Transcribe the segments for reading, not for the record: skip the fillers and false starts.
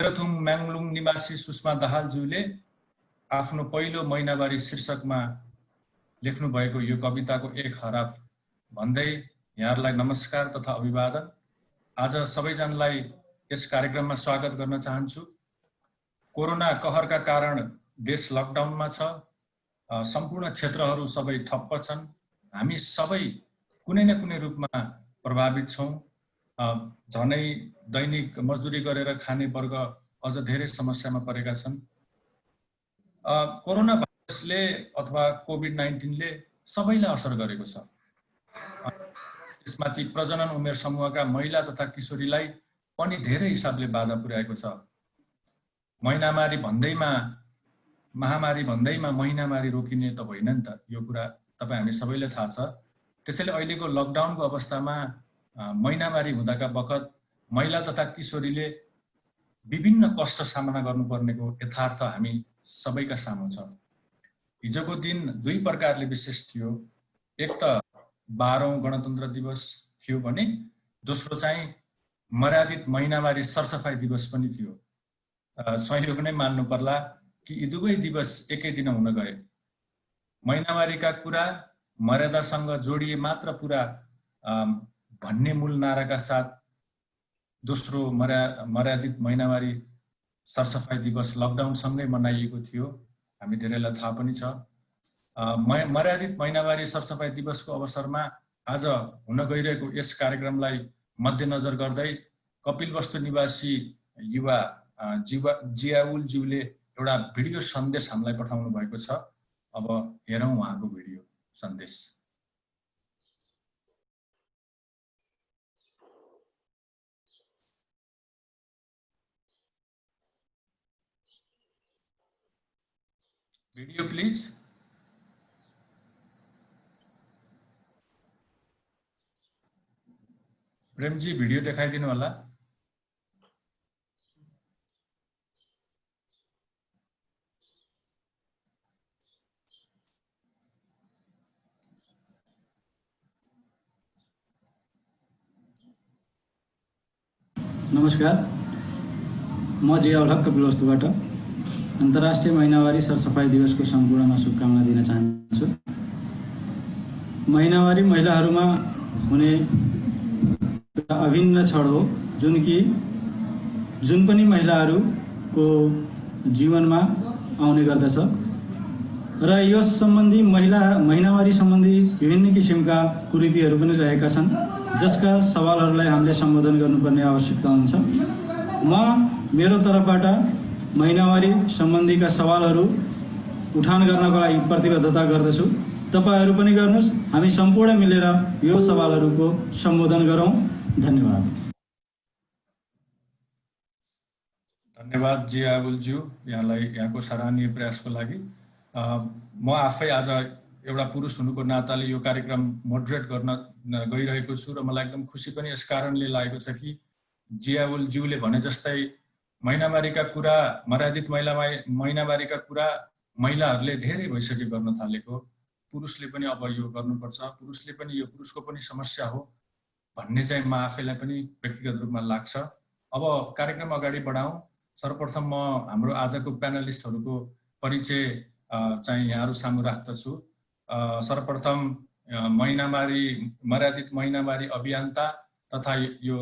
तेह्रथुम म्याङलुङ निवासी सुषमा दाहालज्यूले आफ्नो पहिलो महिनावारी शीर्षकमा लेख्नु भएको यो कविताको एक हरफ भन्दै यहाँहरूलाई नमस्कार तथा अभिवादन। आज सबैजनालाई यस कार्यक्रममा स्वागत गर्न चाहन्छु। कोरोना कहरका कारण देश लकडाउनमा छ, सम्पूर्ण क्षेत्रहरू सबै ठप्प छन्। हामी सबै कुनै न कुनै रूपमा प्रभावित छौं। झनै दैनिक मजदुरी गरेर खाने वर्ग अझ धेरै समस्यामा परेका छन्। कोरोना भाइरसले अथवा कोभिड-19 ले सबैलाई असर गरेको छ। त्यसमाथि प्रजनन उमेर समूहका महिला तथा किशोरीलाई पनि धेरै हिसाबले बाधा पुर्याएको छ। महामारी भन्दैमा महिनामारी रोकिने त होइन नि त, यो कुरा तपाईं हामी सबैलाई थाहा छ। त्यसैले अहिलेको लकडाउनको अवस्थामा महिनामारी हुँदाका बखत महिला तथा किशोरीले विभिन्न कष्ट सामना गर्नुपर्नेको यथार्थ हामी सबैका सामु छ। हिजोको दिन दुई प्रकारले विशेष थियो। एक त 12औं गणतन्त्र दिवस थियो भने दोस्रो चाहिँ मर्यादित महिनावारी सरसफाई दिवस पनि थियो। संयोग नै मान्नु पर्ला कि यी दुवै दिवस एकै दिन हुन गए। महिनावारीका कुरा मर्यादासँग जोडिए मात्र पुरा भन्ने मूल नाराका साथ दोस्रो मर्यादित महिनावारी सरसफाई दिवस लकडाउनसँगै मनाइएको थियो। हामी धेरैलाई थाहा पनि छ। मर्यादित महिनावारी सरसफाई दिवसको अवसरमा आज हुन गइरहेको यस कार्यक्रमलाई मध्यनजर गर्दै कपिलवस्तु निवासी युवा जियाउल ज्यूले एउटा भिडियो सन्देश हामीलाई पठाउनु भएको छ। अब हेरौं उहाँको भिडियो सन्देश। Video please. प्रेमजी भिडियो देखाइदिनु होला। नमस्कार, म जियाउल हक कपिलवस्तुबाट अन्तर्राष्ट्रिय महिनावारी सरसफाई दिवसको सम्पूर्णमा शुभकामना दिन चाहन्छु। महिनावारी महिलाहरूमा हुने अभिन्न क्षण हो जुन पनि महिलाहरूको जीवनमा आउने गर्दछ र यस सम्बन्धी महिनावारी सम्बन्धी विभिन्न किसिमका कुरीतिहरू पनि रहेका छन्, जसका सवालहरूलाई हामीले सम्बोधन गर्नुपर्ने आवश्यकता हुन्छ। म मेरो तर्फबाट महिनावारी सम्बन्धीका सवालहरू उठान गर्नको लागि प्रतिबद्धता गर्दछु। तपाईहरू पनि गर्नुहोस्, हामी सम्पूर्ण मिलेर यो सवालहरूको सम्बोधन गरौँ। धन्यवाद। धन्यवाद जियाउलज्यू, यहाँलाई यहाँको सराहनीय प्रयासको लागि। म आफै आज एउटा पुरुष हुनुको नाताले यो कार्यक्रम मोडरेट गर्न गइरहेको छु र मलाई एकदम खुसी पनि यस कारणले लागेको छ कि जियाउलज्यूले भने जस्तै महिनावारीका कुरा, मर्यादित महिनावारीका कुरा महिलाहरूले धेरै भइसक्यो गर्न थालेको। पुरुषले पनि अब यो गर्नुपर्छ, पुरुषले पनि यो पुरुषको पनि समस्या हो भन्ने चाहिँ म आफैलाई पनि व्यक्तिगत रूपमा लाग्छ। अब कार्यक्रम अगाडि बढाउँ। सर्वप्रथम म हाम्रो आजको प्यानलिस्टहरूको परिचय चाहिँ यहाँहरू सामु राख्दछु। सर्वप्रथम मर्यादित महिनावारी अभियन्ता तथा यो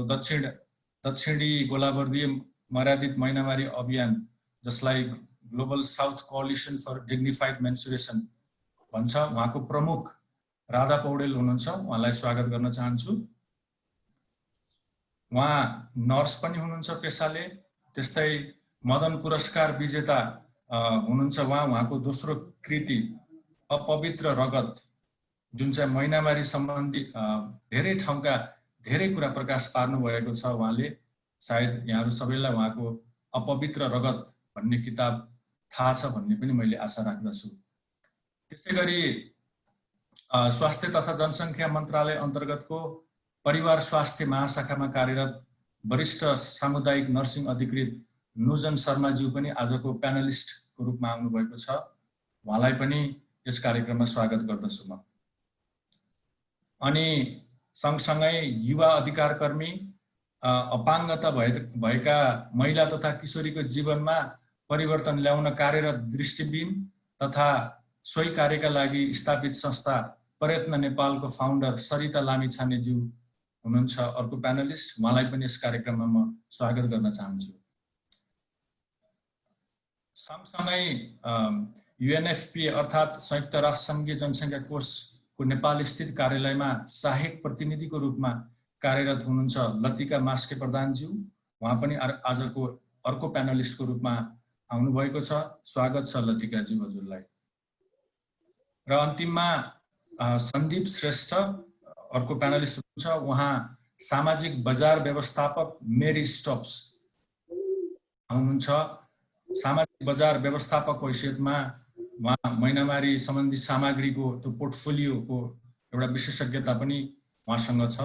दक्षिणी गोलावर्दीय मर्यादित महिनावारी अभियान, जसलाई global south coalition for dignified menstruation भन्छ, उहाँको प्रमुख राधा पौडेल हुनुहुन्छ। उहाँलाई स्वागत गर्न चाहन्छु। उहाँ नर्स पनि हुनुहुन्छ पेसाले। त्यस्तै मदन पुरस्कार विजेता हुनुहुन्छ उहाँको दोस्रो कृति अपवित्र रगत, जुन चाहिँ महिनावारी सम्बन्धी धेरै ठाउँका धेरै कुरा प्रकाश पार्नु भएको छ। उहाँले सायद यहाँहरू सबैलाई उहाँको अपवित्र रगत भन्ने किताब थाहा छ भन्ने पनि मैले आशा राख्दछु। त्यसैगरी स्वास्थ्य तथा जनसङ्ख्या मन्त्रालय अन्तर्गतको परिवार स्वास्थ्य महाशाखामा कार्यरत वरिष्ठ सामुदायिक नर्सिङ अधिकृत नुजन शर्माज्यू पनि आजको प्यानलिस्टको रूपमा आउनु भएको छ। उहाँलाई पनि यस कार्यक्रममा स्वागत गर्दछु म। अनि सँगसँगै युवा अधिकार कर्मी अपाङ्गता भएका महिला तथा किशोरीको जीवनमा परिवर्तन ल्याउन कार्यरत दृष्टिबिन तथा सोही कार्यका लागि स्थापित संस्था प्रयत्न नेपालको फाउन्डर सरिता लामिछानेज्यू हुनुहुन्छ अर्को प्यानलिस्ट। उहाँलाई पनि यस कार्यक्रममा म स्वागत गर्न चाहन्छु। सँगसँगै UNFPA अर्थात् संयुक्त राष्ट्रसङ्घीय जनसङ्ख्या कोषको नेपाल स्थित कार्यालयमा सहायक प्रतिनिधिको रूपमा कार्यरत हुनुहुन्छ लतिका मास्के प्रधानज्यू। उहाँ पनि आजको अर्को प्यानलिस्टको रूपमा आउनुभएको छ। स्वागत छ लतिकाज्यू हजुरलाई। र अन्तिममा सन्दीप श्रेष्ठ अर्को प्यानलिस्ट हुनुहुन्छ। उहाँ सामाजिक बजार व्यवस्थापक मेरी स्टप्स हुनुहुन्छ। सामाजिक बजार व्यवस्थापक हैसियतमा उहाँ महिनावारी सम्बन्धी सामग्रीको त्यो पोर्टफोलियोको एउटा विशेषज्ञता पनि उहाँसँग छ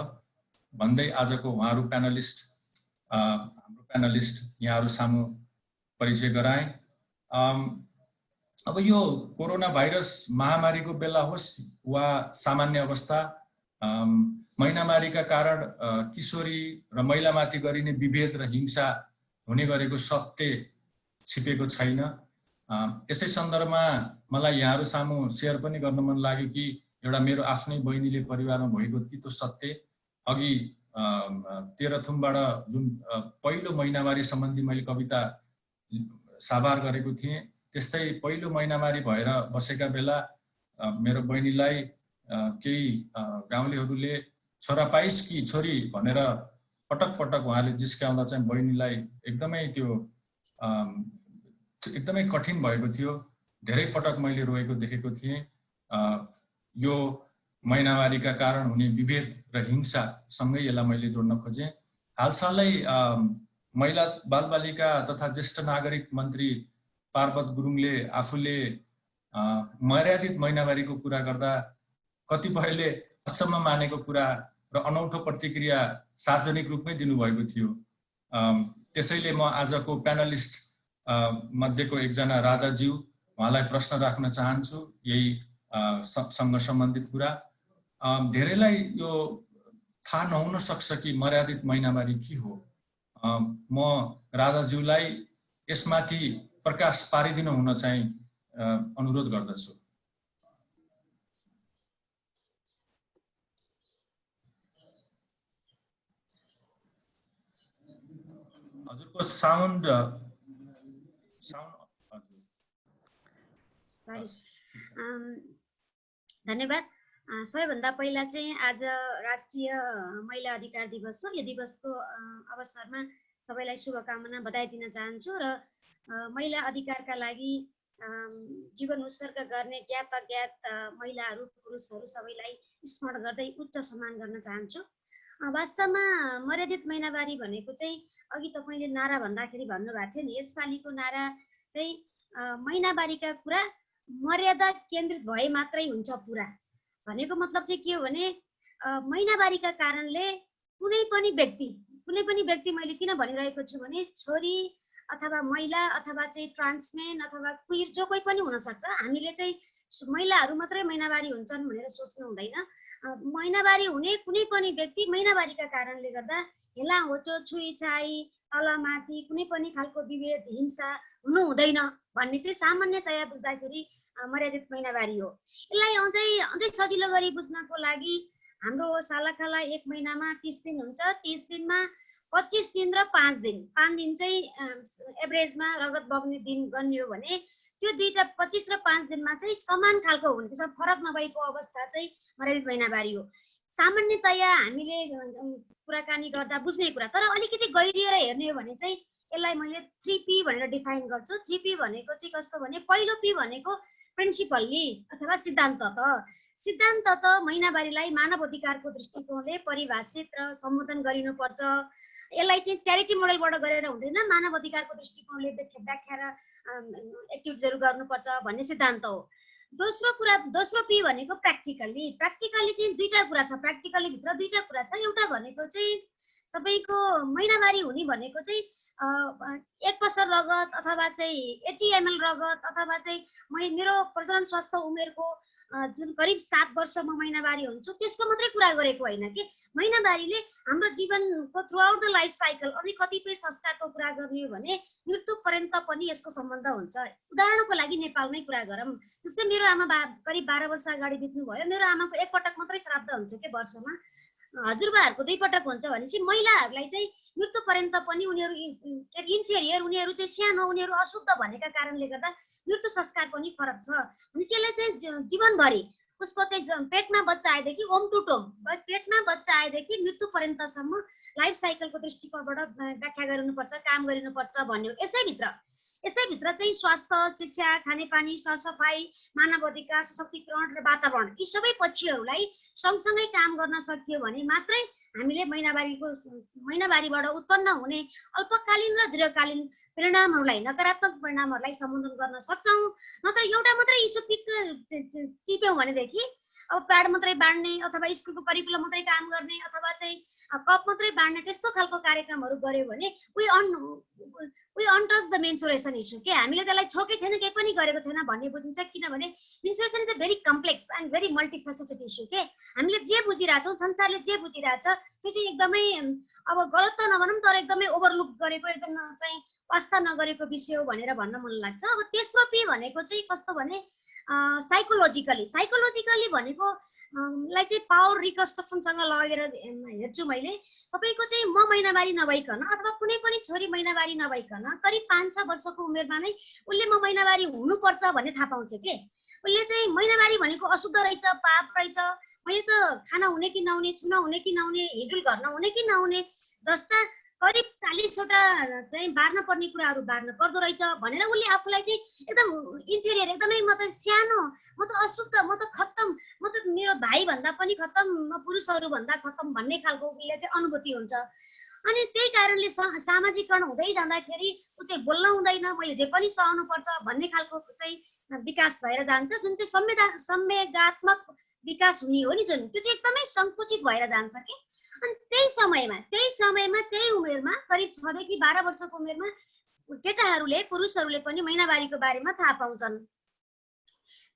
भन्दै आजको उहाँहरू प्यानलिस्ट हाम्रो प्यानलिस्ट यहाँहरू सामु परिचय गराए। अब यो कोरोना भाइरस महामारीको बेला होस् वा सामान्य अवस्था, महिनामारीका कारण किशोरी र महिलामाथि गरिने विभेद र हिंसा हुने गरेको सत्य छिपेको छैन। यसै सन्दर्भमा मलाई यहाँहरू सामु सेयर पनि गर्न मन लाग्यो कि एउटा मेरो आफ्नै बहिनीले परिवारमा भएको तितो सत्य। अघि तेह्रथुमबाट जुन पहिलो महिनावारी सम्बन्धी मैले कविता साभार गरेको थिएँ, त्यस्तै पहिलो महिनावारी भएर बसेका बेला मेरो बहिनीलाई केही गाउँलेहरूले छोरा पाइस कि छोरी भनेर पटक पटक उहाँले जिस्काउँदा चाहिँ बहिनीलाई एकदमै त्यो एकदमै कठिन भएको थियो। धेरै पटक मैले रोएको देखेको थिएँ। यो महिनावारीका कारण हुने विभेद र हिंसा सँगै यसलाई मैले जोड्न खोजेँ। हालसालै महिला बालबालिका तथा ज्येष्ठ नागरिक मन्त्री पार्वत गुरुङले आफूले मर्यादित महिनावारीको कुरा गर्दा कतिपयले अचम्म मानेको कुरा र अनौठो प्रतिक्रिया सार्वजनिक रूपमै दिनुभएको थियो। त्यसैले म आजको प्यानलिस्ट मध्येको एकजना राधाज्यू, उहाँलाई प्रश्न राख्न चाहन्छु यही सँग सम्बन्धित कुरा। धेरैलाई यो थाहा नहुन सक्छ कि मर्यादित महिनावारी के हो। म राधाज्यूलाई यसमाथि प्रकाश पारिदिनु हुन चाहिँ अनुरोध गर्दछु। हजुरको साउन्ड धन्यवाद। सबैभन्दा पहिला चाहिँ आज राष्ट्रिय महिला अधिकार दिवस हो। यो दिवसको अवसरमा सबैलाई शुभकामना बधाई दिन चाहन्छु र महिला अधिकारका लागि जीवन उत्सर्ग गर्ने ज्ञात अज्ञात महिलाहरू पुरुषहरू सबैलाई स्मरण गर्दै उच्च सम्मान गर्न चाहन्छु। वास्तवमा मर्यादित महिनावारी भनेको चाहिँ अघि तपाईँले नारा भन्दाखेरि भन्नुभएको थियो नि, यसपालिको नारा चाहिँ महिनावारीका कुरा मर्यादा केन्द्रित भए मात्रै हुन्छ पुरा भनेको मतलब चाहिँ के हो भने महिनावारीका कारणले कुनै पनि व्यक्ति मैले किन भनिरहेको छु भने छोरी अथवा महिला अथवा चाहिँ ट्रान्समेन अथवा क्विर जो कोही पनि हुन सक्छ। हामीले चाहिँ महिलाहरू मात्रै महिनावारी हुन्छन् भनेर सोच्नु हुँदैन। महिनावारी हुने कुनै पनि व्यक्ति महिनावारीका कारणले गर्दा हेला होचो छुइछाई तलमाथि कुनै पनि खालको विभेद हिंसा हुनु हुँदैन भन्ने चाहिँ सामान्यतया बुझ्दाखेरि मर्यादित महिनावारी हो। यसलाई अझै सजिलो गरी बुझ्नको लागि हाम्रो सालाखाला एक महिनामा 30 दिन हुन्छ। 30 दिनमा 25 दिन र 5 दिन चाहिँ एभरेजमा रगत बग्ने दिन गनियो भने त्यो दुईटा 25 र 5 दिनमा चाहिँ समान खालको हुने, त्यसमा फरक नभएको अवस्था चाहिँ मर्यादित महिनावारी हो। सामान्यतया हामीले कुराकानी गर्दा बुझ्ने कुरा, तर अलिकति गहिरिएर हेर्ने हो भने चाहिँ यसलाई मैले 3P भनेर डिफाइन गर्छु। 3P भनेको चाहिँ कस्तो भने पहिलो P भनेको प्रिन्सिपल्ली अथवा सिद्धान्त त महिनावारीलाई मानव अधिकारको दृष्टिकोणले परिभाषित र सम्बोधन गरिनुपर्छ। यसलाई चाहिँ च्यारिटी मोडलबाट गरेर हुँदैन, मानव अधिकारको दृष्टिकोणले व्याख्या र एक्टिभिटिजहरू गर्नुपर्छ भन्ने सिद्धान्त हो। दोस्रो P भनेको प्र्याक्टिकल्ली चाहिँ दुईटा कुरा छ। प्र्याक्टिकल्ली भित्र दुईटा कुरा छ। एउटा भनेको चाहिँ तपाईँको महिनावारी हुने भनेको चाहिँ 1 पसर रगत अथवा चाहिँ 80 ml रगत अथवा चाहिँ मेरो प्रजनन स्वास्थ्य उमेरको जुन करिब 7 वर्ष म महिनावारी हुन्छु त्यसको मात्रै कुरा गरेको होइन कि महिनावारीले हाम्रो जीवनको through out the life cycle अनि कतिपय संस्कारको कुरा गर्ने हो भने मृत्यु पर्यन्त पनि यसको सम्बन्ध हुन्छ। उदाहरणको लागि नेपालमै कुरा गरौँ, जस्तै मेरो आमा करिब 12 वर्ष अगाडि बित्नुभयो। मेरो आमाको एकपटक मात्रै श्राद्ध हुन्छ के वर्षमा, हजुरबाहरूको 2 पटक हुन्छ भनेपछि महिलाहरूलाई चाहिँ मृत्यु पर्यन्त पनि उनीहरू इन्फेरियर, उनीहरू चाहिँ सानो, उनीहरू अशुद्ध भनेका कारणले गर्दा मृत्यु संस्कार पनि फरक छ। भनेपछि यसलाई चाहिँ जीवनभरि उसको चाहिँ पेटमा बच्चा आएदेखि ओम टु टोम, पेटमा बच्चा आएदेखि मृत्यु पर्यन्तसम्म लाइफ साइकलको दृष्टिकोणबाट व्याख्या गरिनुपर्छ, काम गरिनुपर्छ भन्ने हो। यसैभित्र चाहिँ स्वास्थ्य, शिक्षा, खानेपानी, सरसफाइ, मानव अधिकार, सशक्तिकरण र वातावरण यी सबै पक्षहरूलाई सँगसँगै काम गर्न सकियो भने मात्रै हामीले महिनावारीबाट उत्पन्न हुने अल्पकालीन र दीर्घकालीन परिणामहरूलाई, नकारात्मक परिणामहरूलाई सम्बोधन गर्न सक्छौँ। नत्र एउटा मात्रै इस्यु टिप्यौँ भनेदेखि अब प्याड मात्रै बाँड्ने अथवा स्कुलको करिकुलम मात्रै काम गर्ने अथवा चाहिँ कप मात्रै बाँड्ने त्यस्तो खालको कार्यक्रमहरू गर्यो भने we untouch the menstruation issue के हामीले त्यसलाई छोकै छैन, केही पनि गरेको छैन भन्ने बुझिन्छ। किनभने menstruation is a very complex and very multifaceted issue के हामीले जे बुझिरहेछौँ, संसारले जे बुझिरहेछ त्यो चाहिँ एकदमै अब गलत त नभनौँ तर एकदमै ओभरलुक गरेको, एकदम चाहिँ वास्ता नगरेको विषय हो भनेर भन्न मन लाग्छ। अब तेस्रो पी भनेको चाहिँ कस्तो भने साइकोलोजिकली भनेको लाई चाहिँ पावर रिकन्स्ट्रक्सनसँग लगेर हेर्छु मैले। तपाईँको चाहिँ म महिनावारी नभइकन अथवा कुनै पनि छोरी महिनावारी नभइकन करिब 5-6 वर्षको उमेरमा नै उसले म महिनावारी हुनुपर्छ भन्ने थाहा पाउँछ के। उसले चाहिँ महिनावारी भनेको अशुद्ध रहेछ, पाप रहेछ, मैले त खाना हुने कि नहुने, छुन हुने कि नहुने, हिडुल गर्न हुने कि नहुने जस्ता करिब 40वटा चाहिँ बार्न पर्ने कुराहरू बार्न पर्दो रहेछ भनेर उसले आफूलाई चाहिँ एकदम इन्फेरियर, एकदमै म त सानो, म त अशुद्ध, म त खत्तम, म त मेरो भाइ भन्दा पनि खत्तम, म पुरुषहरू भन्दा खत्तम भन्ने खालको उसले चाहिँ अनुभूति हुन्छ। अनि त्यही कारणले सामाजिकरण हुँदै जाँदाखेरि ऊ चाहिँ बोल्न हुँदैन, मैले जे पनि सहनु पर्छ भन्ने खालको चाहिँ विकास भएर जान्छ। जुन चाहिँ संवेगात्मक विकास हुने हो नि जुन, त्यो चाहिँ एकदमै सङ्कुचित भएर जान्छ कि। अनि त्यही समयमा त्यही उमेरमा करिब 6 देखि 12 वर्षको उमेरमा केटाहरूले, पुरुषहरूले पनि महिनावारीको बारेमा थाहा पाउँछन्।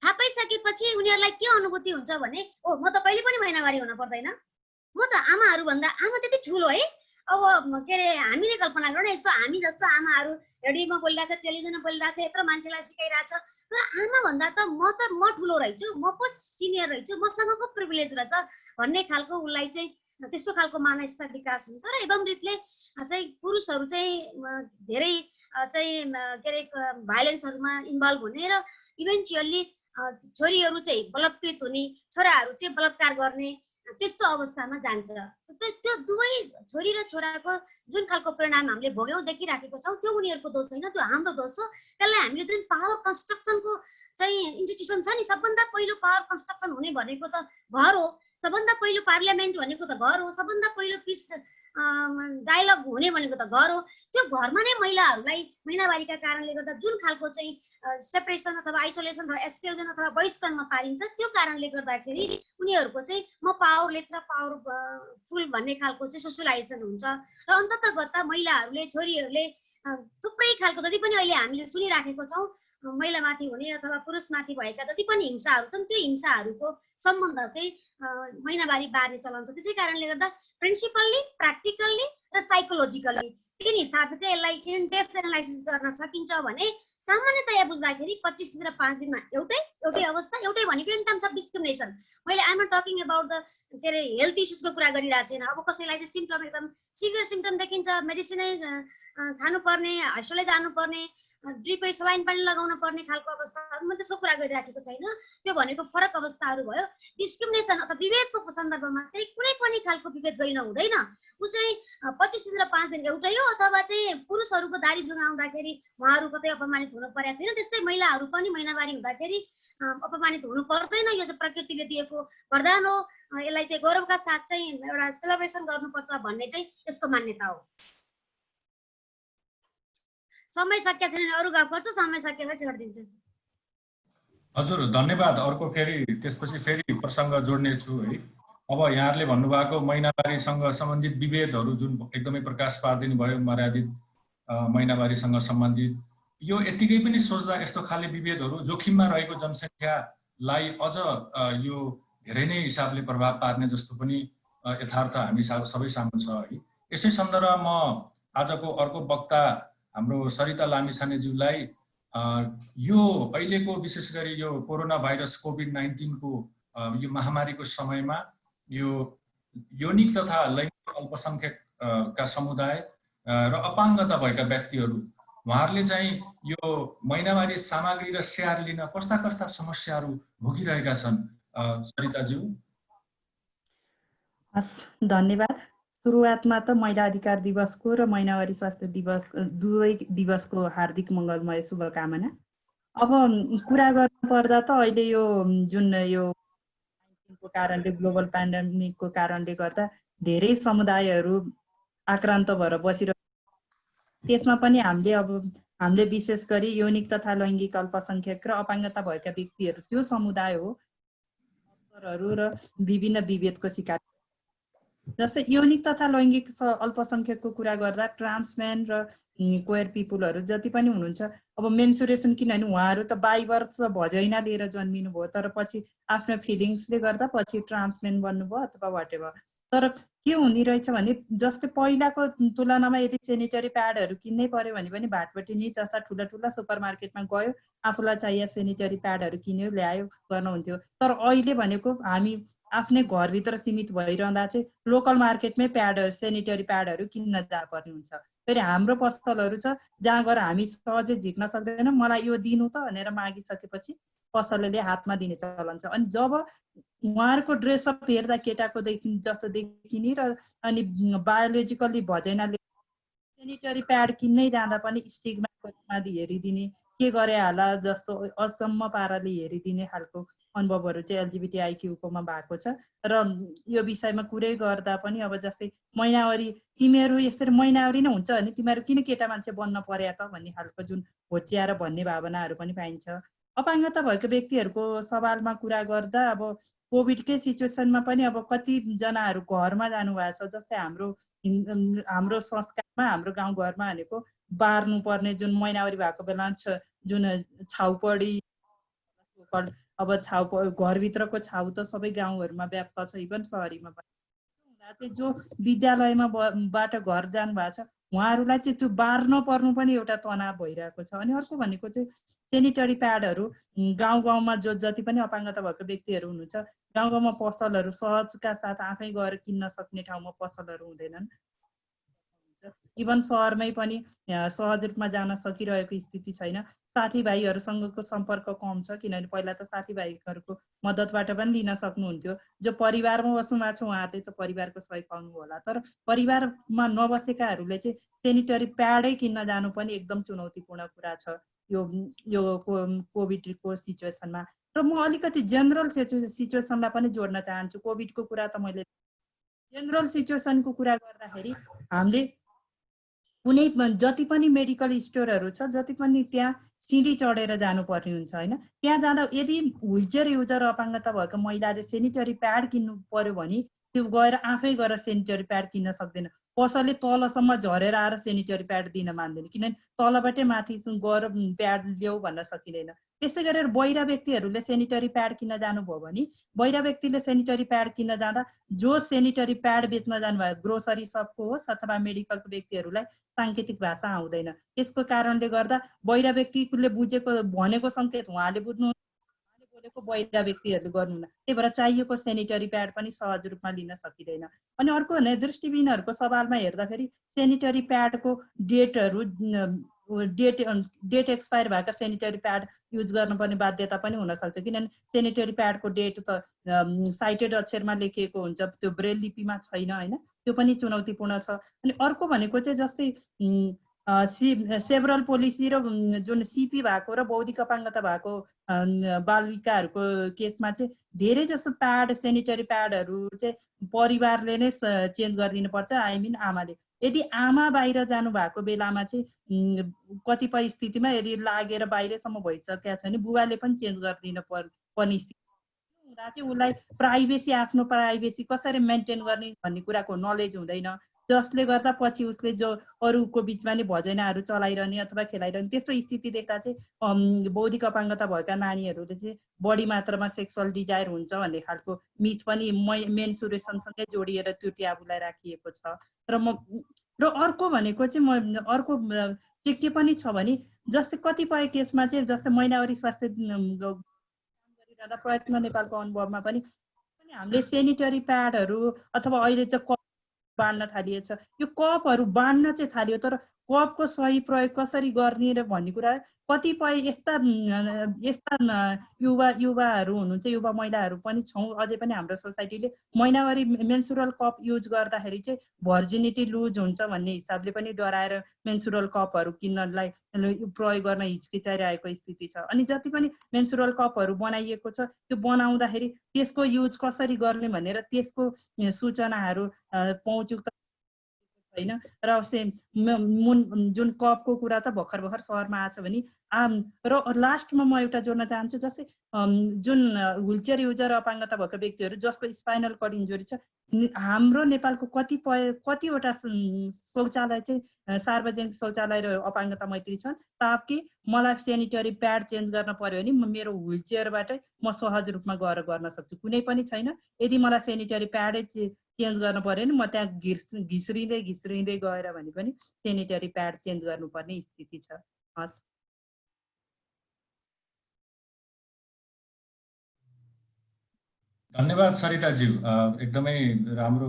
थाहा पाइसकेपछि उनीहरूलाई के अनुभूति हुन्छ भने ओ म त कहिले पनि महिनावारी हुन पर्दैन, म त आमाहरू भन्दा आमा त्यति ठुलो है। अब के अरे हामीले कल्पना गरौँ यस्तो हामी जस्तो आमाहरू रेडियोमा बोलिरहेछ, टेलिभिजनमा बोलिरहेछ, यत्रो मान्छेलाई सिकाइरहेछ, तर आमा भन्दा त म ठुलो रहेछु, म पो सिनियर रहेछु, मसँगको प्रिभिलेज रहेछ भन्ने खालको उसलाई चाहिँ त्यस्तो खालको मानसिकता विकास हुन्छ। र एवं रीतिले चाहिँ पुरुषहरू चाहिँ धेरै चाहिँ के अरे भाइलेन्सहरूमा इन्भल्भ हुने र इभेन्चुअली छोरीहरू चाहिँ बलात्कृत हुने, छोराहरू चाहिँ बलात्कार गर्ने त्यस्तो अवस्थामा जान्छ। त्यो दुवै छोरी र छोराको जुन खालको परिणाम हामीले भोग्यौँ, देखिराखेको छौँ, त्यो उनीहरूको दोष होइन, त्यो हाम्रो दोष हो। त्यसलाई हामीले जुन पावर कन्स्ट्रक्सनको चाहिँ इन्स्टिट्युसन छ नि, सबभन्दा पहिलो पावर कन्स्ट्रक्सन हुने भनेको त घर हो, सबभन्दा पहिलो पार्लियामेन्ट भनेको त घर हो, सबभन्दा पहिलो पिस डायलग हुने भनेको त घर हो। त्यो घरमा नै महिलाहरूलाई महिनावारीका कारणले गर्दा जुन खालको चाहिँ सेपरेसन अथवा आइसोलेसन अथवा एक्सक्लुजन अथवा बहिष्करणमा पारिन्छ, त्यो कारणले गर्दाखेरि उनीहरूको चाहिँ म पावरलेस र पावरफुल भन्ने खालको चाहिँ सोसियलाइजेसन हुन्छ। र अन्ततगत महिलाहरूले, छोरीहरूले थुप्रै खालको जति पनि अहिले हामीले सुनिराखेको छौँ महिलामाथि हुने अथवा पुरुषमाथि भएका जति पनि हिंसाहरू छन्, त्यो हिंसाहरूको सम्बन्ध चाहिँ महिनावारी बार्ने चलन छ। त्यसै कारणले गर्दा प्रिन्सिपल्ली, प्र्याक्टिकल्ली र साइकोलोजिकल्ली तीन हिसाबले चाहिँ यसलाई इन डेप्थ एनालाइसिस गर्न सकिन्छ भने सामान्यतया बुझ्दाखेरि 25 दिन र 5 दिनमा एउटै अवस्था, एउटै भनेको इन टर्म्स अफ डिस्क्रिमिनेसन। मैले I'm not talking about the के अरे हेल्थ इस्युजको कुरा गरिरहेको छैन। अब कसैलाई चाहिँ सिम्टम एकदम सिभियर सिम्टम देखिन्छ, मेडिसिनै खानुपर्ने, हस्पिटलै जानुपर्ने, ड्रिपै सलाइन पनि लगाउन पर्ने खालको अवस्थाहरू, म त्यसको कुरा गरिराखेको छैन। त्यो भनेको फरक अवस्थाहरू भयो। डिस्क्रिमिनेसन अथवा विभेदको सन्दर्भमा चाहिँ कुनै पनि खालको विभेद गरिन हुँदैन। ऊ चाहिँ 25 दिन र 5 दिन एउटै हो, अथवा चाहिँ पुरुषहरूको दारी जुगाउँदाखेरि उहाँहरू कतै अपमानित हुनु परेको छैन, त्यस्तै महिलाहरू पनि महिनावारी हुँदाखेरि अपमानित हुनु पर्दैन। यो चाहिँ प्रकृतिले दिएको वरदान हो, यसलाई चाहिँ गौरवका साथ चाहिँ एउटा सेलिब्रेसन गर्नुपर्छ भन्ने चाहिँ यसको मान्यता हो। समय सकिया छैन, अरू गफ गर्छ, समय सकिएपछि छोडिदिन्छु। हजुर धन्यवाद। अर्को फेरि त्यसपछि फेरि प्रसङ्ग जोड्ने छु है। अब यहाँहरूले भन्नुभएको महिनावारीसँग सम्बन्धित विभेदहरू जुन एकदमै प्रकाश पारिदिनु भयो, मर्यादित महिनावारीसँग सम्बन्धित, यो यतिकै पनि सोच्दा यस्तो खाले विभेदहरू जोखिममा रहेको जनसङ्ख्या लाई अझ यो धेरै नै हिसाबले प्रभाव पार्ने जस्तो पनि यथार्थ हामी सबै सामु छ है। यसै सन्दर्भमा म आजको अर्को वक्ता हाम्रो सरिता लामिछानेज्यूलाई यो अहिलेको विशेष गरी यो कोरोना भाइरस कोभिड-19 को यो महामारीको समयमा यो यौनिक तथा लैङ्गिक अल्पसंख्यकका समुदाय र अपाङ्गता भएका व्यक्तिहरू उहाँहरूले चाहिँ यो महिनावारी सामग्री र स्याहार लिन कस्ता कस्ता समस्याहरू भोगिरहेका छन् सरिताज्यू? धन्यवाद। सुरुवातमा त महिला अधिकार दिवसको र महिनावारी स्वास्थ्य दिवस दुवै दिवसको हार्दिक मङ्गलमय शुभकामना। अब कुरा गर्नु पर्दा त अहिले यो जुन यो को कारणले ग्लोबल पेन्डेमिकको कारणले गर्दा धेरै समुदायहरू आक्रान्त भएर बसिरहेको, त्यसमा पनि हामीले विशेष गरी यौनिक तथा लैङ्गिक अल्पसंख्यक र अपाङ्गता भएका व्यक्तिहरू त्यो समुदाय हो र विभिन्न विभेदको शिकार। जस्तै यौनिक तथा लैङ्गिक अल्पसंख्यकको कुरा गर्दा ट्रान्समेन र क्वेयर पिपुलहरू जति पनि हुनुहुन्छ, अब मेन्सुरेसन किनभने उहाँहरू त 22 वर्ष भजैना लिएर जन्मिनु भयो, तर पछि आफ्नो फिलिङ्सले गर्दा पछि ट्रान्समेन बन्नुभयो अथवा वाटेभर। तर के हुने रहेछ भने जस्तै पहिलाको तुलनामा यदि सेनिटरी प्याडहरू किन्नै पर्यो भने पनि भाटपट्टि नि जस्ता ठुला सुपर मार्केटमा गयो, आफूलाई चाहिए सेनिटरी प्याडहरू किन्यो ल्यायो गर्नुहुन्थ्यो। तर अहिले भनेको हामी आफ्नै घरभित्र सीमित भइरहँदा चाहिँ लोकल मार्केटमै सेनिटरी प्याडहरू किन्न जानुपर्ने हुन्छ। फेरि हाम्रो पसलहरू छ जहाँ गएर हामी सहजै झिक्न सक्दैनौँ, मलाई यो दिनु त भनेर मागिसकेपछि पसलले हातमा दिने चलन छ। अनि जब उहाँहरूको ड्रेसअप हेर्दा केटाको जस्तो देखिने र अनि बायोलोजिकल्ली भजैनाले सेनिटरी प्याड किन्नै जाँदा पनि स्टिग्माको रूपमा हेरिदिने, के गरे होला जस्तो अचम्म पाराले हेरिदिने खालको अनुभवहरू चाहिँ एलजिबिटिआइक्यूकोमा भएको छ। र यो विषयमा कुरै गर्दा पनि अब जस्तै महिनावारी तिमीहरू यसरी महिनावारी नै हुन्छ भने तिमीहरू किन केटा मान्छे बन्न पर्या त भन्ने खालको जुन होच्याएर भन्ने भावनाहरू पनि पाइन्छ। अपाङ्गता भएको व्यक्तिहरूको सवालमा कुरा गर्दा अब कोभिडकै सिचुएसनमा पनि अब कतिजनाहरू घरमा जानुभएको छ। जस्तै हाम्रो संस्कारमा हाम्रो गाउँघरमा भनेको बार्नु पर्ने जुन महिनावारी भएको बेला जुन छाउपडी, अब घरभित्रको छाउ त सबै गाउँहरूमा व्याप्त छ, इभन सहरीमा पनि। चाहिँ जो विद्यालयमा बाट घर जानु भएको छ उहाँहरूलाई चाहिँ त्यो बार्न पर्नु पनि एउटा तनाव भइरहेको छ। अनि अर्को भनेको चाहिँ सेनिटरी प्याडहरू गाउँमा जति पनि अपाङ्गता भएको व्यक्तिहरू हुनुहुन्छ, गाउँमा पसलहरू सहजका साथ आफै गएर किन्न सक्ने ठाउँमा पसलहरू हुँदैनन्। इभन सहरमै पनि सहज रूपमा जान सकिरहेको स्थिति छैन। साथीभाइहरूसँगको सम्पर्क कम छ, किनभने पहिला त साथीभाइहरूको मद्दतबाट पनि लिन सक्नुहुन्थ्यो। जो परिवारमा बस्नु भएको छ उहाँहरूले त परिवारको सहयोग पाउनु होला, तर परिवारमा नबसेकाहरूले चाहिँ सेनिटरी प्याडै किन्न जानु पनि एकदम चुनौतीपूर्ण कुरा छ यो कोभिडको सिचुएसनमा। र म अलिकति जेनरल सिचुएसनलाई पनि जोड्न चाहन्छु। कोभिडको कुरा त मैले जेनरल सिचुएसनको कुरा गर्दाखेरि हामीले कुनै जति पनि मेडिकल स्टोरहरू छ, जति पनि त्यहाँ सिडी चढेर जानुपर्ने हुन्छ होइन। त्यहाँ जाँदा यदि व्हिलचेयर युजर अपाङ्गता भएको महिलाले सेनिटरी प्याड किन्नु पर्यो भने त्यो गएर आफै गएर सेनिटरी प्याड किन्न सक्दैन। पसलले तलसम्म झरेर आएर सेनिटरी प्याड दिन मान्दैन, किनभने तलबाटै माथि गएर प्याड ल्याऊ भन्न सकिँदैन। त्यस्तै गरेर बहिरा व्यक्तिहरूले सेनिटरी प्याड किन्न जानुभयो भने बहिरा व्यक्तिले सेनिटरी प्याड किन्न जाँदा जो सेनिटरी प्याड बेच्न जानुभयो ग्रोसरी सपको होस् अथवा मेडिकलको व्यक्तिहरूलाई साङ्केतिक भाषा आउँदैन। त्यसको कारणले गर्दा बहिरा व्यक्तिले भनेको सङ्केत उहाँले बुझ्नु, उहाँले बोलेको बहिरा व्यक्तिहरूले गर्नुहुन्न। त्यही भएर चाहिएको सेनिटरी प्याड पनि सहज रूपमा लिन सकिँदैन। अनि अर्को भने दृष्टिविहीनहरूको सवालमा हेर्दाखेरि सेनिटरी प्याडको डेट एक्सपायर भएका सेनिटरी प्याड युज गर्नुपर्ने बाध्यता पनि हुनसक्छ, किनभने सेनिटरी प्याडको डेट त साइटेड अक्षरमा लेखिएको हुन्छ, त्यो ब्रेल लिपिमा छैन होइन। त्यो पनि चुनौतीपूर्ण छ। अनि अर्को भनेको चाहिँ जस्तै सेभरल पोलिसी र जुन सिपी भएको र बौद्धिक अपाङ्गता भएको बालिकाहरूको केसमा चाहिँ धेरै जसो सेनिटरी प्याडहरू चाहिँ परिवारले नै चेन्ज गरिदिनु पर्छ। आई मिन आमाले। यदि आमा बाहिर जानु भएको बेलामा चाहिँ कतिपय स्थितिमा यदि लागेर बाहिरसम्म भइसकेका छ भने बुवाले पनि चेन्ज गरिदिनु पर्ने स्थिति हुँदा चाहिँ उसलाई आफ्नो प्राइभेसी कसरी मेन्टेन गर्ने भन्ने कुराको नलेज हुँदैन। जसले गर्दा पछि उसले जो अरूको बिचमा नि भजनाहरू चलाइरहने अथवा खेलाइरहने त्यस्तो स्थिति देख्दा चाहिँ बौद्धिक अपाङ्गता भएका नानीहरूले चाहिँ बढी मात्रामा सेक्सुअल डिजायर हुन्छ भन्ने खालको मिथ पनि मेन्सुरेसनसँगै जोडिएर त्यो ट्याबुलाई राखिएको छ। र अर्को भनेको चाहिँ अर्को चाहिँ के पनि छ भने जस्तै कतिपय केसमा चाहिँ जस्तै महिनावारी स्वास्थ्य गरिरहँदा प्रयत्न नेपालको अनुभवमा पनि हामीले सेनिटरी प्याडहरू अथवा अहिले चाहिँ कप बाँड्न थालिएछ। यो कपहरू बाँड्न चाहिँ थालियो तर कपको सही प्रयोग कसरी गर्ने र भन्ने कुरा कतिपय यस्ता युवाहरू हुनुहुन्छ, युवा महिलाहरू पनि छौँ अझै पनि हाम्रो सोसाइटीले महिनावारी मेन्सुरल कप युज गर्दाखेरि चाहिँ भर्जिनिटी लुज हुन्छ भन्ने हिसाबले पनि डराएर मेन्सुरल कपहरू किन्नलाई प्रयोग गर्न हिचकिचाइरहेको स्थिति छ। अनि जति पनि मेन्सुरल कपहरू बनाइएको छ त्यो बनाउँदाखेरि त्यसको युज कसरी गर्ने भनेर त्यसको सूचनाहरू पहुँचयुक्त होइन। र जुन कपको कुरा त भर्खर सहरमा आएको छ भने र लास्टमा म एउटा जोड्न चाहन्छु जस्तै जुन व्हिलचेयर युजर अपाङ्गता भएको व्यक्तिहरू जसको स्पाइनल कर्ड इन्जुरी छ, हाम्रो नेपालको कतिवटा शौचालय चाहिँ सार्वजनिक शौचालय र अपाङ्गता मैत्री छन् ताकि मलाई सेनिटरी प्याड चेन्ज गर्न पर्यो भने मेरो व्हिलचेयरबाटै म सहज रूपमा गएर गर्न सक्छु। कुनै पनि छैन, यदि मलाई सेनिटरी प्याडै चेन्ज गर्नु पर्यो भने म त्यहाँ घिस्रिँदै गएर भने पनि सेनिटरी प्याड चेन्ज गर्नुपर्ने स्थिति छ। हस्, धन्यवाद सरिताज्यू, एकदमै राम्रो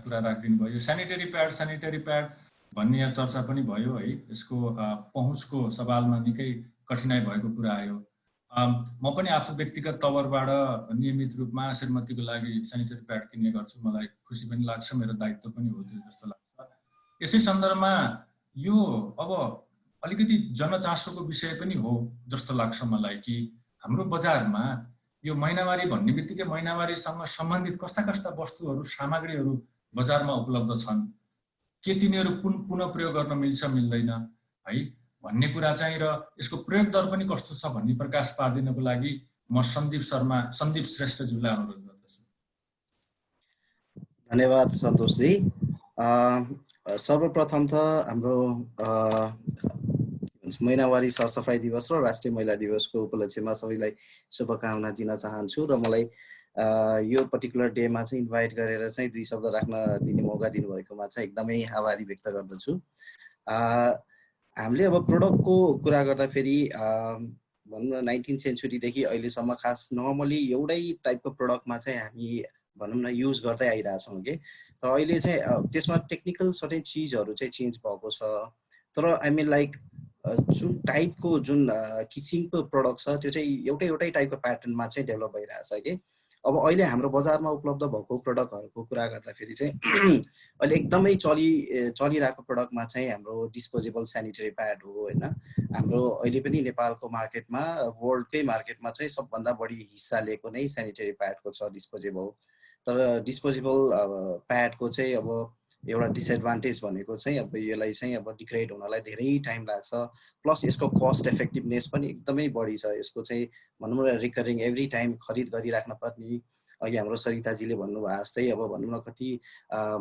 कुरा राखिदिनु भयो। यो सेनिटरी प्याड भन्ने यहाँ चर्चा पनि भयो है, यसको पहुँचको सवालमा निकै कठिनाइ भएको कुरा आयो। म पनि आफू व्यक्तिगत तवरबाट नियमित रूपमा श्रीमतीको लागि सेनिटरी प्याड किन्ने गर्छु, मलाई खुसी पनि लाग्छ, मेरो दायित्व पनि हो त्यो जस्तो लाग्छ। यसै सन्दर्भमा यो अब अलिकति जनचासोको विषय पनि हो जस्तो लाग्छ मलाई कि हाम्रो बजारमा यो महिनावारी भन्ने बित्तिकै महिनावारीसँग सम्बन्धित कस्ता वस्तुहरू सामग्रीहरू बजारमा उपलब्ध छन्, के तिनीहरू पुनः प्रयोग गर्न मिल्छ मिल्दैन है भन्ने कुरा चाहिँ र यसको प्रयोग दर पनि कस्तो छ भन्ने प्रकाश पार्दिनको लागि म सन्दीप श्रेष्ठज्यूलाई अनुरोध गर्दछु। धन्यवाद सन्तोषजी। सर्वप्रथम त हाम्रो महिनावारी सरसफाइ दिवस र राष्ट्रिय महिला दिवसको उपलक्ष्यमा सबैलाई शुभकामना दिन चाहन्छु र मलाई यो पर्टिकुलर डेमा चाहिँ इन्भाइट गरेर चाहिँ दुई शब्द राख्न दिने मौका दिनुभएकोमा चाहिँ एकदमै आभारी व्यक्त गर्दछु। हामीले अब प्रोडक्टको कुरा गर्दाखेरि भनौँ न 19th सेन्चुरीदेखि अहिलेसम्म खास नर्मली एउटै टाइपको प्रोडक्टमा चाहिँ हामी भनौँ न युज गर्दै आइरहेछौँ कि, तर अहिले चाहिँ त्यसमा टेक्निकल सर्टेन चिजहरू चाहिँ चेन्ज भएको छ। तर आई मिन लाइक जुन टाइपको जुन किसिमको प्रोडक्ट छ त्यो चाहिँ एउटै टाइपको प्याटर्नमा चाहिँ डेभलप भइरहेछ कि। अब अहिले हाम्रो बजारमा उपलब्ध भएको प्रोडक्टहरूको कुरा गर्दाखेरि चाहिँ अहिले एकदमै चलिरहेको प्रोडक्टमा चाहिँ हाम्रो डिस्पोजेबल सेनिटरी प्याड हो होइन। हाम्रो अहिले पनि नेपालको मार्केटमा, वर्ल्डकै मार्केटमा चाहिँ सबभन्दा बढी हिस्सा लिएको नै सेनिटरी प्याडको छ डिस्पोजेबल। तर डिस्पोजेबल प्याडको चाहिँ अब एउटा डिसएडभान्टेज भनेको चाहिँ अब यसलाई चाहिँ अब डिग्रेड हुनलाई धेरै टाइम लाग्छ, प्लस यसको कस्ट इफेक्टिभनेस पनि एकदमै बढी छ। यसको चाहिँ भनौँ न रिकरिङ एभ्री टाइम खरिद गरिराख्न पर्ने। अघि हाम्रो सरिताजीले भन्नुभयो जस्तै अब भनौँ न कति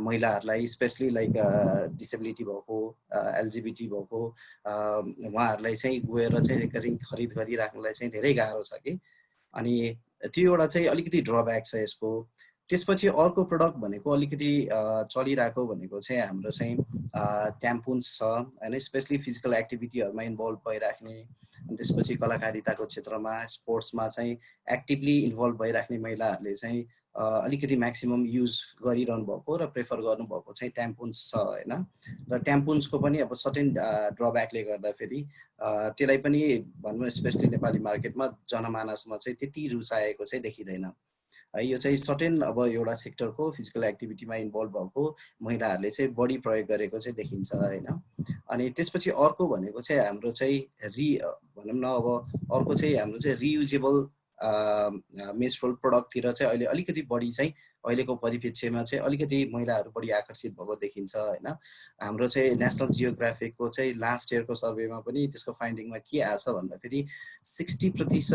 महिलाहरूलाई स्पेसली लाइक डिसेबिलिटी भएको, एलजिबिटी भएको उहाँहरूलाई चाहिँ गएर चाहिँ रिकरिङ खरिद गरिराख्नलाई चाहिँ धेरै गाह्रो छ कि। अनि त्यो एउटा चाहिँ अलिकति ड्रब्याक छ यसको। त्यसपछि अर्को प्रोडक्ट भनेको अलिकति चलिरहेको भनेको चाहिँ हाम्रो चाहिँ ट्याम्पुन्स छ होइन, स्पेसली फिजिकल एक्टिभिटीहरूमा इन्भल्भ भइराख्ने, अनि त्यसपछि कलाकारिताको क्षेत्रमा स्पोर्ट्समा चाहिँ एक्टिभली इन्भल्भ भइराख्ने महिलाहरूले चाहिँ अलिकति म्याक्सिमम युज गरिरहनु भएको र प्रेफर गर्नुभएको चाहिँ ट्याम्पुन्स छ होइन। र ट्याम्पुन्सको पनि अब सर्टेन ड्रब्याकले गर्दाखेरि त्यसलाई पनि भनौँ न स्पेसली नेपाली मार्केटमा जनमानसमा चाहिँ त्यति रुचाएको चाहिँ देखिँदैन है। यो चाहिँ सर्टेन अब एउटा सेक्टरको फिजिकल एक्टिभिटीमा इन्भल्भ भएको महिलाहरूले चाहिँ बढी प्रयोग गरेको चाहिँ देखिन्छ होइन। अनि त्यसपछि अर्को भनेको चाहिँ हाम्रो चाहिँ भनौँ न अब अर्को चाहिँ हाम्रो चाहिँ रियुजेबल मेन्स्ट्रुअल प्रोडक्टतिर चाहिँ अहिले अलिकति बढी चाहिँ अहिलेको परिप्रेक्ष्यमा चाहिँ अलिकति महिलाहरू बढी आकर्षित भएको देखिन्छ होइन। हाम्रो चाहिँ नेसनल जियोग्राफिकको चाहिँ लास्ट इयरको सर्वेमा पनि त्यसको फाइन्डिङमा के आएछ भन्दाखेरि 60%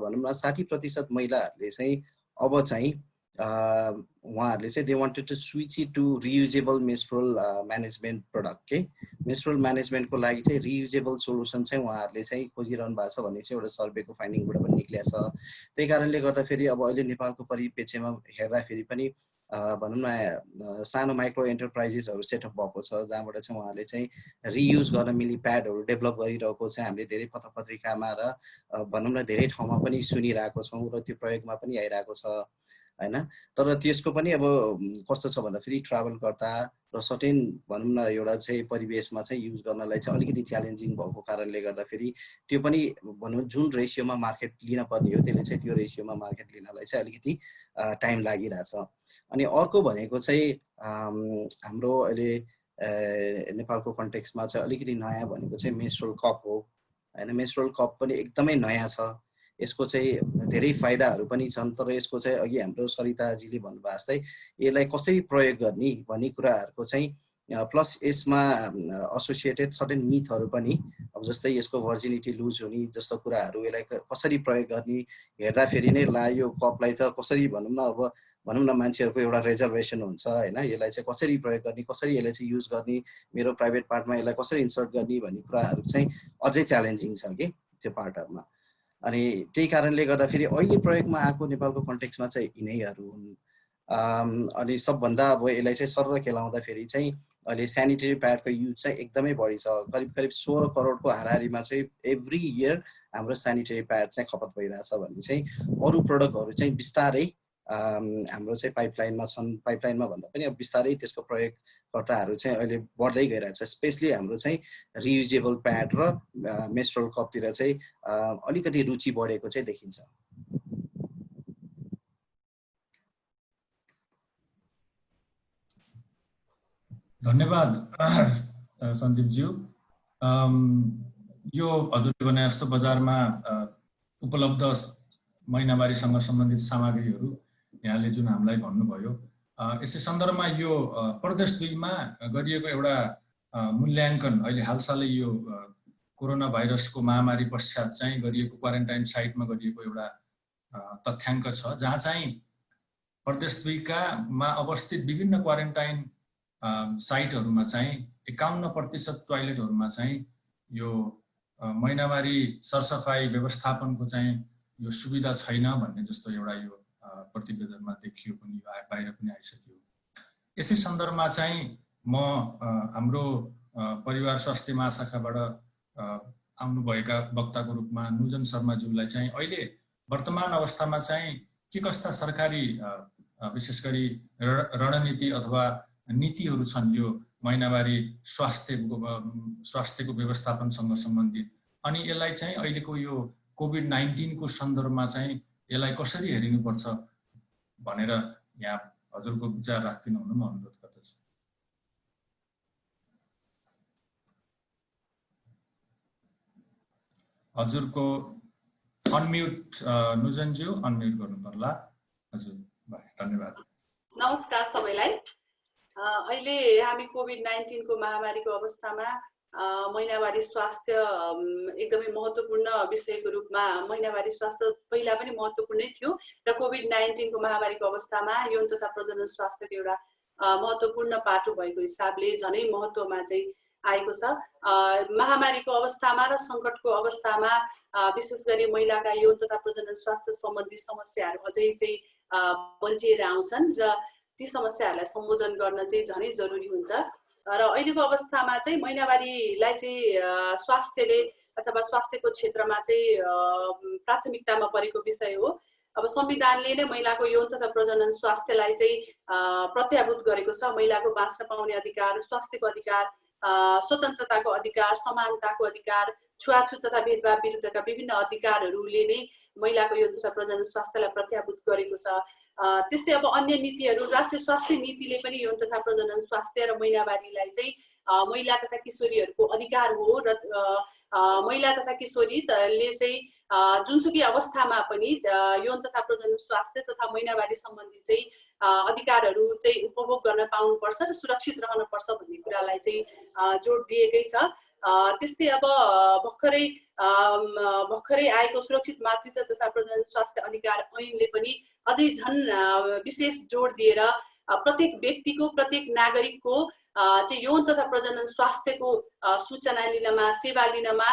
भनौँ न 60% महिलाहरूले चाहिँ अब चाहिँ उहाँहरूले चाहिँ they wanted to switch it to reusable menstrual management product के मेन्स्ट्रुअल म्यानेजमेन्टको लागि चाहिँ रियुजेबल सोल्युसन चाहिँ उहाँहरूले चाहिँ खोजिरहनु भएको छ भन्ने चाहिँ एउटा सर्वेको फाइन्डिङबाट पनि निक्लिएको छ। त्यही कारणले गर्दाखेरि अब अहिले नेपालको परिप्रेक्ष्यमा हेर्दाखेरि पनि भनौँ न सानो माइक्रो एन्टरप्राइजेसहरू सेटअप भएको छ जहाँबाट चाहिँ उहाँले चाहिँ रियुज गर्न मिली प्याडहरू डेभलप गरिरहेको चाहिँ हामीले धेरै पत्र पत्रिकामा र भनौँ न धेरै ठाउँमा पनि सुनिरहेको छौँ र त्यो प्रयोगमा पनि आइरहेको छ हैन। तर त्यसको पनि अब कस्तो छ भन्दा फेरि ट्राभल गर्दा र सर्टेन भनौँ न एउटा चाहिँ परिवेशमा चाहिँ युज गर्नलाई चाहिँ अलिकति च्यालेन्जिङ भएको कारणले गर्दाखेरि त्यो पनि भनौँ जुन रेसियोमा मार्केट लिन पर्ने हो त्यसले चाहिँ त्यो रेसियोमा मार्केट लिनलाई चाहिँ अलिकति टाइम लागिरहेछ। अनि अर्को भनेको चाहिँ हाम्रो अहिले नेपालको कन्टेक्स्टमा चाहिँ अलिकति नयाँ भनेको चाहिँ मेन्स्ट्रुअल कप हो हैन। मेन्स्ट्रुअल कप पनि एकदमै नयाँ छ। यसको चाहिँ धेरै फाइदाहरू पनि छन् तर यसको चाहिँ अघि हाम्रो सरिताजीले भन्नुभएको जस्तै यसलाई कसरी प्रयोग गर्ने भन्ने कुराहरूको चाहिँ प्लस यसमा एसोसिएटेड सर्टेन मिथहरू पनि अब जस्तै यसको भर्जिनिटी लुज हुने जस्तो कुराहरू यसलाई कसरी प्रयोग गर्ने हेर्दाखेरि नै ला यो कपलाई त कसरी भनौँ न अब भनौँ न मान्छेहरूको एउटा रिजर्भेसन हुन्छ हैन। यसलाई चाहिँ कसरी प्रयोग गर्ने कसरी यसलाई चाहिँ युज गर्ने मेरो प्राइभेट पार्टमा यसलाई कसरी इन्सर्ट गर्ने भन्ने कुराहरू चाहिँ अझै च्यालेन्जिङ छ कि त्यो पार्टहरूमा। अनि त्यही कारणले गर्दाखेरि अहिले प्रयोगमा आएको नेपालको कन्टेक्स्टमा चाहिँ यिनैहरू हुन्। अनि सबभन्दा अब यसलाई चाहिँ सरर खेलाउँदाखेरि चाहिँ अहिले सेनिटरी प्याडको युज चाहिँ एकदमै बढी छ। करिब करिब 16 करोडको हाराहारीमा चाहिँ एभ्री इयर हाम्रो सेनिटरी प्याड चाहिँ खपत भइरहेछ भने चाहिँ अरू प्रडक्टहरू चाहिँ बिस्तारै हाम्रो चाहिँ पाइपलाइनमा छन्। पाइपलाइनमा भन्दा पनि अब बिस्तारै त्यसको प्रयोगकर्ताहरू चाहिँ अहिले बढ्दै गइरहेछ। स्पेसली हाम्रो चाहिँ रियुजेबल प्याड र मेन्स्ट्रुअल कपतिर चाहिँ अलिकति रुचि बढेको चाहिँ देखिन्छ। धन्यवाद सन्दीपज्यू। यो हजुरले भने जस्तो बजारमा उपलब्ध महिनावारीसँग सम्बन्धित सामग्रीहरू यहाँले जुन हामीलाई भन्नुभयो यसै सन्दर्भमा यो प्रदेश 2 मा गरिएको एउटा मूल्याङ्कन अहिले हालसालै यो कोरोना भाइरसको महामारी पश्चात चाहिँ गरिएको क्वारेन्टाइन साइटमा गरिएको एउटा तथ्याङ्क छ जहाँ चाहिँ प्रदेश 2 मा अवस्थित विभिन्न क्वारेन्टाइन साइटहरूमा चाहिँ 51% टोयलेटहरूमा चाहिँ यो महिनावारी सरसफाई व्यवस्थापनको चाहिँ यो सुविधा छैन भन्ने जस्तो एउटा यो प्रतिवेदनमा देखियो पनि बाहिर पनि आइसक्यो। यसै सन्दर्भमा चाहिँ म हाम्रो परिवार स्वास्थ्य महाशाखाबाट आउनुभएका वक्ताको रूपमा नुजन शर्माज्यूलाई चाहिँ अहिले वर्तमान अवस्थामा चाहिँ के कस्ता सरकारी विशेष गरी रणनीति अथवा नीतिहरू छन् यो महिनावारी स्वास्थ्यको व्यवस्थापनसँग सम्बन्धित अनि यसलाई चाहिँ अहिलेको यो कोभिड-19 को सन्दर्भमा चाहिँ यसलाई कसरी हेरिनुपर्छ भनेर यहाँ हजुरको विचार राख्दिनु हुन म अनुरोध गर्दछु। हजुरको अनम्युट नुजनज्यू अनम्युट गर्नु पर्ला। हजुर धन्यवाद। नमस्कार सबैलाई। अहिले हामी कोभिड-19 को महामारीको अवस्थामा महिनावारी स्वास्थ्य एकदमै महत्त्वपूर्ण विषयको रूपमा महिनावारी स्वास्थ्य पहिला पनि महत्त्वपूर्णै थियो र कोभिड-19 को महामारीको अवस्थामा यौन तथा प्रजनन स्वास्थ्यको एउटा महत्त्वपूर्ण पाटो भएको हिसाबले झनै महत्त्वमा चाहिँ आएको छ। महामारीको अवस्थामा र सङ्कटको अवस्थामा विशेष गरी महिलाका यौन तथा प्रजनन स्वास्थ्य सम्बन्धी समस्याहरू अझै चाहिँ बल्झिएर आउँछन् र ती समस्याहरूलाई सम्बोधन गर्न चाहिँ झनै जरुरी हुन्छ र अहिलेको अवस्थामा चाहिँ महिनावारीलाई चाहिँ स्वास्थ्यले अथवा स्वास्थ्यको क्षेत्रमा चाहिँ प्राथमिकतामा परेको विषय हो। अब संविधानले नै महिलाको यौन तथा प्रजनन स्वास्थ्यलाई चाहिँ प्रत्याभूत गरेको छ। महिलाको बाँच्न पाउने अधिकार, स्वास्थ्यको अधिकार, स्वतन्त्रताको अधिकार, समानताको अधिकार, छुवाछुत तथा भेदभाव विरुद्धका विभिन्न अधिकारहरूले नै महिलाको यौन तथा प्रजनन स्वास्थ्यलाई प्रत्याभूत गरेको छ। त्यस्तै अब अन्य नीतिहरू राष्ट्रिय स्वास्थ्य नीतिले पनि यौन तथा प्रजनन स्वास्थ्य र महिनावारीलाई चाहिँ महिला तथा किशोरीहरूको अधिकार हो र महिला तथा किशोरीले चाहिँ जुनसुकै अवस्थामा पनि यौन तथा प्रजनन स्वास्थ्य तथा महिनावारी सम्बन्धी चाहिँ अधिकारहरू चाहिँ उपभोग गर्न पाउनुपर्छ र सुरक्षित रहनुपर्छ भन्ने कुरालाई चाहिँ जोड दिएकै छ। त्यस्तै अब भर्खरै भर्खरै आएको सुरक्षित मातृत्व तथा प्रजनन स्वास्थ्य अधिकार ऐनले पनि अझै झन् विशेष जोड दिएर प्रत्येक व्यक्तिको प्रत्येक नागरिकको चाहिँ यौन तथा प्रजनन स्वास्थ्यको सूचना लिनमा सेवा लिनमा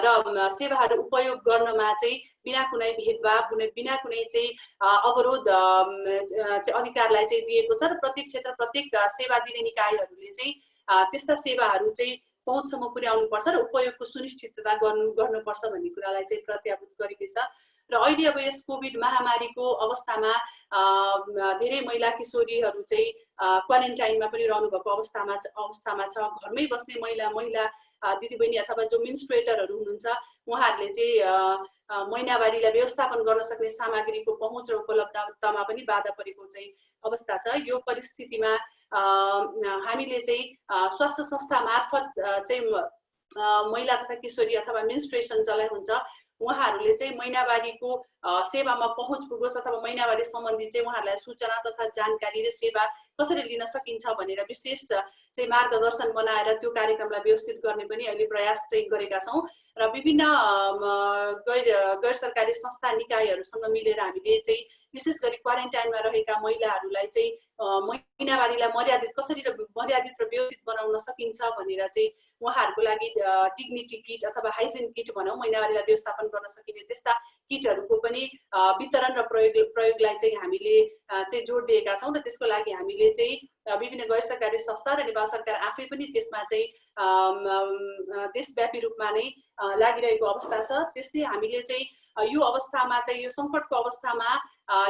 र सेवाहरू उपयोग गर्नमा चाहिँ बिना कुनै भेदभाव बिना कुनै चाहिँ अवरोध अधिकारलाई चाहिँ दिएको छ र प्रत्येक क्षेत्र प्रत्येक सेवा दिने निकायहरूले चाहिँ त्यस्ता सेवाहरू चाहिँ पहुँचसम्म पुर्याउनुपर्छ र उपयोगको सुनिश्चितता गर्नुपर्छ भन्ने कुरालाई चाहिँ प्रत्याभूत गरेको छ। र अहिले अब यस कोभिड महामारीको अवस्थामा धेरै महिला किशोरीहरू चाहिँ क्वारेन्टाइनमा पनि रहनुभएको अवस्थामा छ। घरमै बस्ने महिला दिदीबहिनी अथवा जो मिन्स्ट्रेटरहरू हुनुहुन्छ उहाँहरूले चाहिँ महिनावारीलाई व्यवस्थापन गर्न सक्ने सामग्रीको पहुँच र उपलब्धतामा पनि बाधा परेको चाहिँ अवस्था छ। यो परिस्थितिमा हामीले चाहिँ स्वास्थ्य संस्था मार्फत चाहिँ महिला तथा किशोरी अथवा मेन्स्ट्रुएसन जसलाई हुन्छ उहाँहरूले चाहिँ महिनावारीको सेवामा पहुँच पुगोस् अथवा महिनावारी सम्बन्धी चाहिँ उहाँहरूलाई सूचना तथा जानकारी र सेवा कसरी लिन सकिन्छ भनेर विशेष चाहिँ मार्गदर्शन बनाएर त्यो कार्यक्रमलाई व्यवस्थित गर्ने पनि अहिले प्रयास चाहिँ गरेका छौँ र विभिन्न गैर सरकारी संस्था निकायहरूसँग मिलेर हामीले चाहिँ विशेष गरी क्वारेन्टाइनमा रहेका महिलाहरूलाई चाहिँ महिनावारीलाई मर्यादित र व्यवस्थित बनाउन सकिन्छ भनेर चाहिँ उहाँहरूको लागि डिग्निटी किट अथवा हाइजिन किट भनौँ महिनावारीलाई व्यवस्थापन गर्न सकिने त्यस्ता किटहरूको पनि वितरण र प्रयोगलाई चाहिँ हामीले चाहिँ जोड दिएका छौँ र त्यसको लागि हामीले चाहिँ विभिन्न गैर सरकारी संस्था र नेपाल सरकार आफै पनि त्यसमा चाहिँ देशव्यापी रूपमा नै लागिरहेको अवस्था छ। त्यस्तै हामीले चाहिँ यो अवस्थामा चाहिँ यो सङ्कटको अवस्थामा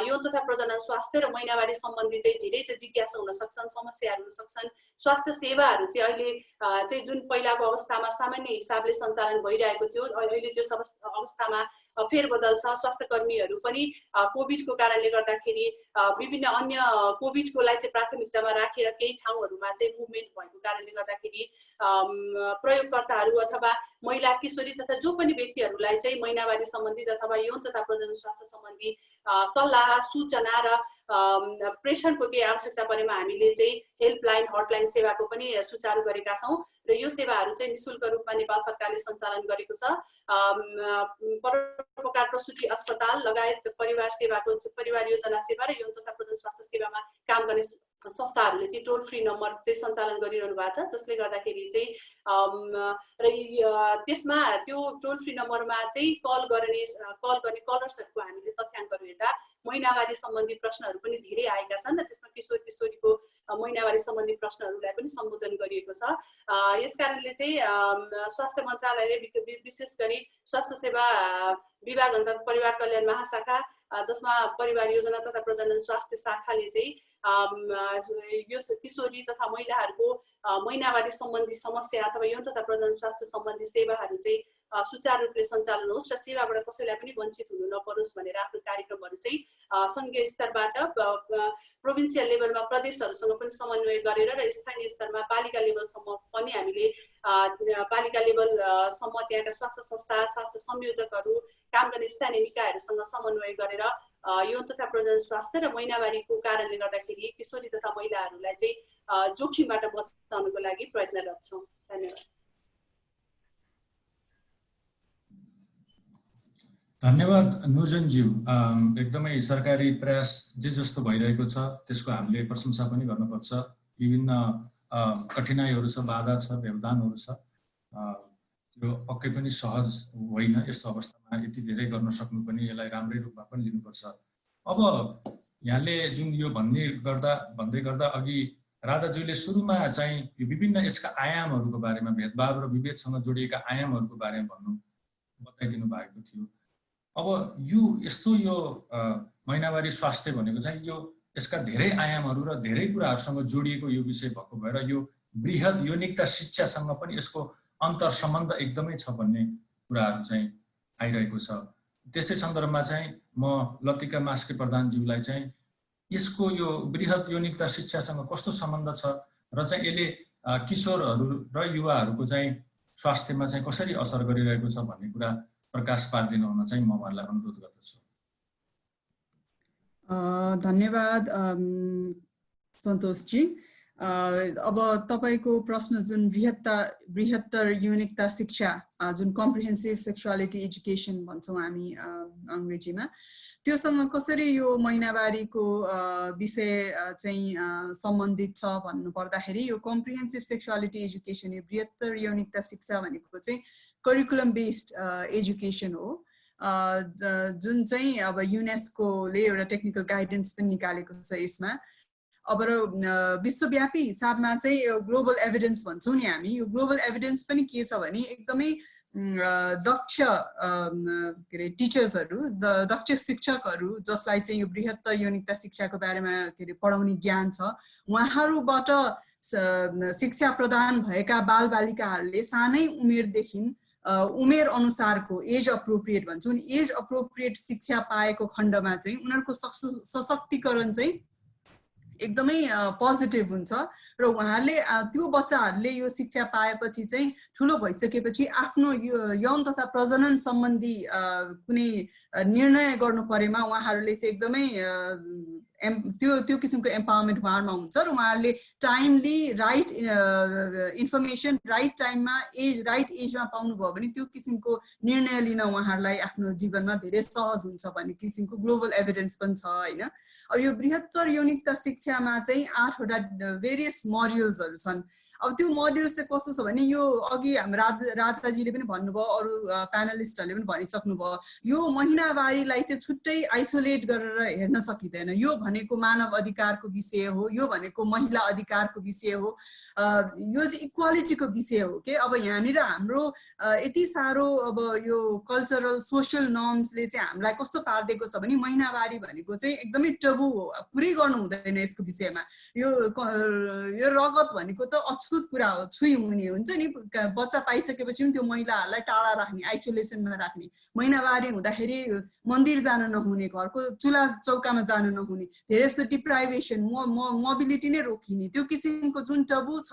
यौन तथा प्रजनन स्वास्थ्य र महिनावारी सम्बन्धी चाहिँ धेरै चाहिँ जिज्ञासा हुन सक्छन्, समस्याहरू हुन सक्छन्। स्वास्थ्य सेवाहरू चाहिँ अहिले चाहिँ जुन पहिलाको अवस्थामा सामान्य हिसाबले सञ्चालन भइरहेको थियो अहिले त्यो अवस्थामा फेरबदल छ। स्वास्थ्य कर्मीहरू पनि कोभिडको कारणले गर्दाखेरि विभिन्न अन्य कोभिडकोलाई चाहिँ प्राथमिकतामा राखेर केही ठाउँहरूमा चाहिँ मुभमेन्ट भएको कारणले गर्दाखेरि प्रयोगकर्ताहरू अथवा महिला किशोरी तथा जो पनि व्यक्तिहरूलाई चाहिँ महिनावारी सम्बन्धित अथवा यौन तथा प्रजनन स्वास्थ्य सम्बन्धी सल्लाह सूचना र प्रेषणको केही आवश्यकता परेमा हामीले चाहिँ हेल्पलाइन हटलाइन सेवाको पनि सुचारू गरेका छौँ र यो सेवाहरू चाहिँ निशुल्क रूपमा नेपाल सरकारले सञ्चालन गरेको छ। परोपकार प्रसुति अस्पताल लगायत परिवार योजना सेवा र यौन तथा प्रजनन स्वास्थ्य सेवामा काम गर्ने संस्थाहरूले चाहिँ टोल फ्री नम्बर चाहिँ सञ्चालन गरिरहनु भएको छ जसले गर्दाखेरि चाहिँ र त्यसमा त्यो टोल फ्री नम्बरमा चाहिँ कल गर्ने कलर्सहरूको हामीले तथ्याङ्कहरू हेर्दा महिनावारी सम्बन्धी प्रश्नहरू पनि धेरै आएका छन् र त्यसमा किशोरीको महिनावारी सम्बन्धी प्रश्नहरूलाई पनि सम्बोधन गरिएको छ। यसकारणले चाहिँ स्वास्थ्य मन्त्रालयले विशेष गरी स्वास्थ्य सेवा विभाग अन्तर्गत परिवार कल्याण महाशाखा जसमा परिवार योजना तथा प्रजनन स्वास्थ्य शाखाले चाहिँ यो किशोरी तथा महिलाहरूको महिनावारी सम्बन्धी समस्या अथवा यौन तथा प्रजनन स्वास्थ्य सम्बन्धी सेवाहरू चाहिँ सुचारू रूपले सञ्चालन होस् र सेवाबाट कसैलाई पनि वञ्चित हुनु नपरोस् भनेर आफ्नो कार्यक्रमहरू चाहिँ सङ्घीय स्तरबाट प्रोभिन्सियल लेभलमा प्रदेशहरूसँग पनि समन्वय गरेर र स्थानीय स्तरमा पालिका लेभलसम्म पनि हामीले पालिका लेभलसम्म त्यहाँका स्वास्थ्य संस्था स्वास्थ्य संयोजकहरू काम गर्ने स्थानीय निकायहरूसँग समन्वय गरेर यौन तथा प्रजनन स्वास्थ्य र महिनावारीको कारणले गर्दाखेरि किशोरी तथा महिलाहरूलाई चाहिँ जोखिमबाट बचाउनको लागि प्रयत्नरत छौँ। धन्यवाद। धन्यवाद नुर्जनज्यू। एकदमै सरकारी प्रयास जस्तो भइरहेको छ त्यसको हामीले प्रशंसा पनि गर्नुपर्छ। विभिन्न कठिनाइहरू छ, बाधा छ, व्यवधानहरू छ, यो पक्कै पनि सहज होइन। यस्तो अवस्थामा यति धेरै गर्न सक्नु पनि यसलाई राम्रै रूपमा पनि लिनुपर्छ। अब यहाँले जुन यो भन्दै गर्दा अघि राधाज्यूले सुरुमा चाहिँ यो विभिन्न यसका आयामहरूको बारेमा भेदभाव र विभेदसँग जोडिएका आयामहरूको बारेमा बताइदिनु भएको थियो। अब यो महिनावारी स्वास्थ्य भनेको चाहिँ यसका धेरै आयामहरू र धेरै कुराहरूसँग जोडिएको यो विषय भएको भएर यो बृहत यौनिकता शिक्षासँग पनि यसको अन्तर सम्बन्ध एकदमै छ भन्ने कुराहरू चाहिँ आइरहेको छ। त्यसै सन्दर्भमा चाहिँ म लतिका मास्के प्रधानज्यूलाई चाहिँ यसको यो बृहत यौनिकता शिक्षासँग कस्तो सम्बन्ध छ र चाहिँ यसले किशोरहरू र युवाहरूको चाहिँ स्वास्थ्यमा चाहिँ कसरी असर गरिरहेको छ भन्ने कुरा प्रकाश पारिदिनु हुन चाहिँ म उहाँलाई अनुरोध गर्दछु। धन्यवाद सन्तोषजी। अब तपाईको प्रश्न जुन बृहत्तर यौनिकता शिक्षा जुन कम्प्रिहेन्सिभ सेक्सुअलिटी एजुकेसन भन्छौँ हामी अङ्ग्रेजीमा, त्योसँग कसरी यो महिनावारीको विषय चाहिँ सम्बन्धित छ भन्नु पर्दाखेरि यो कम्प्रिहेन्सिभ सेक्सुअलिटी एजुकेसन, यो बृहत्तर यौनिकता शिक्षा भनेको चाहिँ करिकुलम बेस्ड एजुकेसन हो, जुन चाहिँ अब युनेस्कोले एउटा टेक्निकल गाइडेन्स पनि निकालेको छ यसमा। अब विश्वव्यापी हिसाबमा चाहिँ ग्लोबल एभिडेन्स भन्छौँ नि हामी, यो ग्लोबल एभिडेन्स पनि के छ भने एकदमै दक्ष के अरे टिचर्सहरू, दक्ष शिक्षकहरू जसलाई चाहिँ यो बृहत्तर यौनिकता शिक्षाको बारेमा के अरे पढाउने ज्ञान छ, उहाँहरूबाट शिक्षा प्रदान भएका बालबालिकाहरूले सानै उमेरदेखि उमेर अनुसारको एज अप्रोप्रिएट भन्छौँ नि, एज अप्रोप्रिएट शिक्षा पाएको खण्डमा चाहिँ उनीहरूको सशक्तिकरण चाहिँ एकदमै पोजिटिभ हुन्छ र उहाँहरूले त्यो बच्चाहरूले यो शिक्षा पाएपछि चाहिँ ठुलो भइसकेपछि आफ्नो यौन तथा प्रजनन सम्बन्धी कुनै निर्णय गर्नु परेमा उहाँहरूले चाहिँ एकदमै त्यो किसिमको एम्पावरमेन्ट उहाँहरूमा हुन्छ र उहाँहरूले टाइमली राइट इन्फर्मेसन राइट टाइममा राइट एजमा पाउनुभयो भने त्यो किसिमको निर्णय लिन उहाँहरूलाई आफ्नो जीवनमा धेरै सहज हुन्छ भन्ने किसिमको ग्लोबल एभिडेन्स पनि छ होइन। अब यो बृहत्तर यौनिकता शिक्षामा चाहिँ 8वटा भेरियस मोड्युल्सहरू छन्। अब त्यो मोड्युल चाहिँ कस्तो छ भने यो अघि हाम्रो राधाजीले पनि भन्नुभयो, अरू प्यानलिस्टहरूले पनि भनिसक्नुभयो, यो महिनावारीलाई चाहिँ छुट्टै आइसोलेट गरेर हेर्न सकिँदैन। यो भनेको मानव अधिकारको विषय हो, यो भनेको महिला अधिकारको विषय हो, यो चाहिँ इक्वालिटीको विषय हो के। अब यहाँनिर हाम्रो यति साह्रो अब यो कल्चरल सोसियल नर्म्सले चाहिँ हामीलाई कस्तो पारिदिएको छ भने महिनावारी भनेको चाहिँ एकदमै टबु हो, पुरै गर्नु हुँदैन यसको विषयमा। यो रगत भनेको त अछुत कुरा हो, छुई हुने हुन्छ नि, बच्चा पाइसकेपछि पनि त्यो महिलाहरूलाई टाढा राख्ने, आइसोलेसनमा राख्ने, महिनावारी हुँदाखेरि मन्दिर जान नहुने, घरको चुल्हा चौकामा जान नहुने, धेरै जस्तो डिप्राइभेसन मोबिलिटी नै रोकिने, त्यो किसिमको जुन टबु छ,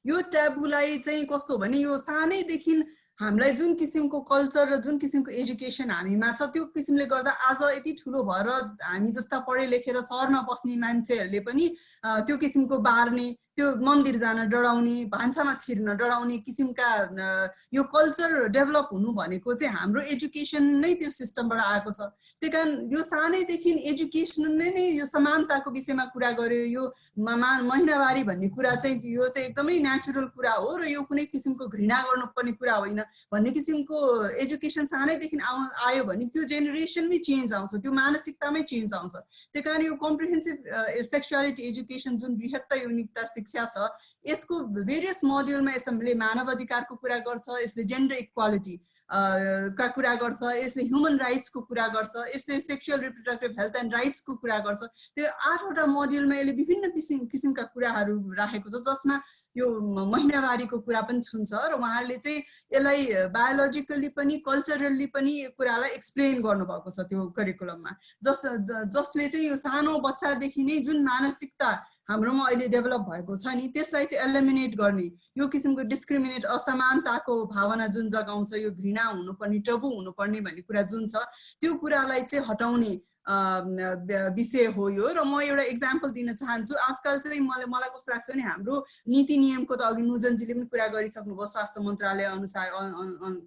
यो ट्याबुलाई चाहिँ कस्तो भने यो सानैदेखि हामीलाई जुन किसिमको कल्चर र जुन किसिमको एजुकेसन हामीमा छ त्यो किसिमले गर्दा आज यति ठुलो भएर हामी जस्ता पढे लेखेर सहरमा बस्ने मान्छेहरूले पनि त्यो किसिमको बार्ने, त्यो मन्दिर जान डराउने, भान्सामा छिर्न डराउने किसिमका यो कल्चर डेभलप हुनु भनेको चाहिँ हाम्रो एजुकेसन नै त्यो सिस्टमबाट आएको छ। त्यही कारण यो सानैदेखि एजुकेसन नै यो समानताको विषयमा कुरा गर्यो, यो महिनावारी भन्ने कुरा चाहिँ यो चाहिँ एकदमै नेचुरल कुरा हो र यो कुनै किसिमको घृणा गर्नुपर्ने कुरा होइन भन्ने किसिमको एजुकेसन सानैदेखि आयो भने त्यो जेनेरेसनमै चेन्ज आउँछ, त्यो मानसिकतामै चेन्ज आउँछ। त्यही कारण यो कम्प्रिहेन्सिभ सेक्सुअलिटी एजुकेसन जुन बृहत्तर यौनिकता शिक्षा छ, यसको भेरियस मोड्युलमा यसले मानव अधिकारको कुरा गर्छ, यसले जेन्डर इक्वालिटी का कुरा गर्छ, यसले ह्युमन राइट्सको कुरा गर्छ, यसले सेक्सुअल रिप्रोडक्टिभ हेल्थ एन्ड राइट्सको कुरा गर्छ। त्यो 8वटा मोड्युलमा यसले विभिन्न किसिमका कुराहरू राखेको छ जसमा यो महिनावारीको कुरा पनि छुन्छ र उहाँहरूले चाहिँ यसलाई बायोलोजिकल्ली पनि कल्चरल्ली पनि यो कुरालाई एक्सप्लेन गर्नुभएको छ त्यो करिकुलममा, जसले चाहिँ यो सानो बच्चादेखि नै जुन मानसिकता हाम्रोमा अहिले डेभलप भएको छ नि त्यसलाई चाहिँ एलिमिनेट गर्ने, यो किसिमको डिस्क्रिमिनेट असमानताको भावना जुन जगाउँछ, यो घृणा हुनुपर्ने, टबु हुनुपर्ने भन्ने कुरा जुन छ त्यो कुरालाई चाहिँ हटाउने विषय हो यो। र म एउटा इक्जाम्पल दिन चाहन्छु। आजकल चाहिँ मलाई कस्तो लाग्छ भने हाम्रो नीति नियमको त अघि नुजनजीले पनि कुरा गरिसक्नुभयो, स्वास्थ्य मन्त्रालय अनुसार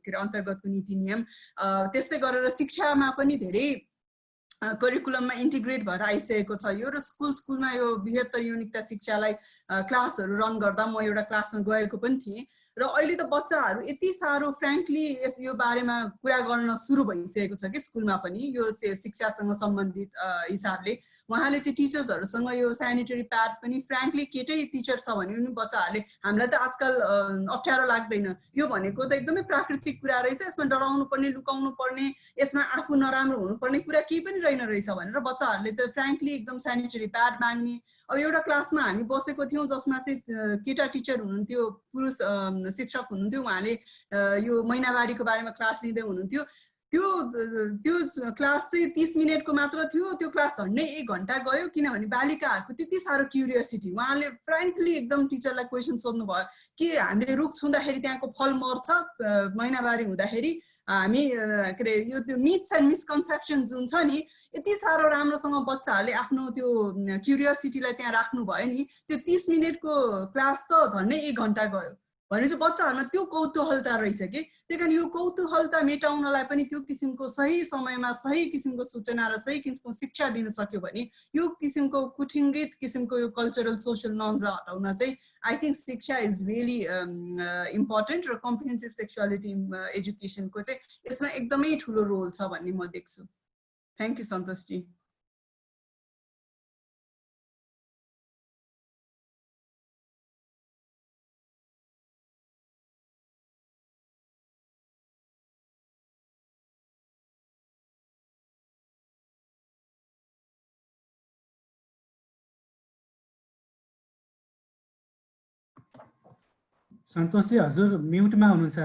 के अरे अन्तर्गतको नीति नियम, त्यस्तै गरेर शिक्षामा पनि धेरै करिकुलममा इन्टिग्रेट भएर आइसकेको छ यो। र स्कुलमा यो बृहत्तर यौनिकता शिक्षालाई क्लासहरू रन गर्दा म एउटा क्लासमा गएको पनि थिएँ र अहिले त बच्चाहरू यति साह्रो फ्रेङ्कली यो बारेमा कुरा गर्न सुरु भइसकेको छ कि स्कुलमा पनि यो शिक्षासँग सम्बन्धित हिसाबले उहाँले चाहिँ टिचर्सहरूसँग यो सेनिटरी प्याड पनि फ्रेङ्कली केटै टिचर छ भने पनि बच्चाहरूले हामीलाई त आजकल अप्ठ्यारो लाग्दैन, यो भनेको त एकदमै प्राकृतिक कुरा रहेछ, यसमा डराउनु पर्ने, लुकाउनु पर्ने, यसमा आफू नराम्रो हुनुपर्ने कुरा केही पनि रहेन रहेछ भनेर बच्चाहरूले त फ्रेङ्कली एकदम सेनिटरी प्याड माग्ने। अब एउटा क्लासमा हामी बसेको थियौँ जसमा चाहिँ केटा टिचर हुनुहुन्थ्यो, पुरुष शिक्षक हुनुहुन्थ्यो, उहाँले यो महिनावारीको बारेमा क्लास लिँदै हुनुहुन्थ्यो। त्यो क्लास चाहिँ 30 मिनटको मात्र थियो, त्यो क्लास झन्डै 1 घन्टा गयो किनभने बालिकाहरूको त्यति साह्रो क्युरियोसिटी, उहाँले फ्रेङ्कली एकदम टिचरलाई क्वेसन सोध्नु भयो कि हामीले रुख छुँदाखेरि त्यहाँको फल मर्छ महिनावारी हुँदाखेरि हामी के अरे यो त्यो मिथ्स एन्ड मिसकन्सेप्सन जुन छ नि यति साह्रो राम्रोसँग बच्चाहरूले आफ्नो त्यो क्युरियोसिटीलाई त्यहाँ राख्नु भयो नि त्यो 30 मिनटको क्लास त झन्डै 1 घन्टा गयो भनेपछि बच्चाहरुमा त्यो कौतूहलता रहेछ के त्यही कारण यो कौतूहलता मेटाउनलाई पनि त्यो किसिमको सही समयमा सही किसिमको सूचना र सही किसिमको शिक्षा दिन सक्यो भने यो किसिमको कुठिङ्गित किसिमको यो कल्चरल सोशल नर्म्स हटाउन चाहिँ आई थिंक शिक्षा इज रियली इम्पोर्टेन्ट र कम्प्रिहेन्सिभ सेक्सुअलिटी एजुकेसनको चाहिँ यसमा एकदमै ठुलो रोल छ भन्ने म देख्छु। थ्यांक यू सन्तोष जी। सन्तोषजी हजुर म्युटमा हुनुहुन्छ।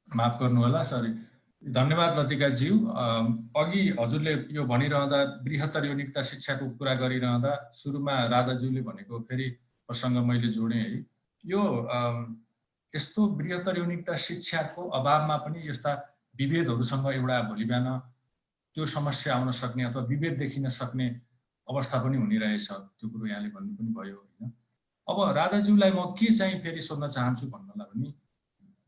माफ गर्नु होला, सरी। धन्यवाद लतिकाज्यू। अघि हजुरले यो भनिरहँदा बृहत्तर यौनिकता शिक्षाको कुरा गरिरहँदा सुरुमा राधाज्यूले भनेको फेरि प्रसङ्ग मैले जोडेँ है। यो यस्तो बृहत्तर यौनिकता शिक्षाको अभावमा पनि यस्ता विभेदहरूसँग एउटा भोलि बिहान त्यो समस्या आउन सक्ने अथवा विभेद देखिन सक्ने अवस्था पनि हुने रहेछ, त्यो कुरो यहाँले भन्नु पनि भयो हैन। अब राधाज्यूलाई म के चाहिँ फेरि सोध्न चाहन्छु भन्नलाई पनि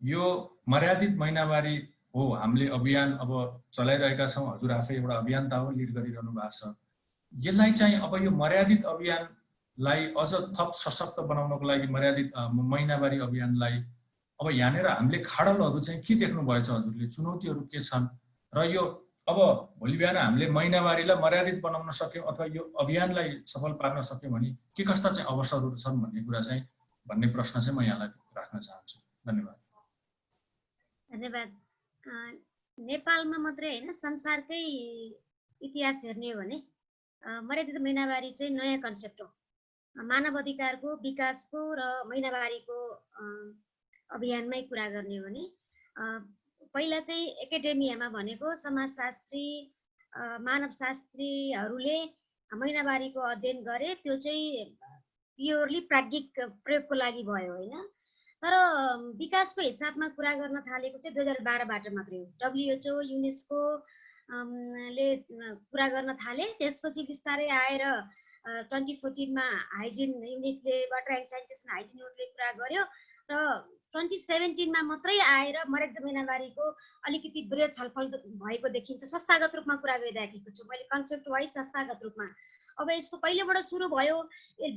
यो मर्यादित महिनावारी हो, हामीले अभियान अब चलाइरहेका छौँ, हजुर आफै एउटा अभियान्ता हो, लिड गरिरहनु भएको छ। यसलाई चाहिँ अब यो मर्यादित अभियानलाई अझ थप सशक्त बनाउनको लागि मर्यादित महिनावारी अभियानलाई अब यहाँनिर हामीले खाडलहरू चाहिँ के देख्नु भएछ हजुरले, चुनौतीहरू के छन् र यो अब भोलि बिहान हामीले महिनावारीलाई मर्यादित बनाउन सक्यौँ अथवा यो अभियानलाई सफल पार्न सक्यौँ भने के कस्ता चाहिँ अवसरहरू छन् भन्ने कुरा चाहिँ भन्ने प्रश्न चाहिँ म यहाँलाई राख्न चाहन्छु। धन्यवाद। धन्यवाद। नेपालमा मात्रै हैन संसारकै इतिहास हेर्ने हो भने मर्यादित महिनावारी चाहिँ नयाँ कन्सेप्ट हो। मानव अधिकारको विकासको र महिनावारीको अभियानमै कुरा गर्ने हो भने पहिला चाहिँ एकाडेमियामा भनेको समाजशास्त्री मानवशास्त्रीहरूले महिनावारीको अध्ययन गरे, त्यो चाहिँ प्योरली प्राज्ञिक प्रयोगको लागि भयो होइन। तर विकासको हिसाबमा कुरा गर्न थालेको चाहिँ 2012बाट मात्रै हो। WHO युनेस्को ले कुरा गर्न थाले, त्यसपछि बिस्तारै आएर 2014मा hygiene युनिटले water and sanitation hygiene युनिटले कुरा गर्यो र 2017मा मात्रै आएर मर्यादित महिनावारीको अलिकति बृहत छलफल भएको देखिन्छ। संस्थागत रूपमा कुरा गरिराखेको छु मैले, कन्सेप्ट वाइज संस्थागत रूपमा। अब यसको कहिलेबाट सुरु भयो,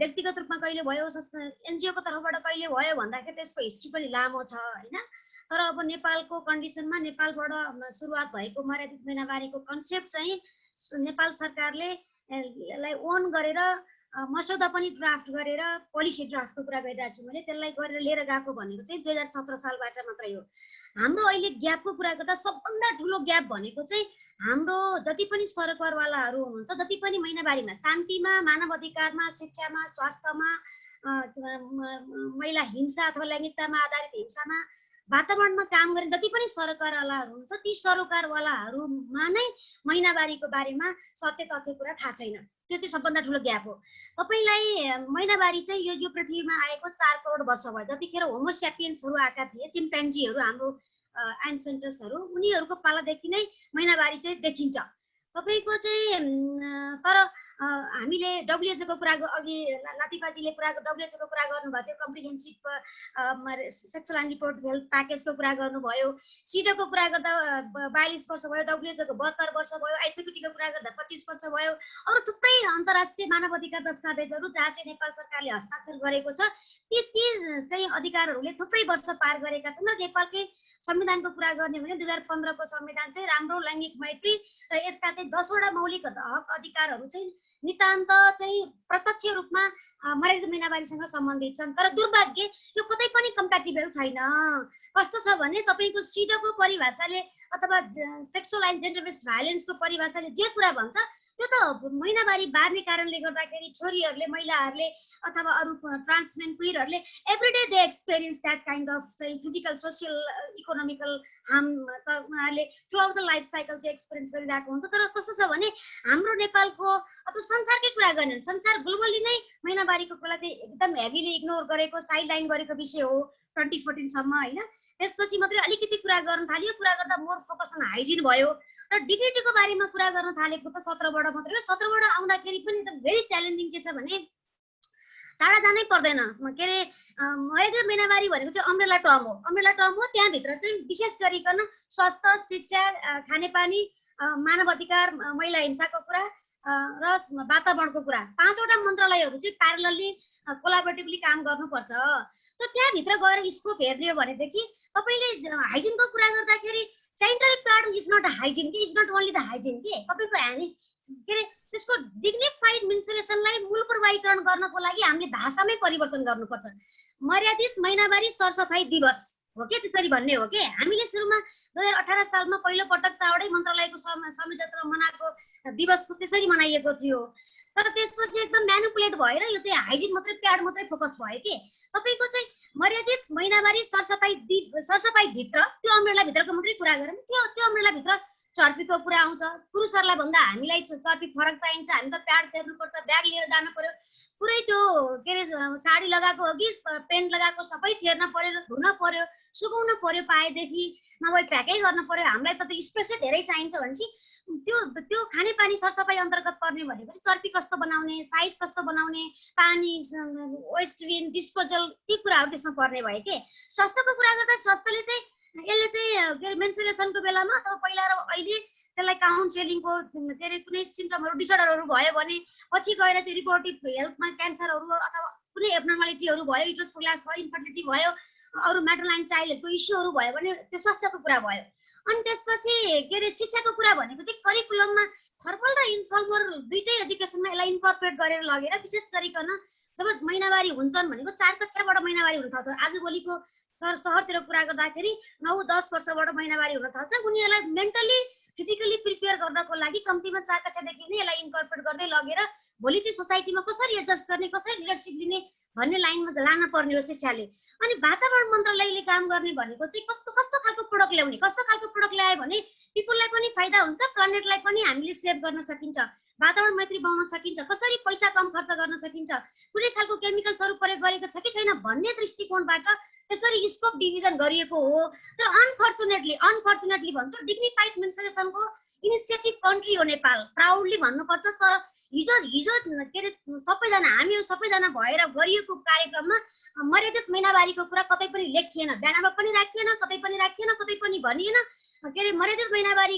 व्यक्तिगत रूपमा कहिले भयो, एनजिओको तर्फबाट कहिले भयो भन्दाखेरि त्यसको हिस्ट्री पनि लामो छ होइन। तर अब नेपालको कन्डिसनमा नेपालबाट सुरुवात भएको मर्यादित महिनावारीको कन्सेप्ट चाहिँ नेपाल सरकारले यसलाई ओन गरेर मसौदा पनि ड्राफ्ट गरेर पोलिसी ड्राफ्टको कुरा गरिरहेको छु मैले, त्यसलाई गरेर लिएर गएको भनेको चाहिँ 2017 सालबाट मात्रै हो। हाम्रो अहिले ग्यापको कुरा गर्दा सबभन्दा ठुलो ग्याप भनेको चाहिँ हाम्रो जति पनि सरकारवालाहरू हुनुहुन्छ, जति पनि महिनावारीमा शान्तिमा, मानव अधिकारमा, शिक्षामा, स्वास्थ्यमा, महिला हिंसा अथवा लैङ्गिकतामा आधारित हिंसामा वातावरणमा काम गर्ने जति पनि सरकारवालाहरू हुनुहुन्छ, ती सरकारवालाहरूमा नै महिनावारीको बारेमा सत्य तथ्य कुरा थाहा छैन। त्यो चाहिँ सबभन्दा ठुलो ग्याप हो। तपाईलाई महिनावारी चाहिँ यो पृथ्वीमा आएको 4 करोड वर्ष भयो। जतिखेर होमो स्यापियन्सहरू आएका थिए, चिम्पान्जीहरू, हाम्रो एन्सेस्टर्सहरू, उनीहरूको पालादेखि नै महिनावारी चाहिँ देखिन्छ तपाईको चाहिँ। तर हामीले WHO को कुरा अघि लातिकाजीले WHO को कुरा गर्नुभएको थियो, comprehensive sexual and reproductive health प्याकेजको कुरा गर्नुभयो, सिटको कुरा गर्दा 42 वर्ष भयो, WHO को 72 वर्ष भयो, ICPT को कुरा गर्दा 25 वर्ष भयो। अरू थुप्रै अन्तर्राष्ट्रिय मानव अधिकार दस्तावेजहरू जहाँ चाहिँ नेपाल सरकारले हस्ताक्षर गरेको छ, ती चाहिँ अधिकारहरूले थुप्रै वर्ष पार गरेका छन्। र नेपालकै संविधानको कुरा गर्ने भने 2015 को संविधान चाहिँ राम्रो लैङ्गिक मैत्री र यसका चाहिँ 10 वटा मौलिक हक अधिकारहरू चाहिँ नितान्त चाहिँ प्रत्यक्ष रूपमा मर्यादित महिनावारीसँग सम्बन्धित छन्। तर दुर्भाग्य यो कतै पनि कम्प्याटिबल छैन। कस्तो छ भने तपाईको सिडको परिभाषाले अथवा सेक्सुअल एन्ड जेन्डर बेस्ड भायोलेन्सको परिभाषाले जे कुरा भन्छ त्यो त महिनावारी बार्ने कारणले गर्दाखेरि छोरीहरूले महिलाहरूले अथवा अरू ट्रान्समेन क्विरहरूले everyday they experience that kind of चाहिँ फिजिकल सोसियल इकोनोमिकल हार्म त उनीहरूले throughout the life cycle चाहिँ एक्सपिरियन्स गरिरहेको हुन्छ। तर कस्तो छ भने हाम्रो नेपालको अथवा संसारकै कुरा गर्ने संसार ग्लोबली नै महिनावारीको कुरा चाहिँ एकदम हेभीली इग्नोर गरेको साइड लाइन गरेको विषय हो 2014 सम्म हैन। त्यसपछि मात्रै अलिकति कुरा गर्न थालियो, कुरा गर्दा मोर फोकस अन हाइजिन भयो र डिग्निटीको बारेमा कुरा गर्न थालेको त 17बाट मात्रै हो। 17बाट आउँदाखेरि पनि त भेरी च्यालेन्जिङ के छ भने टाढा जानै पर्दैन। के अरे मर्यादित महिनावारी भनेको चाहिँ अम्ब्रेला टर्म हो, अम्ब्रेला टर्म हो। त्यहाँभित्र चाहिँ विशेष गरिकन स्वास्थ्य, शिक्षा, खानेपानी, मानव अधिकार, महिला हिंसाको कुरा र वातावरणको कुरा 5वटा मन्त्रालयहरू चाहिँ प्यारलली कोलाबोरेटिभली काम गर्नुपर्छ। त त्यहाँभित्र गएर स्कोप हेर्ने हो भनेदेखि तपाईँले हाइजिनको कुरा गर्दाखेरि sanitary pad is not hygiene कि, is not only the hygiene के, तपाईँको हामी के अरे त्यसको डिग्निफाइड मेन्सुरेसनलाई मूलपूर्वाहीकरण गर्नको लागि हामीले भाषामै परिवर्तन गर्नुपर्छ। मर्यादित महिनावारी सरसफाइ दिवस हो के, त्यसरी भन्ने हो के। हामीले सुरुमा 2018 सालमा पहिलो पटक चावडै मन्त्रालयको संयोजकमा मनाएको दिवसको त्यसरी मनाइएको थियो। तर त्यसपछि एकदम म्यानिपुलेट भएर यो चाहिँ हाइजिन मात्रै प्याड मात्रै फोकस भयो के। तपाईँको चाहिँ मर्यादित महिनावारी सरसफाइ भित्र त्यो अम्ब्रेला भित्रको मात्रै कुरा गरौँ, त्यो अम्ब्रेला भित्र चर्पीको कुरा आउँछ। पुरुषहरूलाई भन्दा हामीलाई चर्पी फरक चाहिन्छ, हामी त प्याड फेर्नुपर्छ, ब्याग लिएर जानु पर्यो, पुरै त्यो के अरे साडी लगाएको हो कि पेन्ट लगाएको सबै फेर्न पर्यो, धुन पर्यो, सुकाउन पर्यो, पाएदेखि नभए प्याकै गर्न पर्यो। हामीलाई त स्पेसै धेरै चाहिन्छ भनेपछि त्यो खानेपानी सरसफाइ अन्तर्गत पर्ने भनेपछि चर्पी कस्तो बनाउने, साइज कस्तो बनाउने, पानी, वेस्ट बिन, डिस्पोजल, ती कुराहरू त्यसमा पर्ने भयो के। स्वास्थ्यको कुरा गर्दा स्वास्थ्यले चाहिँ यसले चाहिँ के अरे मेन्सुरेसनको बेलामा अथवा पहिला र अहिले त्यसलाई काउन्सेलिङको के अरे कुनै सिम्टमहरू डिसअर्डरहरू भयो भने पछि गएर त्यो रिपोर्टिभ हेल्थमा क्यान्सरहरू अथवा कुनै एब्नर्मालिटीहरू भयो, युट्रस प्रोल्याप्स भयो, इन्फर्टिलिटी भयो, अरू म्याटरलाइन चाइल्डहरूको इस्युहरू भयो भने त्यो स्वास्थ्यको कुरा भयो। अनि त्यसपछि के अरे शिक्षाको कुरा भनेको चाहिँ करिकुलममा फर्मल र इन्फर्मल दुईटै एजुकेसनमा यसलाई इन्कर्पोरेट गरेर लगेर विशेष गरिकन जब महिनावारी हुन्छन् भनेको 4 कक्षाबाट महिनावारी हुन थाल्छ। आजभोलिको सहरतिर कुरा गर्दाखेरि 9-10 वर्षबाट महिनावारी हुन थाल्छ। उनीहरूलाई मेन्टली फिजिकली प्रिपेयर गर्नको लागि कम्तीमा 4 कक्षादेखि नै यसलाई इन्कर्पोरेट गर्दै लगेर भोलि चाहिँ सोसाइटीमा कसरी एडजस्ट गर्ने, कसरी लिडरसिप लिने भन्ने लाइनमा लान पर्ने हो शिक्षाले। अनि वातावरण मन्त्रालयले काम गर्ने भनेको चाहिँ कस्तो कस्तो खालको प्रोडक्ट ल्याउने, कस्तो खालको प्रोडक्ट ल्यायो भने पिपललाई पनि फाइदा हुन्छ, प्लानेटलाई पनि हामीले सेभ गर्न सकिन्छ, वातावरण मैत्री बनाउन सकिन्छ, कसरी पैसा कम खर्च गर्न सकिन्छ, कुनै खालको केमिकल्सहरू प्रयोग गरेको छ कि छैन भन्ने दृष्टिकोणबाट त्यसरी स्कोप डिभिजन गरिएको हो। तर अनफर्चुनेटली भन्छ डिग्निफाइड मेन्सुरेसनको इनिसिएटिभ कन्ट्री हो नेपाल, प्राउडली भन्नुपर्छ। तर हिजो के अरे हामीहरू सबैजना भएर गरिएको कार्यक्रममा मर्यादित महिनावारीको कुरा कतै पनि लेखिएन, ब्यानरमा पनि राखिएन, कतै पनि भनिएन। के अरे मर्यादित महिनावारी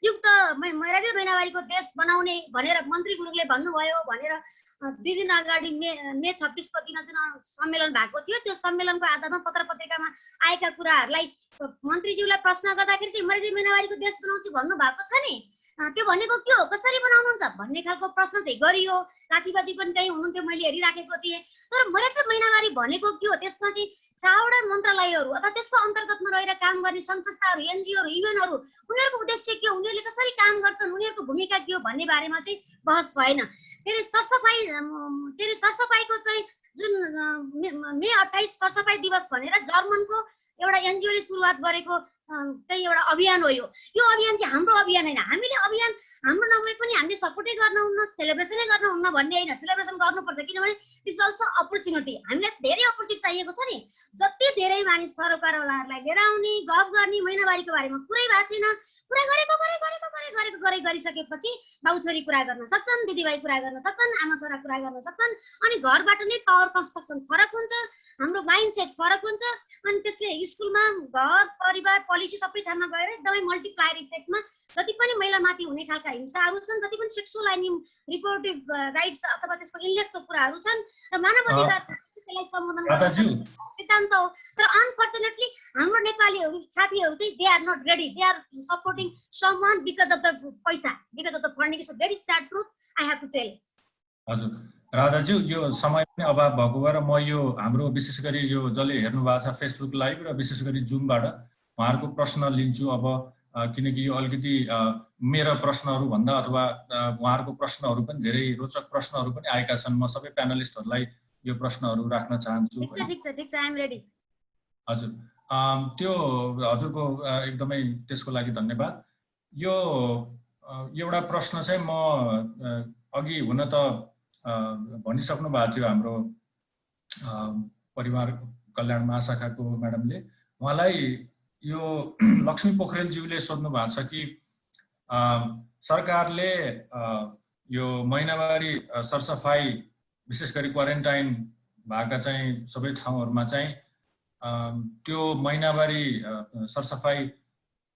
युक्त मर्यादित महिनावारीको देश बनाउने भनेर मन्त्री गुरुङले भन्नुभयो भनेर 2 दिन अगाडि मे 26 को दिन जुन सम्मेलन भएको थियो, त्यो सम्मेलनको आधारमा पत्र पत्रिकामा आएका कुराहरूलाई मन्त्रीज्यूलाई प्रश्न गर्दाखेरि चाहिँ मर्यादित महिनावारीको देश बनाउँछु भन्नु भएको छ नि, त्यो भनेको के हो, कसरी बनाउनुहुन्छ भन्ने खालको प्रश्न चाहिँ गरियो। रातिबाजी पनि त्यही हुनुहुन्थ्यो, मैले हेरिराखेको थिएँ। तर मर्यादित महिनावारी भनेको के हो, त्यसमा चाहिँ 4वटा मन्त्रालयहरू अथवा त्यसको अन्तर्गतमा रहेर काम गर्ने संस्थाहरू, एनजिओहरू, युएनहरू, उनीहरूको उद्देश्य के हो, उनीहरूले कसरी काम गर्छन्, उनीहरूको भूमिका के हो भन्ने बारेमा चाहिँ बहस भएन। के अरे सरसफाइको चाहिँ जुन मे 28 सरसफाइ दिवस भनेर जर्मनको एउटा एनजिओले सुरुवात गरेको चाहिँ एउटा अभियान हो। यो अभियान चाहिँ हाम्रो अभियान होइन। हामीले अभियान हाम्रो नभए पनि हामीले सपोर्टै गर्न हुन्न, सेलिब्रेसनै गर्न हुन्न भन्ने होइन, सेलिब्रेसन गर्नुपर्छ। किनभने इट्स अल्सो अपर्च्युनिटी, हामीलाई धेरै अपर्च्युनिटी चाहिएको छ नि। जति धेरै मानिस सरकारवालाहरूलाई लिएर आउने, गफ गर्ने, महिनावारीको बारेमा कुरै भएको छैन। कुरा गरिसकेपछि बाउछोरी कुरा गर्न सक्छन्, दिदीभाइ कुरा गर्न सक्छन्, आमा छोरा कुरा गर्न सक्छन्। अनि घरबाट नै पावर कन्स्ट्रक्सन फरक हुन्छ, हाम्रो माइन्डसेट फरक हुन्छ। अनि त्यसले स्कुलमा, घर परिवार, पोलिसी सबै ठाउँमा गएर एकदमै मल्टिप्लायर इफेक्टमा जति पनि महिलामाथि हुने खालका हिंसाहरू छन्, जति पनि सेक्सुअल अनि रिप्रोडक्टिभ राइट्स अथवा त्यसको इलनेसको कुराहरू छन् र मानव अधिकार त्यसलाई सम्बोधन गर्ने सिद्धान्त हो। तर अनफर्चुनेटली हाम्रो नेपालीहरू साथीहरू चाहिँ they are not ready, they are supporting someone because of the पैसा, because of the funding. Is a very sad truth, I have to tell. हजुर राधाज्यू, यो समय पनि अभाव भएको भएर म यो हाम्रो विशेष गरी यो जसले हेर्नु भएको छ फेसबुक लाइभ र विशेष गरी जुमबाट उहाँहरूको प्रश्न लिन्छु। अब किनकि यो अलिकति मेरो प्रश्नहरू भन्दा अथवा उहाँहरूको प्रश्नहरू पनि धेरै रोचक प्रश्नहरू पनि आएका छन्। म सबै प्यानलिस्टहरूलाई यो प्रश्नहरू राख्न चाहन्छु। ठिक छ, आइएम रेडी। हजुर, त्यो हजुरको एकदमै त्यसको लागि धन्यवाद। यो एउटा प्रश्न चाहिँ म अघि हुन त भनिसक्नु भएको थियो हाम्रो परिवार कल्याण महाशाखाको म्याडमले। उहाँलाई यो लक्ष्मी पोखरेलज्यूले सोध्नु भएको छ कि सरकारले यो महिनावारी सरसफाई विशेष गरी क्वारेन्टाइन भएका चाहिँ सबै ठाउँहरूमा चाहिँ त्यो महिनावारी सरसफाई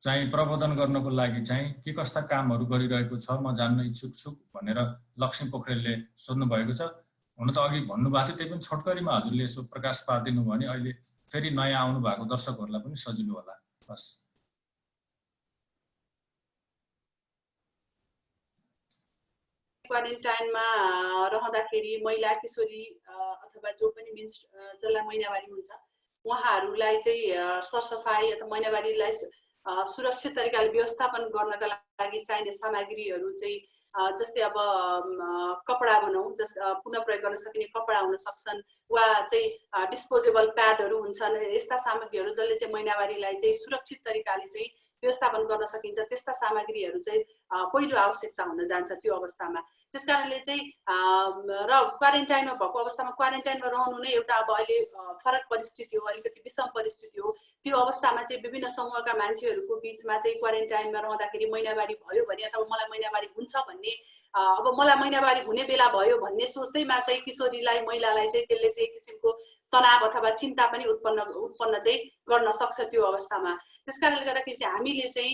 चाहिँ प्रबन्धन गर्नको लागि चाहिँ के कस्ता कामहरू गरिरहेको छ म जान्न इच्छुक छु भनेर लक्ष्मी पोखरेलले सोध्नु भएको छ। हुन त अघि भन्नुभएको थियो, त्यही पनि छोटकरीमा हजुरले यसो प्रकाश पारिदिनु भयो भने अहिले फेरि नयाँ आउनु भएको दर्शकहरूलाई पनि सजिलो होला। बस क्वारेन्टाइनमा रहँदाखेरि महिला किशोरी अथवा जो पनि मिन्स जसलाई महिनावारी हुन्छ उहाँहरूलाई चाहिँ सरसफाई अथवा महिनावारीलाई सुरक्षित तरिकाले व्यवस्थापन गर्नका लागि चाहिने सामग्रीहरू चाहिँ जस्तै अब कपडा भनौँ, पुनः प्रयोग गर्न सकिने कपडा हुन सक्छन् वा चाहिँ डिस्पोजेबल प्याडहरू हुन्छन्। यस्ता सामग्रीहरू जसले चाहिँ महिनावारीलाई चाहिँ सुरक्षित तरिकाले चाहिँ व्यवस्थापन गर्न सकिन्छ, त्यस्ता सामग्रीहरू चाहिँ पहिलो आवश्यकता हुन जान्छ त्यो अवस्थामा। त्यसकारणले चाहिँ र क्वारेन्टाइनमा भएको अवस्थामा क्वारेन्टाइनमा रहनु नै एउटा अब अहिले फरक परिस्थिति हो, अलिकति विषम परिस्थिति हो। त्यो अवस्थामा चाहिँ विभिन्न समूहका मान्छेहरूको बिचमा चाहिँ क्वारेन्टाइनमा रहँदाखेरि महिनावारी भयो भने अथवा मलाई महिनावारी हुन्छ भन्ने अब मलाई महिनावारी हुने बेला भयो भन्ने सोच्दैमा चाहिँ किशोरीलाई महिलालाई चाहिँ त्यसले चाहिँ एक किसिमको तनाव अथवा चिन्ता पनि उत्पन्न चाहिँ गर्न सक्छ त्यो अवस्थामा। त्यसकारणले गर्दाखेरि चाहिँ हामीले चाहिँ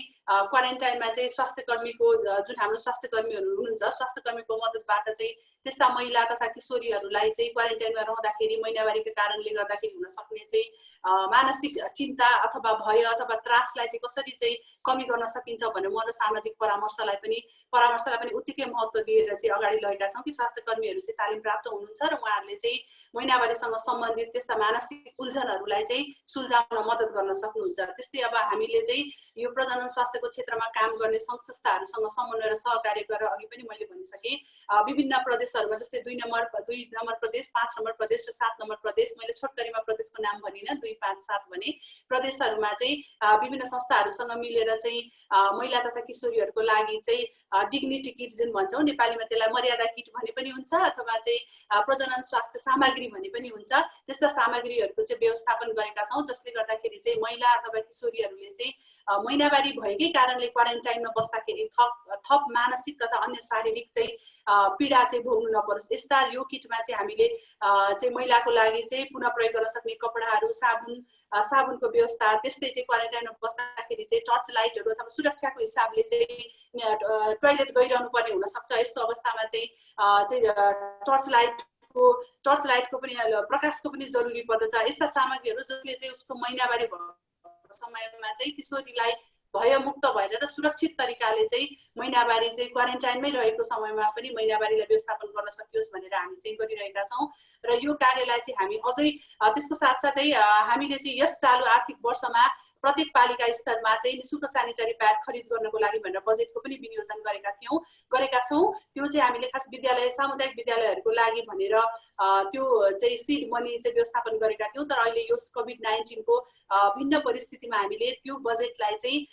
क्वारेन्टाइनमा चाहिँ स्वास्थ्यकर्मीको जुन हाम्रो स्वास्थ्यकर्मीहरू हुनुहुन्छ स्वास्थ्यकर्मीको मद्दतबाट चाहिँ त्यस्ता महिला तथा किशोरीहरूलाई चाहिँ क्वारेन्टाइनमा रहँदाखेरि महिनावारीको कारणले गर्दाखेरि हुन सक्ने चाहिँ मानसिक चिन्ता अथवा भय अथवा त्रासलाई चाहिँ कसरी चाहिँ कमी गर्न सकिन्छ भनेर म र सामाजिक परामर्शलाई पनि उत्तिकै महत्त्व दिएर चाहिँ अगाडि लगेका छौँ कि स्वास्थ्यकर्मीहरू चाहिँ तालिम प्राप्त हुनुहुन्छ र उहाँहरूले चाहिँ महिनावारीसँग सम्बन्धित त्यस्ता मानसिक उल्झनहरूलाई चाहिँ सुल्झाउन मद्दत गर्न सक्नुहुन्छ। त्यस्तै अब हामीले चाहिँ यो प्रजनन स्वास्थ्यको क्षेत्रमा काम गर्ने सङ्घ संस्थाहरूसँग समन्वय र सहकार्य गरेर अघि पनि मैले भनिसकेँ विभिन्न प्रदेशहरूमा जस्तै 2 नम्बर प्रदेश, 5 नम्बर प्रदेश र 7 नम्बर प्रदेश, मैले छोटकरीमा प्रदेशको नाम भनिनँ, 2, 5, 7 भने प्रदेशहरूमा चाहिँ विभिन्न संस्थाहरूसँग मिलेर चाहिँ महिला तथा किशोरीहरूको लागि चाहिँ डिग्निटी किट जुन भन्छौँ नेपालीमा त्यसलाई मर्यादा किट भने पनि हुन्छ अथवा चाहिँ प्रजनन स्वास्थ्य सामग्री भने पनि हुन्छ, त्यस्ता सामग्रीहरूको चाहिँ व्यवस्थापन गरेका छौँ जसले गर्दाखेरि चाहिँ महिला अथवा किशोरीहरूले चाहिँ महिनावारी भएकै कारणले क्वारेन्टाइनमा बस्दाखेरि थप मानसिक तथा अन्य शारीरिक चाहिँ पीडा चाहिँ भोग्नु नपरोस्। यस्ता यो किटमा चाहिँ हामीले चाहिँ महिलाको लागि चाहिँ पुनः प्रयोग गर्न सक्ने कपडाहरू, साबुनको व्यवस्था, त्यस्तै चाहिँ क्वारेन्टाइनमा बस्दाखेरि चाहिँ टर्च लाइटहरू अथवा सुरक्षाको हिसाबले चाहिँ टोयलेट गइरहनु पर्ने हुनसक्छ। यस्तो अवस्थामा चाहिँ टर्च लाइटको पनि प्रकाशको पनि जरुरी पर्दछ। यस्ता सामग्रीहरू जसले चाहिँ उसको महिनावारी समयमा चाहिँ किशोरीलाई भयमुक्त भएर र सुरक्षित तरिकाले चाहिँ महिनावारी चाहिँ क्वारेन्टाइनमै रहेको समयमा पनि महिनावारीलाई व्यवस्थापन गर्न सकियोस् भनेर हामी चाहिँ गरिरहेका छौँ र यो कार्यलाई चाहिँ हामी अझै त्यसको साथसाथै हामीले चाहिँ यस चालु आर्थिक वर्षमा प्रत्येक पालिका स्तरमा चाहिँ निःशुल्क सेनिटरी प्याड खरिद गर्नको लागि भनेर बजेटको पनि विनियोजन गरेका छौँ। त्यो चाहिँ हामीले खास विद्यालय सामुदायिक विद्यालयहरूको लागि भनेर त्यो चाहिँ सिड मनी चाहिँ व्यवस्थापन गरेका थियौँ। तर अहिले यो कोभिड-19 को भिन्न परिस्थितिमा हामीले त्यो बजेटलाई चाहिँ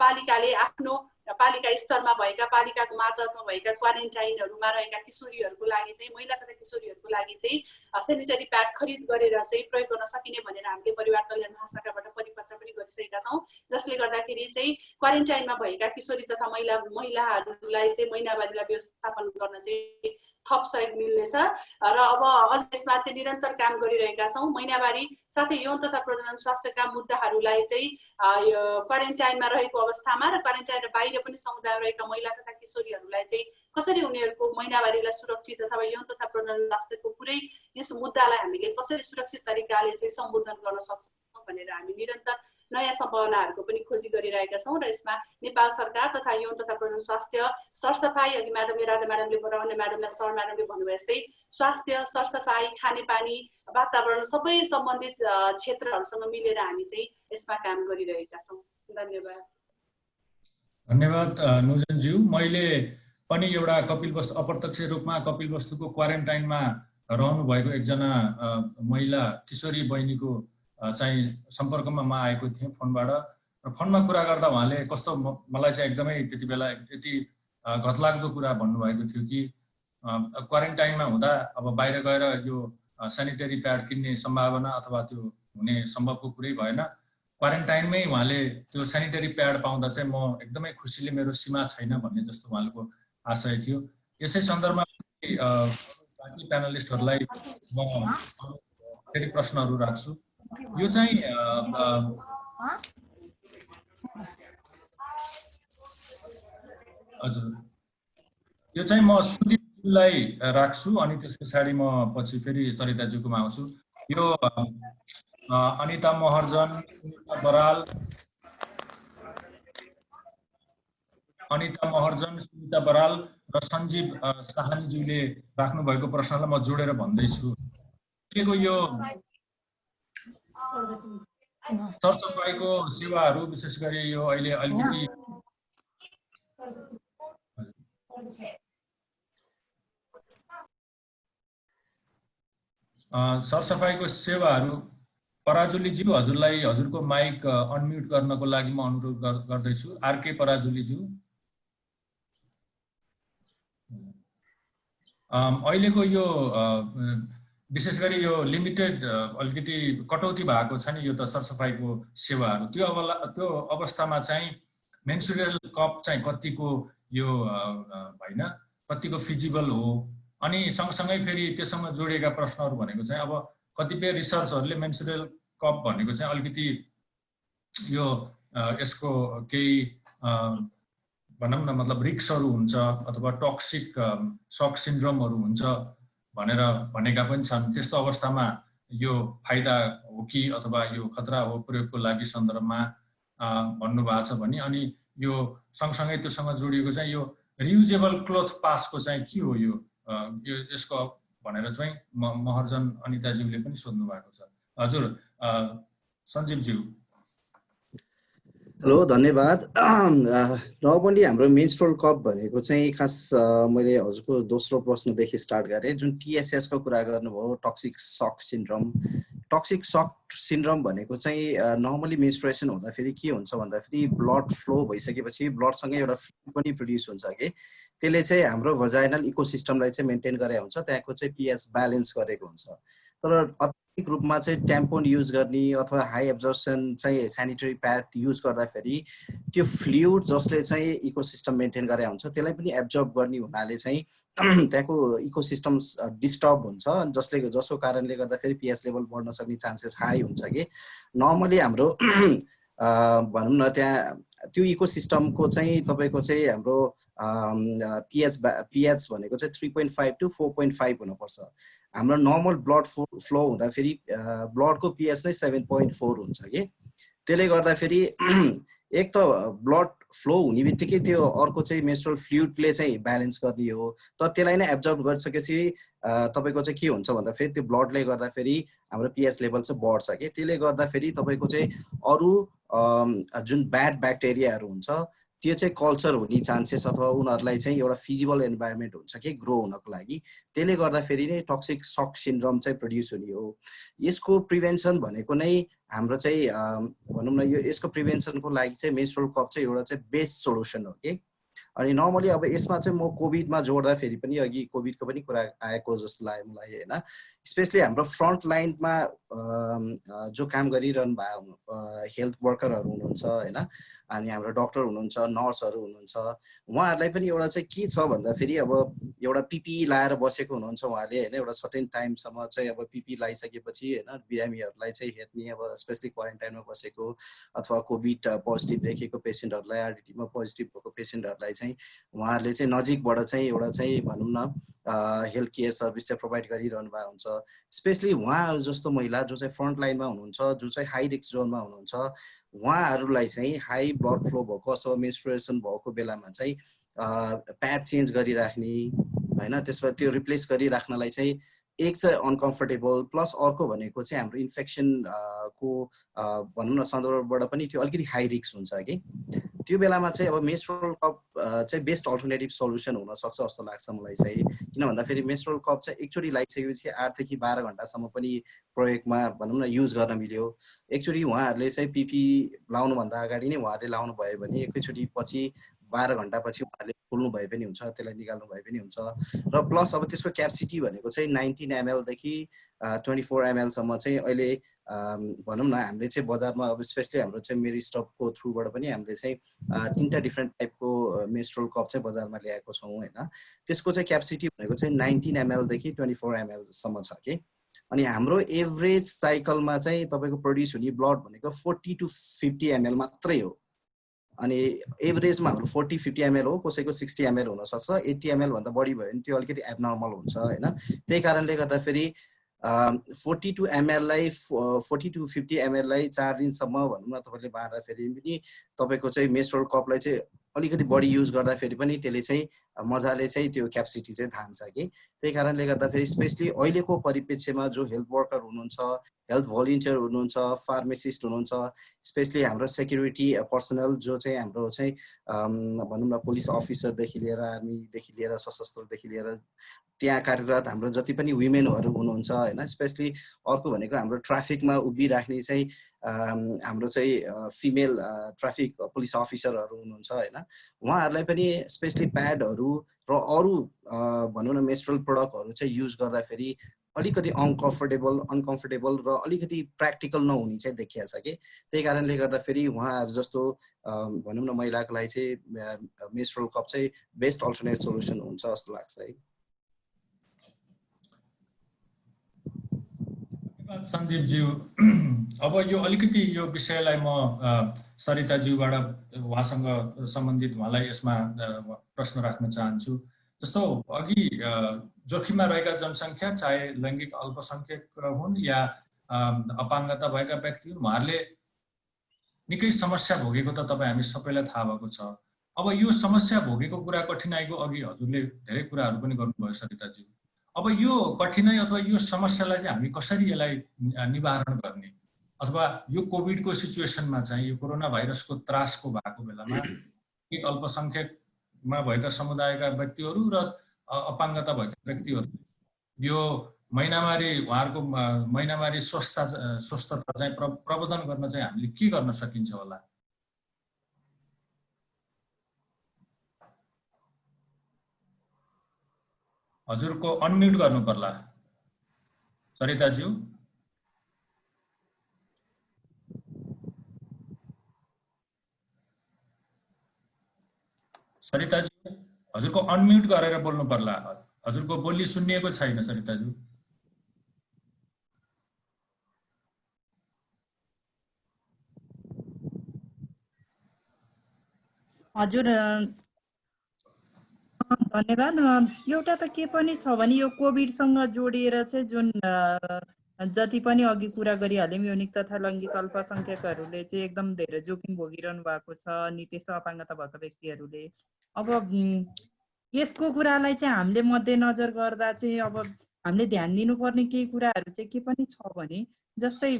पालिकाले आफ्नो पालिका स्तरमा भएका पालिकाको मार्फतमा भएका क्वारेन्टाइनहरूमा रहेका किशोरीहरूको लागि चाहिँ महिला तथा किशोरीहरूको लागि चाहिँ सेनिटरी प्याड खरिद गरेर चाहिँ प्रयोग गर्न सकिने भनेर हामीले परिवार कल्याण महाशाखाबाट परिपत्र पनि गरिसकेका छौँ, जसले गर्दाखेरि चाहिँ क्वारेन्टाइनमा भएका किशोरी तथा महिलाहरूलाई चाहिँ महिनावारीलाई व्यवस्थापन गर्न चाहिँ थप सहयोग मिल्नेछ र अब अझ यसमा चाहिँ निरन्तर काम गरिरहेका छौँ। महिनावारी साथै यौन तथा प्रजनन स्वास्थ्यका मुद्दाहरूलाई चाहिँ क्वारेन्टाइनमा रहेको अवस्थामा र क्वारेन्टाइन बाहिर पनि समुदायमा रहेका महिला तथा किशोरीहरूलाई चाहिँ कसरी उनीहरूको महिनावारीलाई सुरक्षित अथवा यौन तथा प्रजनन स्वास्थ्यको पुरै यस मुद्दालाई हामीले कसरी सुरक्षित तरिकाले चाहिँ सम्बोधन गर्न सक्छौँ भनेर हामी निरन्तर नयाँ सम्भावनाहरूको पनि खोजी गरिरहेका छौँ र यसमा नेपाल सरकार तथा यौन तथा प्रजनन स्वास्थ्य सरसफाई अघि म्याडमले राधा म्याडमले अन्य म्याडमलाई सर म्याडमले भन्नुभयो जस्तै स्वास्थ्य सरसफाई खानेपानी वातावरण सबै सम्बन्धित क्षेत्रहरूसँग मिलेर हामी चाहिँ यसमा काम गरिरहेका छौँ। धन्यवाद। धन्यवाद नुजनज्यू। मैले पनि एउटा कपिलवस्तु अप्रत्यक्ष रूपमा कपिलवस्तुको क्वारेन्टाइनमा रहनु भएको एकजना महिला किशोरी बहिनीको चाहिँ सम्पर्कमा म आएको थिएँ फोनबाट। र फोनमा कुरा गर्दा उहाँले कस्तो मलाई चाहिँ एकदमै त्यति बेला यति घतलाग्दो कुरा भन्नुभएको थियो कि क्वारेन्टाइनमा हुँदा अब बाहिर गएर यो सेनिटरी प्याड किन्ने सम्भावना अथवा त्यो हुने सम्भवको कुरै भएन। क्वारेन्टाइनमै उहाँले त्यो सेनिटरी प्याड पाउँदा चाहिँ म एकदमै खुसीले मेरो सीमा छैन भन्ने जस्तो उहाँको आशय थियो। यसै सन्दर्भमा बाँकी प्यानलिस्टहरूलाई म फेरि प्रश्नहरू राख्छु। यो चाहिँ हजुर, यो चाहिँ म सुदीपलाई राख्छु अनि त्यस पछाडि म पछि फेरि सरिताज्यूकोमा आउँछु। यो अनिता महर्जन, सुनिता बराल, र सञ्जीव साहानीज्यूले राख्नु भएको प्रश्नलाई म जोडेर भन्दैछु। यो सरसफाइको सेवाहरू विशेष गरी यो अहिले अलिकति सरसफाइको सेवाहरू पराजुलीज्यू हजुरलाई हजुरको माइक अनम्युट गर्नको लागि म अनुरोध गर्दैछु। आरके पराजुलीज्यू। अहिलेको यो विशेष गरी यो लिमिटेड अलिकति कटौती भएको छ नि यो त सरसफाइको सेवाहरू, त्यो अवस्थामा चाहिँ मेन्सुरल कप चाहिँ कतिको यो होइन कतिको फिजिबल हो। अनि सँगसँगै फेरि त्यससँग जोडिएका प्रश्नहरू भनेको चाहिँ अब कतिपय रिसर्चहरूले मेन्सुरल कप भनेको चाहिँ अलिकति यो यसको केही भनौँ न मतलब रिक्सहरू हुन्छ अथवा टक्सिक सक सिन्ड्रोमहरू हुन्छ भनेर भनेका पनि छन्। त्यस्तो अवस्थामा यो फाइदा हो कि अथवा यो खतरा हो प्रयोगको लागि सन्दर्भमा भन्नुभएको छ भने, अनि यो सँगसँगै त्योसँग जोडिएको चाहिँ यो रियुजेबल क्लोथ पासको चाहिँ के हो यो यसको भनेर चाहिँ महर्जन अनिताज्यूले पनि सोध्नु भएको छ। हजुर सञ्जीवज्यू। हेलो, धन्यवाद। नर्मली हाम्रो मेन्स्ट्रुअल कप भनेको चाहिँ खास मैले हजुरको दोस्रो प्रश्नदेखि स्टार्ट गरेँ, जुन टिएसएसको कुरा गर्नुभयो, टक्सिक सक सिन्ड्रोम। टक्सिक सक सिन्ड्रोम भनेको चाहिँ नर्मली मेन्स्ट्रुएसन हुँदाखेरि के हुन्छ भन्दाखेरि ब्लड फ्लो भइसकेपछि ब्लडसँगै एउटा फ्लुइड पनि प्रड्युस हुन्छ कि त्यसले चाहिँ हाम्रो भजाइनल इकोसिस्टमलाई चाहिँ मेन्टेन गरेको हुन्छ, त्यहाँको चाहिँ पिएच ब्यालेन्स गरेको हुन्छ। तर अत्याधिक रूपमा चाहिँ ट्याम्पोन युज गर्ने अथवा हाई एब्जर्सन चाहिँ सेनिटरी प्याड युज गर्दाखेरि त्यो फ्लुइड जसले चाहिँ इकोसिस्टम मेन्टेन गरेको हुन्छ त्यसलाई पनि एब्जर्ब गर्ने हुनाले चाहिँ त्यहाँको इकोसिस्टम डिस्टर्ब हुन्छ, जसको कारणले गर्दाखेरि पिएच लेभल बढ्न सक्ने चान्सेस हाई हुन्छ कि नर्मली हाम्रो भनौँ न त्यहाँ त्यो इकोसिस्टमको चाहिँ तपाईँको चाहिँ हाम्रो पिएच भनेको चाहिँ 3.5 to 4.5 हुनुपर्छ। हाम्रो नर्मल ब्लड फ्लो हुँदाखेरि ब्लडको पिएच नै 7.4 हुन्छ कि त्यसले गर्दाखेरि एक त ब्लड फ्लो हुने बित्तिकै त्यो अर्को चाहिँ मेन्स्ट्रुअल फ्लुइडले चाहिँ ब्यालेन्स गर्ने हो, तर त्यसलाई नै एब्जर्ब गरिसकेपछि तपाईँको चाहिँ के हुन्छ भन्दाखेरि त्यो ब्लडले गर्दाखेरि हाम्रो पिएच लेभल चाहिँ बढ्छ कि त्यसले गर्दाखेरि तपाईँको चाहिँ अरू जुन ब्याड ब्याक्टेरियाहरू हुन्छ त्यो चाहिँ कल्चर हुने चान्सेस अथवा उनीहरूलाई चाहिँ एउटा फिजिबल इन्भाइरोमेन्ट हुन्छ कि ग्रो हुनको लागि, त्यसले गर्दाखेरि नै टक्सिक सक सिन्ड्रोम चाहिँ प्रड्युस हुने हो। यसको प्रिभेन्सन भनेको नै हाम्रो चाहिँ भनौँ न यो यसको प्रिभेन्सनको लागि चाहिँ मेन्स्ट्रुअल कप चाहिँ एउटा चाहिँ बेस्ट सोल्युसन हो कि। अनि नर्मली अब यसमा चाहिँ म कोभिडमा जोड्दाखेरि पनि अघि कोभिडको पनि कुरा आएको जस्तो लाग्यो मलाई होइन, स्पेसली हाम्रो फ्रन्ट लाइनमा जो काम गरिरहनु भएको हेल्थ वर्करहरू हुनुहुन्छ होइन, अनि हाम्रो डक्टर हुनुहुन्छ, नर्सहरू हुनुहुन्छ, उहाँहरूलाई पनि एउटा चाहिँ के छ भन्दाखेरि अब एउटा पिपी लाएर बसेको हुनुहुन्छ उहाँले होइन, एउटा सर्टेन टाइमसम्म चाहिँ अब पिपी लगाइसकेपछि होइन बिरामीहरूलाई चाहिँ हेर्ने अब स्पेसली क्वारेन्टाइनमा बसेको अथवा कोभिड पोजिटिभ देखेको पेसेन्टहरूलाई आरडिटीमा पोजिटिभ भएको पेसेन्टहरूलाई चाहिँ उहाँहरूले चाहिँ नजिकबाट चाहिँ एउटा चाहिँ भनौँ न हेल्थ केयर सर्भिस चाहिँ प्रोभाइड गरिरहनु भएको हुन्छ। स्पेसली उहाँहरू जस्तो महिला जो चाहिँ फ्रन्ट लाइनमा हुनुहुन्छ, जो चाहिँ हाई रिस्क जोनमा हुनुहुन्छ, उहाँहरूलाई चाहिँ हाई ब्लड फ्लो भएको अथवा मेन्स्ट्रुएसन भएको बेलामा चाहिँ प्याड चेन्ज गरिराख्ने होइन, त्यसमा त्यो रिप्लेस गरिराख्नलाई चाहिँ एक चाहिँ अनकम्फर्टेबल प्लस अर्को भनेको चाहिँ हाम्रो इन्फेक्सन को भनौँ न सन्दर्भबाट पनि त्यो अलिकति हाई रिस्क हुन्छ कि त्यो बेलामा चाहिँ अब मेन्स्ट्रुअल कप चाहिँ बेस्ट अल्टरनेटिभ सल्युसन हुनसक्छ जस्तो लाग्छ मलाई चाहिँ। किन भन्दाखेरि मेन्स्ट्रुअल कप चाहिँ एकचोटि लगाइसकेपछि 8 देखि 12 घन्टासम्म पनि प्रयोगमा भनौँ न युज गर्न मिल्यो। एकचोटि उहाँहरूले चाहिँ पिपी लाउनुभन्दा अगाडि नै उहाँहरूले लाउनु भयो भने एकैचोटि पछि 12 घन्टापछि उहाँहरूले खोल्नु भए पनि हुन्छ, त्यसलाई निकाल्नु भए पनि हुन्छ। र प्लस अब त्यसको क्यापेसिटी भनेको चाहिँ 19 ml देखि 24 ml सम्म चाहिँ अहिले भनौँ न हामीले चाहिँ बजारमा अब स्पेसली हाम्रो चाहिँ मेरी स्टपको थ्रुबाट पनि हामीले चाहिँ 3टा डिफ्रेन्ट टाइपको मेन्स्ट्रुअल कप चाहिँ बजारमा ल्याएको छौँ होइन। त्यसको चाहिँ क्यापेसिटी भनेको चाहिँ 19 ml देखि 24 ml सम्म छ कि। अनि हाम्रो एभरेज साइकलमा चाहिँ तपाईँको प्रड्युस हुने ब्लड भनेको 40 to 50 ml मात्रै हो। अनि एभरेजमा हाम्रो 40-50 ml हो, कसैको 60 ml हुनसक्छ। 80 ml भन्दा बढी भयो भने त्यो अलिकति एबनर्मल हुन्छ होइन। त्यही कारणले गर्दाखेरि 42 ml लाई 40 to 50 ml लाई 4 दिनसम्म भनौँ न तपाईँले बाँड्दाखेरि पनि तपाईँको चाहिँ मेन्स्ट्रुअल कपलाई चाहिँ अलिकति बढी युज गर्दाखेरि पनि त्यसले चाहिँ मजाले चाहिँ त्यो क्यापेसिटी चाहिँ धान्छ कि। त्यही कारणले गर्दाखेरि स्पेसली अहिलेको परिप्रेक्ष्यमा जो हेल्थ वर्कर हुनुहुन्छ, हेल्थ भलिन्टियर हुनुहुन्छ, फार्मासिस्ट हुनुहुन्छ, स्पेसली हाम्रो सेक्युरिटी पर्सनल जो चाहिँ हाम्रो चाहिँ भनौँ न पुलिस अफिसरदेखि लिएर आर्मीदेखि लिएर सशस्त्रदेखि लिएर त्यहाँ कार्यरत हाम्रो जति पनि वुमेनहरू हुनुहुन्छ होइन। स्पेसली अर्को भनेको हाम्रो ट्राफिकमा उभिराख्ने चाहिँ हाम्रो चाहिँ फिमेल ट्राफिक पुलिस अफिसरहरू हुनुहुन्छ होइन। उहाँहरूलाई पनि स्पेसली प्याडहरू र अरू भनौँ न मेन्स्ट्रुअल प्रडक्टहरू चाहिँ युज गर्दाखेरि अलिकति अनकम्फर्टेबल र अलिकति प्र्याक्टिकल नहुने चाहिँ देखिया छ कि। त्यही कारणले गर्दाखेरि उहाँहरू जस्तो भनौँ न महिलाको लागि चाहिँ मेन्स्ट्रुअल कप चाहिँ बेस्ट अल्टरनेट सोल्युसन हुन्छ जस्तो लाग्छ है। सन्दीपज्यू, अब यो अलिकति यो विषयलाई म सरिताज्यूबाट उहाँसँग सम्बन्धित उहाँलाई यसमा प्रश्न राख्न चाहन्छु। जस्तो अघि जोखिममा रहेका जनसङ्ख्या चाहे लैङ्गिक अल्पसङ्ख्यक हुन् या अपाङ्गता भएका व्यक्ति हुन्, उहाँहरूले निकै समस्या भोगेको त तपाईँ हामी सबैलाई थाहा भएको छ। अब यो समस्या भोगेको कुरा कठिनाइको अघि हजुरले धेरै कुराहरू पनि गर्नुभयो सरिताज्यू। अब यो कठिनाइ अथवा यो समस्यालाई चाहिँ हामी कसरी यसलाई निवारण गर्ने, अथवा यो कोभिडको सिचुएसनमा चाहिँ यो कोरोना भाइरसको त्रासको भएको बेलामा एक अल्पसङ्ख्यकमा भएका समुदायका व्यक्तिहरू र अपाङ्गता भएका व्यक्तिहरू यो महिनावारी उहाँहरूको महिनावारी स्वस्थता चाहिँ प्रबन्धन गर्न चाहिँ हामीले के गर्न सकिन्छ होला? हजुरको अनम्युट गर्नु पर्ला सरिताज्यू। सरिताज्यू हजुरको अनम्युट गरेर बोल्नु पर्ला, हजुरको बोली सुनिएको छैन सरिताज्यू। हजुर धन्यवाद। एउटा त के पनि छ भने यो कोभिडसँग जोडिएर चाहिँ जुन जति पनि अघि कुरा गरिहाल्यौँ यौनिक तथा लैङ्गिक अल्पसङ्ख्यकहरूले चाहिँ एकदम धेरै जोखिम भोगिरहनु भएको छ, अनि त्यसो अपाङ्गता भएका व्यक्तिहरूले। अब यसको कुरालाई चाहिँ हामीले मध्यनजर गर्दा चाहिँ अब हामीले ध्यान दिनुपर्ने केही कुराहरू चाहिँ के पनि छ भने, जस्तै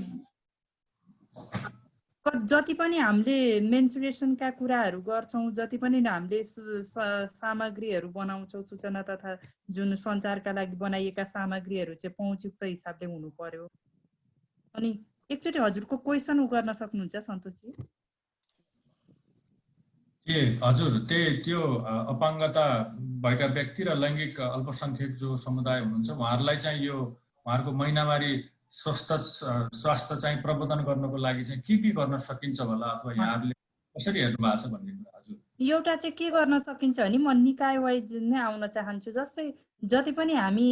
जति पनि हामीले मेन्सुरेसनका कुराहरू गर्छौँ, जति पनि हामीले सामग्रीहरू बनाउँछौँ, सूचना तथा जुन सञ्चारका लागि बनाइएका सामग्रीहरू चाहिँ पहुँचयुक्त हिसाबले हुनु पर्यो। अनि एकचोटि हजुरको क्वेसन गर्न सक्नुहुन्छ सन्तोषजी? ए हजुर, त्यो अपाङ्गता भएका व्यक्ति र लैङ्गिक अल्पसङ्ख्यक जो समुदाय हुनुहुन्छ उहाँहरूलाई चाहिँ यो उहाँहरूको महिनावारी स्वास्थ्य चाहिँ प्रबन्धन गर्नको लागि चाहिँ के गर्न सकिन्छ होला, अथवा यहाँहरूले कसरी हेर्नु भएको छ भन्ने कुरा? हजुर, एउटा चाहिँ के गर्न सकिन्छ भने म निकाय वाइज नै आउन चाहन्छु। जस्तै जति पनि हामी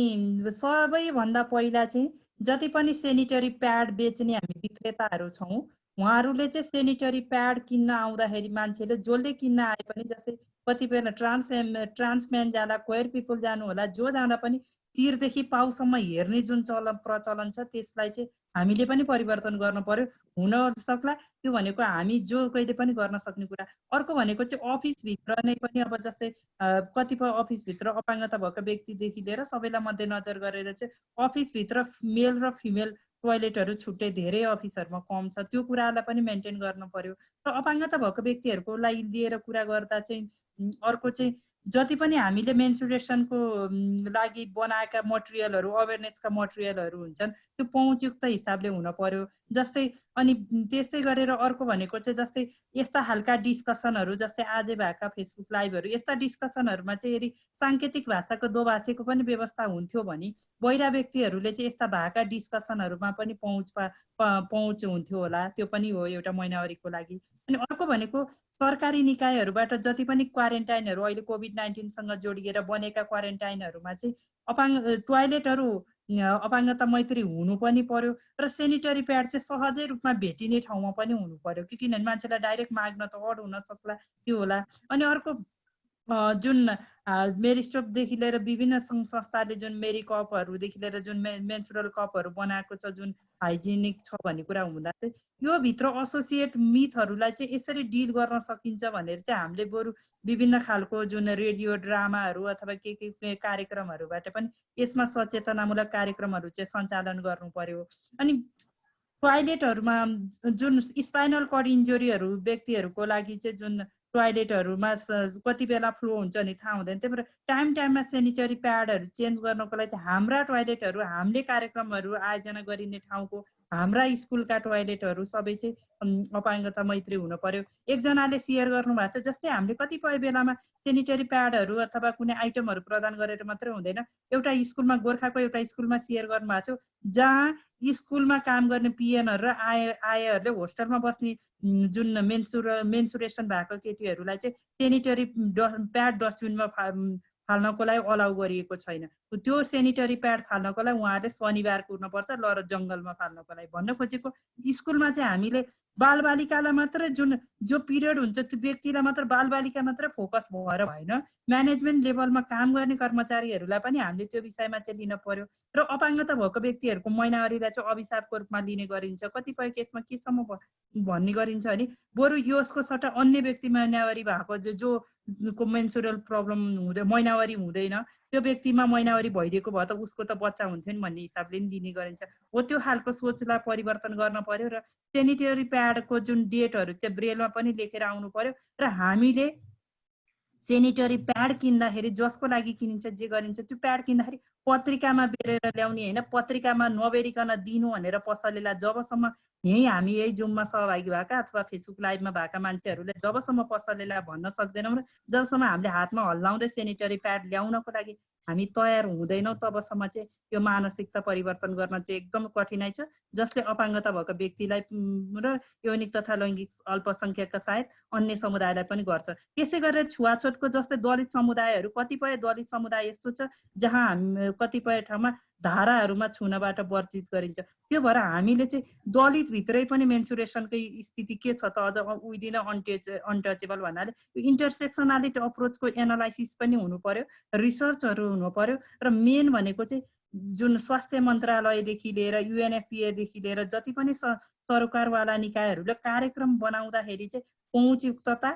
सबैभन्दा पहिला चाहिँ जति पनि सेनिटरी प्याड बेच्ने हामी विक्रेताहरू छौँ, उहाँहरूले चाहिँ सेनिटरी प्याड किन्न आउँदाखेरि मान्छेले जसले किन्न आए पनि, जस्तै कतिपय ट्रान्समेन जाला, क्वेयर पिपल जानु होला, जो जाँदा पनि तिरदेखि पाउसम्म हेर्ने जुन प्रचलन छ त्यसलाई चाहिँ हामीले पनि परिवर्तन गर्न पर्यो। हुन सक्ला त्यो भनेको हामी जो कहिले पनि गर्न सक्ने कुरा। अर्को भनेको चाहिँ अफिसभित्र नै पनि अब जस्तै कतिपय अफिसभित्र अपाङ्गता भएको व्यक्तिदेखि लिएर सबैलाई मध्यनजर गरेर चाहिँ अफिसभित्र मेल र फिमेल टोयलेटहरू छुट्टै धेरै अफिसहरूमा कम छ, त्यो कुरालाई पनि मेन्टेन गर्न पर्यो। र अपाङ्गता भएको व्यक्तिहरूको लागि लिएर कुरा गर्दा चाहिँ अर्को चाहिँ जति पनि हामीले मेन्सुरेसनको लागि बनाएका मटेरियलहरू, अवेरनेसका मटेरियलहरू हुन्छन् त्यो पहुँचयुक्त हिसाबले हुन पर्यो। जस्तै अनि त्यस्तै गरेर अर्को भनेको चाहिँ जस्तै यस्ता खालका डिस्कसनहरू जस्तै आजै भएका फेसबुक लाइभहरू, यस्ता डिस्कसनहरूमा चाहिँ यदि साङ्केतिक भाषाको दोभाषीको पनि व्यवस्था हुन्थ्यो भने बहिरा व्यक्तिहरूले चाहिँ यस्ता भएका डिस्कसनहरूमा पनि पहुँच हुन्थ्यो होला। त्यो पनि हो एउटा महिनावारीको लागि। अनि अर्को भनेको सरकारी निकायहरूबाट जति पनि क्वारेन्टाइनहरू अहिले कोभिड-19सँग जोडिएर बनेका क्वारेन्टाइनहरूमा चाहिँ टोयलेटहरू अपाङ्गता मैत्री हुनु पनि पर्यो र सेनिटरी प्याड चाहिँ सहजै रूपमा भेटिने ठाउँमा पनि हुनु पर्यो, किनभने मान्छेलाई डाइरेक्ट माग्न त अड हुन सक्ला, त्यो होला। अनि अर्को जुन मेरिस्टोपदेखि लिएर विभिन्न सङ्घ संस्थाले जुन मेरी कपहरूदेखि लिएर जुन मेन्सुरल कपहरू बनाएको छ जुन हाइजेनिक छ भन्ने कुरा हुँदा चाहिँ यो भित्र एसोसिएट मिथहरूलाई चाहिँ यसरी डिल गर्न सकिन्छ भनेर चाहिँ हामीले बरु विभिन्न खालको जुन रेडियो ड्रामाहरू अथवा के कार्यक्रमहरूबाट पनि यसमा सचेतनामूलक कार्यक्रमहरू चाहिँ सञ्चालन गर्नु पर्यो। अनि टोयलेटहरूमा जुन स्पाइनल कर्ड इन्जुरीहरू व्यक्तिहरूको लागि चाहिँ जुन टोयलेटहरूमा कति बेला फ्लो हुन्छ नि थाहा हुँदैन, त्यही भएर टाइममा सेनिटरी प्याडहरू चेन्ज गर्नको लागि चाहिँ हाम्रा टोयलेटहरू, हामीले कार्यक्रमहरू आयोजना गरिने ठाउँको हाम्रा स्कुलका टोयलेटहरू सबै चाहिँ अपाङ्गता मैत्री हुनु पर्यो। एकजनाले सेयर गर्नुभएको छ जस्तै हामीले कतिपय बेलामा सेनिटरी प्याडहरू अथवा कुनै आइटमहरू प्रदान गरेर मात्रै हुँदैन, एउटा स्कुलमा गोर्खाको एउटा स्कुलमा सेयर गर्नुभएको छ जहाँ स्कुलमा काम गर्ने पिएनहरू र आएहरूले होस्टेलमा बस्ने जुन मेन्सुरेसन भएको केटीहरूलाई चाहिँ सेनिटरी प्याड डस्टबिनमा फाल्नको लागि अलाउ गरिएको छैन। त्यो सेनिटरी प्याड फाल्नको लागि उहाँहरूले शनिबार कुर्नुपर्छ ल र जङ्गलमा फाल्नको लागि। भन्न खोजेको स्कुलमा चाहिँ हामीले बालबालिकालाई मात्र जो पिरियड हुन्छ त्यो व्यक्तिलाई मात्र बालबालिका मात्र फोकस भएर भएन, म्यानेजमेन्ट लेभलमा काम गर्ने कर्मचारीहरूलाई पनि हामीले त्यो विषयमा चाहिँ लिन पर्यो। र अपाङ्गता भएको व्यक्तिहरूको महिनावारीलाई चाहिँ अभिशापको रूपमा लिने गरिन्छ, कतिपय केसमा केसम्म भन्ने गरिन्छ भने बरु यसको सट्टा अन्य व्यक्ति महिनावारी भएको जो को मेन्सुरल प्रब्लम हुँदै महिनावारी हुँदैन त्यो व्यक्तिमा महिनावारी भइदिएको भए त उसको त बच्चा हुन्थ्यो नि भन्ने हिसाबले नि दिने गरिन्छ। हो त्यो खालको सोचलाई परिवर्तन गर्न पर्यो र सेनिटरी प्याडको जुन डेटहरू चाहिँ ब्रेलमा पनि लेखेर आउनु पर्यो र हामीले सेनिटरी प्याड किन्दाखेरि जसको लागि किनिन्छ जे गरिन्छ त्यो प्याड किन्दाखेरि पत्रिकामा बेरेर ल्याउने होइन, पत्रिकामा नबेरिकन दिनु भनेर पसलेलाई जबसम्म हामी यही जुममा सहभागी भएका अथवा फेसबुक लाइभमा भएका मान्छेहरूले जबसम्म पसलेलाई भन्न सक्दैनौँ र जबसम्म हामीले हातमा हल्लाउँदै सेनिटरी प्याड ल्याउनको लागि हामी तयार हुँदैनौँ तबसम्म चाहिँ यो मानसिकता परिवर्तन गर्न चाहिँ एकदम कठिनाइ छ, जसले अपाङ्गता भएको व्यक्तिलाई र यौनिक तथा लैङ्गिक अल्पसङ्ख्यकका सायद अन्य समुदायलाई पनि गर्छ। त्यसै गरेर छुवाछुतको जस्तै दलित समुदायहरू, कतिपय दलित समुदाय यस्तो छ जहाँ हामी कतिपय ठाउँमा धाराहरूमा छुनबाट वर्जित गरिन्छ। त्यो भएर हामीले चाहिँ दलित भित्रै पनि मेन्सुरेसनकै स्थिति के छ त अझ विदिन अनटचेबल भन्नाले इन्टरसेक्सनालिटी अप्रोचको एनालाइसिस पनि हुनु पर्यो, रिसर्चहरू हुनु पर्यो र मेन भनेको चाहिँ जुन स्वास्थ्य मन्त्रालयदेखि लिएर युएनएफपिएदेखि लिएर जति पनि सरकारवाला निकायहरूले कार्यक्रम बनाउँदाखेरि चाहिँ पहुँचयुक्तता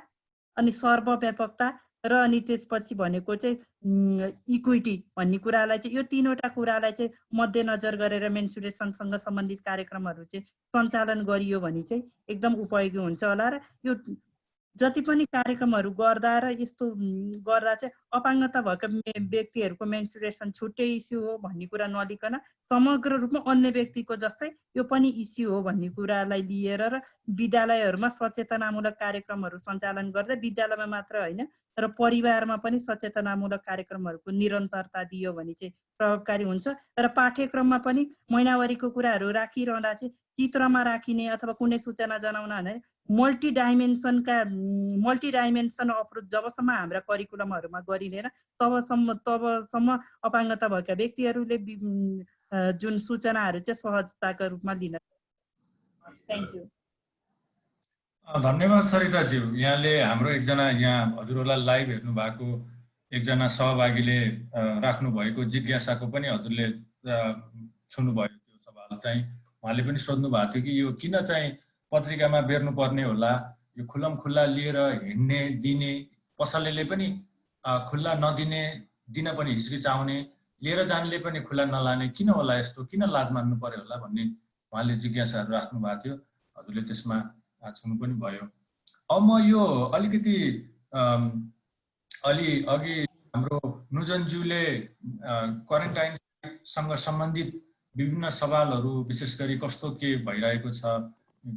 अनि सर्वव्यापकता र अनि त्यसपछि भनेको चाहिँ इक्विटी भन्ने कुरालाई चाहिँ यो तीनवटा कुरालाई चाहिँ मध्यनजर गरेर मेन्सुरेसनसँग सम्बन्धित कार्यक्रमहरू चाहिँ सञ्चालन गरियो भने चाहिँ एकदम उपयोगी हुन्छ होला। र यो जति पनि कार्यक्रमहरू गर्दा र यस्तो गर्दा चाहिँ अपाङ्गता भएका व्यक्तिहरूको मेन्सुरेसन छुट्टै इस्यु हो भन्ने कुरा नलिकन समग्र रूपमा अन्य व्यक्तिको जस्तै यो पनि इस्यु हो भन्ने कुरालाई लिएर र विद्यालयहरूमा सचेतनामूलक कार्यक्रमहरू सञ्चालन गर्दै विद्यालयमा मात्र होइन र परिवारमा पनि सचेतनामूलक कार्यक्रमहरूको निरन्तरता दियो भने चाहिँ प्रभावकारी हुन्छ। र पाठ्यक्रममा पनि महिनावारीको कुराहरू राखिरहँदा चाहिँ चित्रमा राखिने अथवा कुनै सूचना जनाउन भने मल्टिडाइमेन्सन अप्रोच जबसम्म हाम्रा करिकुलमहरूमा गरिँदैन तबसम्म अपाङ्गता भएका व्यक्तिहरूले जुन सूचनाहरू चाहिँ सहजताका रूपमा लिन। Thank you. धन्यवाद सरिताज्यू। यहाँले हाम्रो एकजना यहाँ हजुरहरूलाई लाइभ हेर्नु भएको एकजना सहभागीले राख्नु भएको जिज्ञासाको पनि हजुरले छुनुभयो त्यो सवाल चाहिँ उहाँले पनि सोध्नु भएको थियो कि यो किन चाहिँ पत्रिकामा बेर्नु पर्ने होला, यो खुल्लम खुल्ला लिएर हिँड्ने दिने, पसलले पनि खुल्ला नदिने, दिन पनि हिचकिचाउने, लिएर जानेले पनि खुल्ला नलाने, किन होला यस्तो, किन लाज मान्नु पर्यो होला भन्ने उहाँले जिज्ञासाहरू राख्नु भएको थियो। हजुरले त्यसमा छुनु पनि भयो। अब म यो अलिकति अलि अघि हाम्रो नुजनज्यूले क्वारेन्टाइनसँग सम्बन्धित विभिन्न सवालहरू विशेष गरी कस्तो के भइरहेको छ,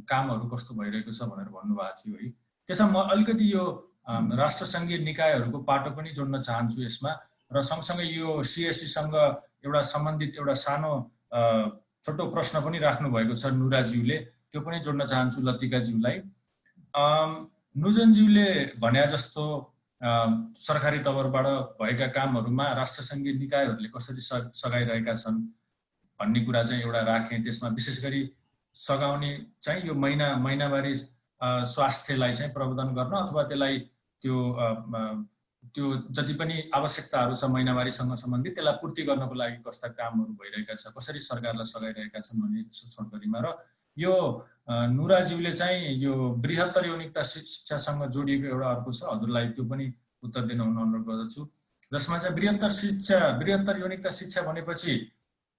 कामहरू कस्तो भइरहेको छ भनेर भन्नुभएको थियो है। त्यसमा म अलिकति यो राष्ट्रसङ्घीय निकायहरूको पाटो पनि जोड्न चाहन्छु यसमा, र सँगसँगै यो सिएससीसँग एउटा सम्बन्धित एउटा सानो छोटो प्रश्न पनि राख्नु भएको छ नुराज्यूले, त्यो पनि जोड्न चाहन्छु लतिकाज्यूलाई। नुजनज्यूले भने जस्तो सरकारी तवरबाट भएका कामहरूमा राष्ट्रसङ्घीय निकायहरूले कसरी सघाइरहेका छन् भन्ने कुरा चाहिँ एउटा राखेँ। त्यसमा विशेष गरी सघाउने चाहिँ यो महिनावारी स्वास्थ्यलाई चाहिँ प्रबन्धन गर्न अथवा त्यसलाई त्यो जति पनि आवश्यकताहरू छ महिनावारीसँग सम्बन्धित त्यसलाई पूर्ति गर्नको लागि कस्ता कामहरू भइरहेका छ, कसरी सरकारलाई सघाइरहेका छन् भन्ने छोटकरीमा। र यो नुराज्यूले चाहिँ यो बृहत्तर यौनिकता शिक्षासँग जोडिएको एउटा अर्को छ, हजुरलाई त्यो पनि उत्तर दिन अनुरोध गर्दछु, जसमा चाहिँ बृहत्तर यौनिकता शिक्षा भनेपछि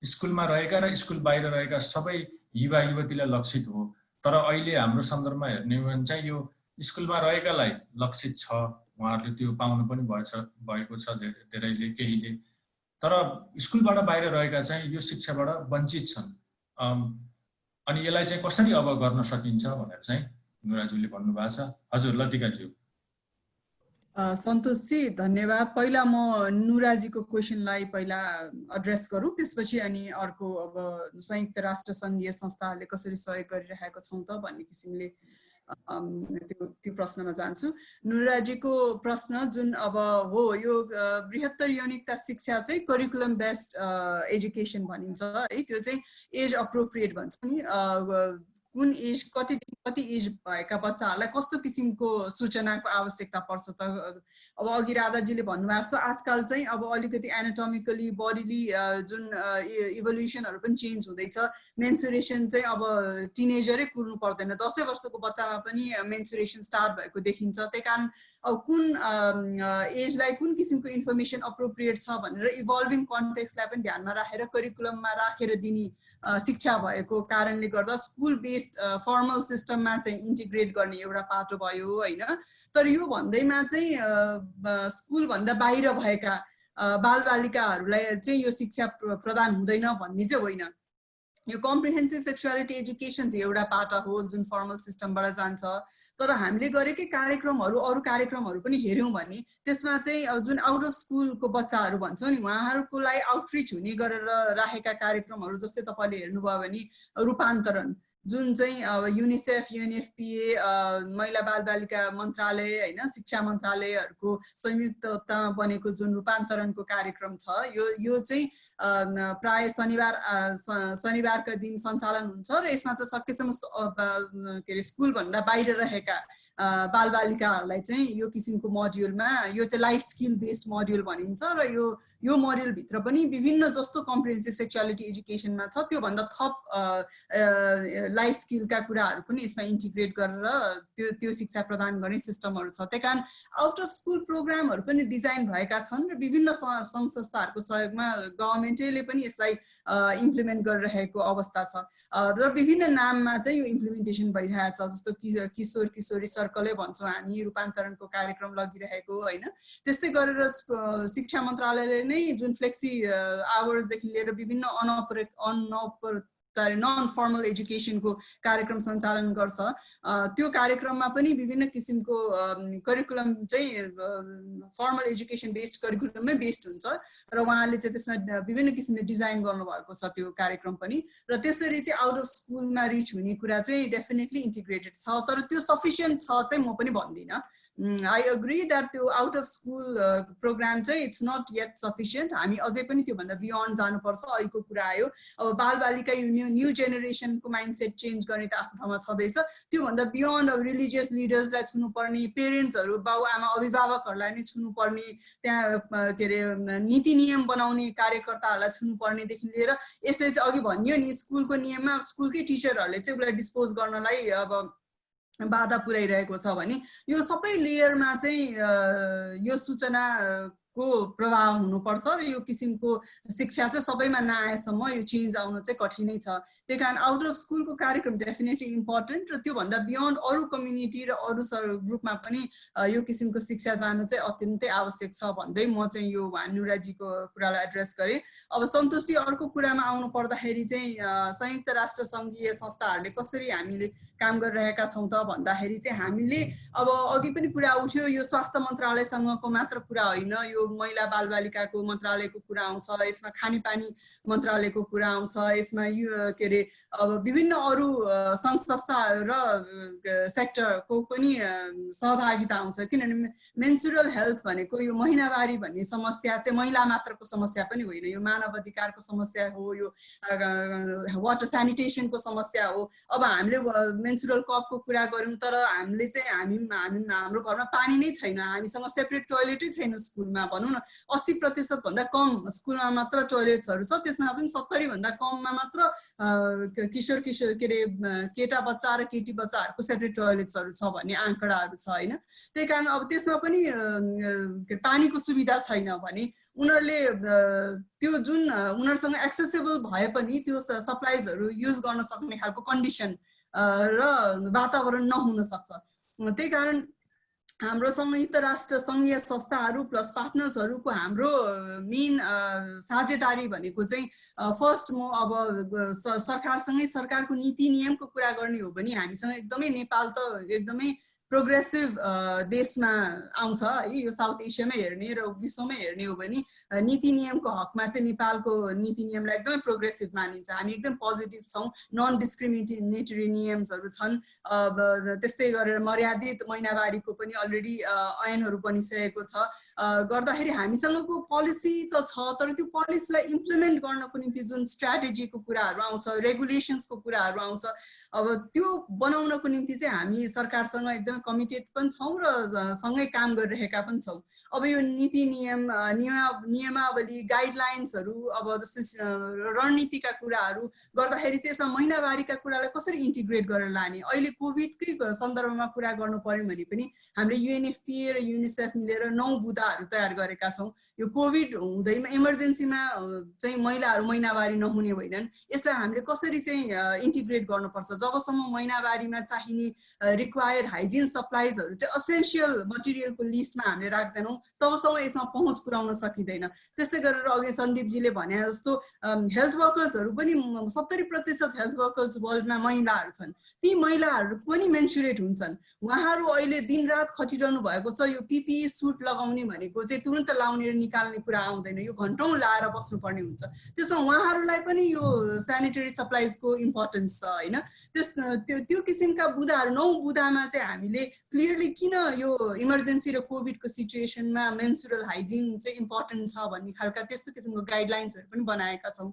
स्कुलमा रहेका र स्कुल बाहिर रहेका सबै युवा युवतीलाई लक्षित हो। तर अहिले हाम्रो सन्दर्भमा हेर्ने हो भने चाहिँ यो स्कुलमा रहेकालाई लक्षित छ, उहाँहरूले त्यो पाउनु पनि भएको छ धेरैले, केहीले। तर स्कुलबाट बाहिर रहेका चाहिँ यो शिक्षाबाट वञ्चित छन्। अनि यसलाई चाहिँ कसरी अब गर्न सकिन्छ भनेर चाहिँ नुराज्यूले भन्नुभएको छ। हजुर लतिकाज्यू। सन्तोषजी धन्यवाद। पहिला म नुराजीको क्वेसनलाई पहिला एड्रेस गरौँ, त्यसपछि अनि अर्को अब संयुक्त राष्ट्र सङ्घीय संस्थाहरूले कसरी सहयोग गरिरहेका छौँ त भन्ने किसिमले त्यो प्रश्नमा जान्छु। नुराजीको प्रश्न जुन अब हो यो बृहत्तर यौनिकता शिक्षा चाहिँ करिकुलम बेस्ड एजुकेसन भनिन्छ है, त्यो चाहिँ एज अप्रोप्रिएट भन्छ नि, कुन एज कति एज भएका बच्चाहरूलाई कस्तो किसिमको सूचनाको आवश्यकता पर्छ त। अब अघि राधाजीले भन्नुभएको जस्तो आजकल चाहिँ अब अलिकति एनाटोमिकली बडीली जुन इभोल्युसनहरू पनि चेन्ज हुँदैछ। मेन्सुरेसन चाहिँ अब टिनेजरै कुर्नु पर्दैन, 10 वर्षको बच्चामा पनि मेन्सुरेसन स्टार्ट भएको देखिन्छ। त्यही कारण अब कुन एजलाई कुन किसिमको इन्फर्मेसन अप्रोप्रिएट छ भनेर इभल्भिङ कन्टेक्स्टलाई पनि ध्यानमा राखेर करिकुलममा राखेर दिने शिक्षा भएको कारणले गर्दा स्कुल बेस्ड फर्मल सिस्टममा चाहिँ इन्टिग्रेट गर्ने एउटा पाटो भयो होइन। तर यो भन्दैमा चाहिँ स्कुलभन्दा बाहिर भएका बालबालिकाहरूलाई चाहिँ यो शिक्षा प्रदान हुँदैन भन्ने चाहिँ होइन। यो कम्प्रिहेन्सिभ सेक्सुअलिटी एजुकेसन चाहिँ एउटा पाटा हो जुन फर्मल सिस्टमबाट जान्छ। तर हामीले गरेकै कार्यक्रमहरू अरू कार्यक्रमहरू पनि हेऱ्यौँ भने त्यसमा चाहिँ जुन आउट अफ स्कुलको बच्चाहरू भन्छौँ नि उहाँहरूको लागि आउटरिच हुने गरेर राखेका कार्यक्रमहरू जस्तै तपाईँले हेर्नुभयो भने रूपान्तरण जुन चाहिँ अब युनिसेफ, युएनएफपिए, महिला बालबालिका मन्त्रालय होइन शिक्षा मन्त्रालयहरूको संयुक्ततामा बनेको जुन रूपान्तरणको कार्यक्रम छ यो चाहिँ प्राय शनिबारका दिन सञ्चालन हुन्छ र यसमा चाहिँ सकेसम्म के अरे स्कुलभन्दा बाहिर रहेका बालबालिकाहरूलाई चाहिँ यो किसिमको मोड्युलमा यो चाहिँ लाइफ स्किल बेस्ड मोड्युल भनिन्छ र यो मोड्युलभित्र पनि विभिन्न जस्तो कम्प्रिहेन्सिभ सेक्सुअलिटी एजुकेसनमा छ त्योभन्दा थप लाइफ स्किलका कुराहरू पनि यसमा इन्टिग्रेट गरेर त्यो शिक्षा प्रदान गर्ने सिस्टमहरू छ। त्यही कारण आउट अफ स्कुल प्रोग्रामहरू पनि डिजाइन भएका छन् र विभिन्न सङ्घ संस्थाहरूको सहयोगमा गभर्मेन्टले पनि यसलाई इम्प्लिमेन्ट गरिरहेको अवस्था छ र विभिन्न नाममा चाहिँ यो इम्प्लिमेन्टेसन भइरहेको छ। जस्तो किशोर किशोरी सर्कलै भन्छौँ हामी, रूपान्तरणको कार्यक्रम लगिरहेको होइन। त्यस्तै गरेर शिक्षा मन्त्रालयले नै जुन फ्लेक्सी आवर्सदेखि लिएर विभिन्न नन फर्मल एजुकेसनको कार्यक्रम सञ्चालन गर्छ। त्यो कार्यक्रममा पनि विभिन्न किसिमको करिकुलम चाहिँ फर्मल एजुकेसन बेस्ड करिकुलममै बेस्ड हुन्छ र उहाँले चाहिँ त्यसमा विभिन्न किसिमले डिजाइन गर्नुभएको छ त्यो कार्यक्रम पनि। र त्यसरी चाहिँ आउट अफ स्कुलमा रिच हुने कुरा चाहिँ डेफिनेटली इन्टिग्रेटेड छ। तर त्यो सफिसियन्ट छ चाहिँ म पनि भन्दिनँ। आई एग्री द्याट त्यो आउट अफ स्कुल प्रोग्राम चाहिँ इट्स नट येट सफिसियन्ट, हामी अझै पनि त्योभन्दा बियोन्ड जानुपर्छ। अहिलेको कुरा आयो अब बालबालिका न्यू जेनेरेसनको माइन्डसेट चेन्ज गर्ने त आफ्नो ठाउँमा छँदैछ, त्योभन्दा बियोन्ड अब रिलिजियस लिडर्सलाई छुनुपर्ने, पेरेन्ट्सहरू बाबुआमा अभिभावकहरूलाई नै छुनुपर्ने, त्यहाँ के अरे नीति नियम बनाउने कार्यकर्ताहरूलाई छुनुपर्नेदेखि लिएर यसले चाहिँ अघि भनियो नि स्कुलको नियममा स्कुलकै टिचरहरूले चाहिँ उसलाई डिस्पोज गर्नलाई अब बाधा पुर्याइरहेको छ भने यो सबै लेयरमा चाहिँ यो सूचनाको प्रभाव हुनुपर्छ र यो किसिमको शिक्षा चाहिँ सबैमा नआएसम्म यो चेन्ज आउन चाहिँ कठिनै छ। त्यही कारण आउट अफ स्कुलको कार्यक्रम डेफिनेटली इम्पोर्टेन्ट र त्योभन्दा बियोन्ड अरू कम्युनिटी र अरू ग्रुपमा पनि यो किसिमको शिक्षा जानु चाहिँ अत्यन्तै आवश्यक छ भन्दै म चाहिँ यो नुराजीको कुरालाई एड्रेस गरेँ। अब सन्तोषी अर्को कुरामा आउनु पर्दाखेरि चाहिँ संयुक्त राष्ट्र सङ्घीय संस्थाहरूले कसरी हामीले काम गरिरहेका छौँ त भन्दाखेरि चाहिँ हामीले अब अघि पनि कुरा उठ्यो यो स्वास्थ्य मन्त्रालयसँगको मात्र कुरा होइन, यो महिला बालबालिकाको मन्त्रालयको कुरा आउँछ, यसमा खानेपानी मन्त्रालयको कुरा आउँछ, यसमा यो के अरे अब विभिन्न अरू सङ्घ संस्था र सेक्टरको पनि सहभागिता आउँछ। किनभने मेन्सुरल हेल्थ भनेको यो महिनावारी भन्ने समस्या चाहिँ महिला मात्रको समस्या पनि होइन, यो मानव अधिकारको समस्या हो, यो वाटर सेनिटेसनको समस्या हो। अब हामीले मेन्सुरल कपको कुरा गऱ्यौँ तर हामीले चाहिँ हाम्रो घरमा पानी नै छैन, हामीसँग सेपरेट टोयलेटै छैन स्कुलमा, भनौँ न 80% भन्दा कम स्कुलमा मात्र टोयलेट्सहरू छ, त्यसमा पनि 70 भन्दा कममा मात्र किशोर के अरे केटा बच्चा र केटी बच्चाहरूको सेपरेट टोयलेट्सहरू छ भन्ने आँकडाहरू छ होइन। त्यही कारण अब त्यसमा पनि पानीको सुविधा छैन भने उनीहरूले त्यो जुन उनीहरूसँग एक्सेसेबल भए पनि त्यो सप्लाइजहरू युज गर्न सक्ने खालको कन्डिसन र वातावरण नहुन सक्छ। त्यही कारण हाम्रो संयुक्त राष्ट्र सङ्घीय संस्थाहरू प्लस पार्टनर्सहरूको हाम्रो मेन साझेदारी भनेको चाहिँ फर्स्ट म अब सरकारसँगै सरकारको नीति नियमको कुरा गर्ने हो भने हामीसँग एकदमै नेपाल त एकदमै प्रोग्रेसिभ देशमा आउँछ है, यो साउथ एसियामै हेर्ने र विश्वमै हेर्ने हो भने नीति नियमको हकमा चाहिँ नेपालको नीति नियमलाई एकदमै प्रोग्रेसिभ मानिन्छ, हामी एकदम पोजिटिभ छौँ। नन डिस्क्रिमिनेटरी नियमहरू छन्, त्यस्तै गरेर मर्यादित महिनावारीको पनि अलरेडी ऐनहरू बनिसकेको छ, गर्दाखेरि हामीसँगको पोलिसी त छ तर त्यो पोलिसीलाई इम्प्लिमेन्ट गर्नको निम्ति जुन स्ट्राटेजीको कुराहरू आउँछ, रेगुलेसन्सको कुराहरू आउँछ, अब त्यो बनाउनको निम्ति चाहिँ हामी सरकारसँग एकदमै कमिटेड पनि छौँ र सँगै काम गरिरहेका पनि छौँ। अब यो नीति नियमावली गाइडलाइन्सहरू अब जस्तै रणनीतिका कुराहरू गर्दाखेरि चाहिँ यसमा महिनावारीका कुरालाई कसरी इन्टिग्रेट गरेर लाने, अहिले कोभिडकै सन्दर्भमा कुरा गर्नु पर्यो भने पनि हामीले युएनएफपिए र युनिसेफ मिलेर 9 बुँदाहरू तयार गरेका छौँ। यो कोभिड हुँदैमा इमर्जेन्सीमा चाहिँ महिलाहरू महिनावारी नहुने होइनन्, यसलाई हामीले कसरी चाहिँ इन्टिग्रेट गर्नुपर्छ, जबसम्म महिनावारीमा चाहिने रिक्वायर्ड हाइजिन सप्लाइजहरू चाहिँ असेन्सियल मटेरियलको लिस्टमा हामीले राख्दैनौँ तबसम्म यसमा पहुँच पुर्याउन सकिँदैन। त्यस्तै गरेर अघि सन्दीपजीले भने जस्तो हेल्थ वर्कर्सहरू पनि 70% हेल्थ वर्कर्स वर्ल्डमा महिलाहरू छन्, ती महिलाहरू पनि मेन्सुरेट हुन्छन्, उहाँहरू अहिले दिनरात खटिरहनु भएको छ। यो पिपिई सुट लगाउने भनेको चाहिँ तुरन्त लाउने र निकाल्ने कुरा आउँदैन, यो घन्टौँ लाएर बस्नुपर्ने हुन्छ, त्यसमा उहाँहरूलाई पनि यो सेनिटरी सप्लाइजको इम्पोर्टेन्स छ होइन। त्यो किसिमका बुँदाहरू 9 बुँदामा चाहिँ हामीले क्लियरली किन यो इमर्जेन्सी र कोभिडको सिचुएसनमा मेन्सुरल हाइजिन चाहिँ इम्पोर्टेन्ट छ भन्ने खालका त्यस्तो किसिमको गाइडलाइन्सहरू पनि बनाएका छौँ।